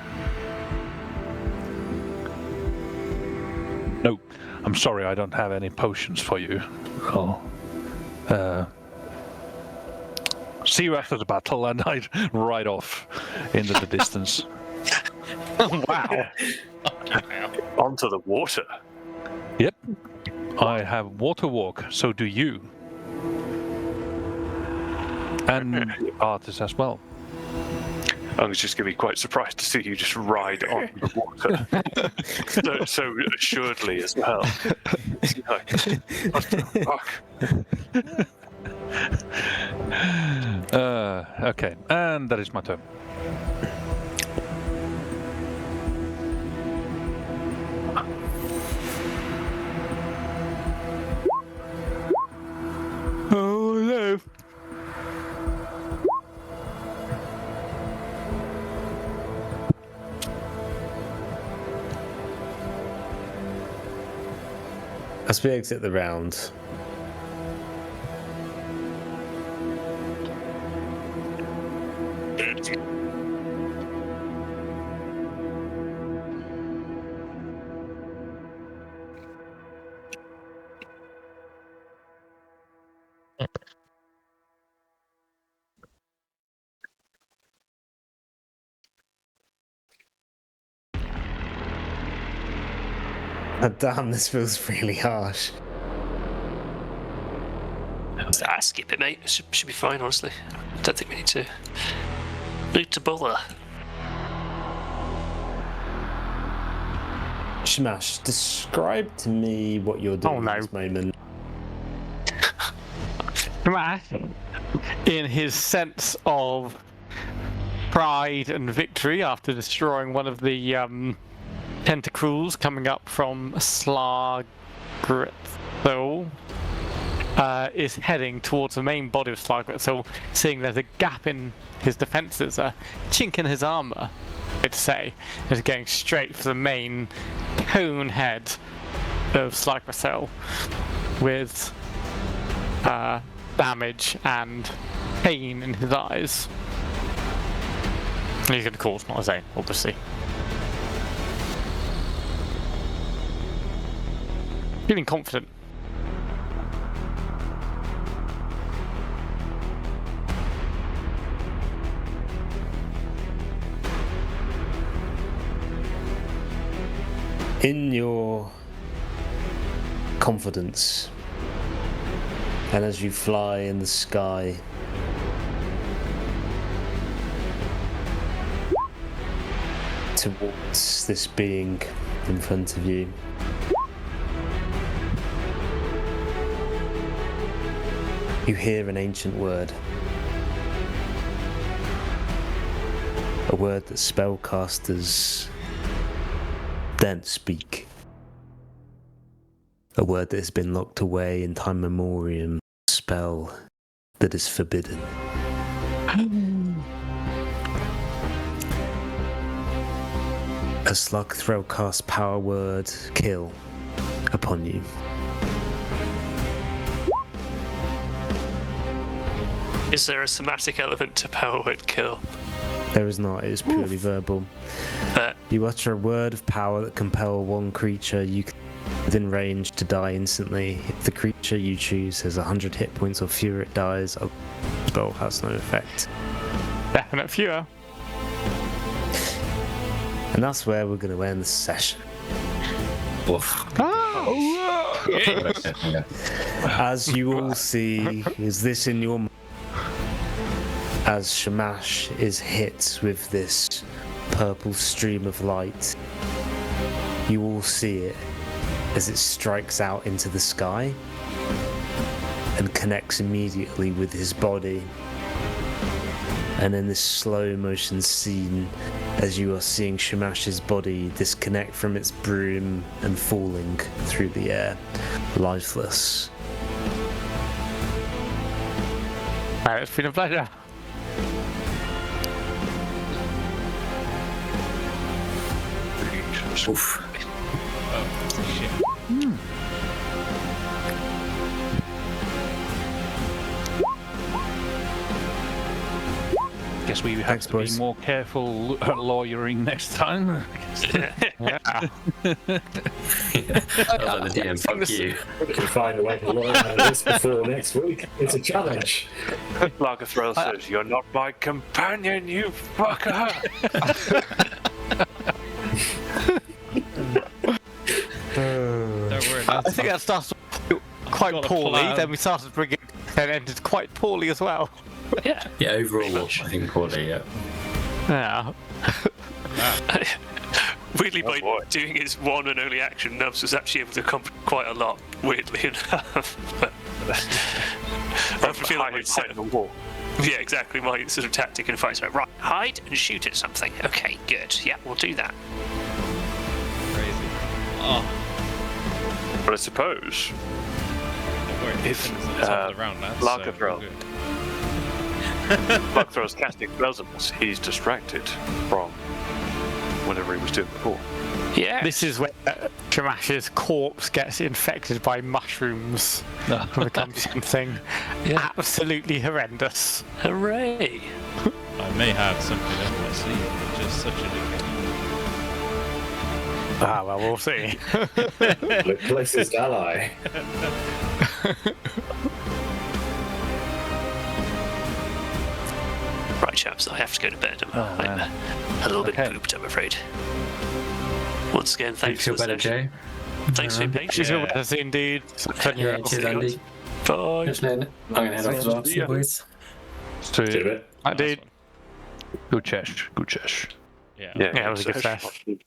No, I'm sorry, I don't have any potions for you. Oh. See you after the battle, and I ride off into the distance. Wow. Onto the water. Yep. I have water walk, so do you. And artists as well. I was just going to be quite surprised to see you just ride on the water. so assuredly as well. Like, what the fuck? Okay, and that is my turn. Oh no! As we exit the round, damn, this feels really harsh. Skip it, mate. Should be fine, honestly. Don't think we need to bother. Shmash, describe to me what you're doing no. at this moment. Smash, in his sense of pride and victory after destroying one of the tentacles coming up from Slagatha, is heading towards the main body of Slagatha. So, seeing there's a gap in his defences, a chink in his armour, I'd say, is going straight for the main cone head of Slagatha with damage and pain in his eyes. He's going to call, not his own, obviously. Feeling confident. In your confidence, and as you fly in the sky, towards this being in front of you, you hear an ancient word. A word that spellcasters don't speak. A word that has been locked away in time memoriam. A spell that is forbidden. A Slagatha cast power word kill upon you. Is there a somatic element to power word kill? There is not, it is purely verbal. You utter a word of power that compel one creature within range to die instantly. If the creature you choose has 100 hit points or fewer, it dies. A spell has no effect. Definite fewer. And that's where we're going to end the session. As you all see, is this in your mind? As Shamash is hit with this purple stream of light, you all see it as it strikes out into the sky and connects immediately with his body. And in this slow motion scene, as you are seeing Shamash's body disconnect from its broom and falling through the air, lifeless. It's been a pleasure. Oof. Oh, shit. Guess we have Thanks, to boys. be more careful lawyering next time. Yeah. I was like the DM, fuck you. We can find a way to learn out of this before next week. It's a challenge. Lagerthrell says, "You're not my companion, you fucker." Don't worry, I think that started quite Got a poorly, plan. then we started bringing, then ended quite poorly as well. Yeah. Yeah, overall, I think poorly, yeah. Yeah. Weirdly, Oh, by boy. doing his one and only action, Nubs was actually able to accomplish quite a lot, weirdly enough. But I feel like it's Behind the wall. yeah, exactly my sort of tactic in fights. Right, hide and shoot at something. Okay, good. Yeah, we'll do that. crazy. Oh, But I suppose don't worry. If, Finn's at the top of the round now, so Lagerthrell. we're good. Lagerthrell's casting spells on us, he's distracted from whatever he was doing before. Yeah. This is where Shamash's corpse gets infected by mushrooms and becomes something absolutely horrendous. Hooray! I may have something up my sleeve, which is such a good. Ah, well, we'll see. The closest ally. Right, chaps, I have to go to bed. I'm man. a little Okay. bit pooped, I'm afraid. Once again, You thanks feel for the better, session. Jay? Thanks for your She's patience. yeah. With us indeed. Yeah, cheers, Andy. Bye. Catch you later. I'm gonna head off as well. See you, boys. Do it. I did. Nice one. Good chesh. Good chesh. Yeah. Yeah, it was a good session.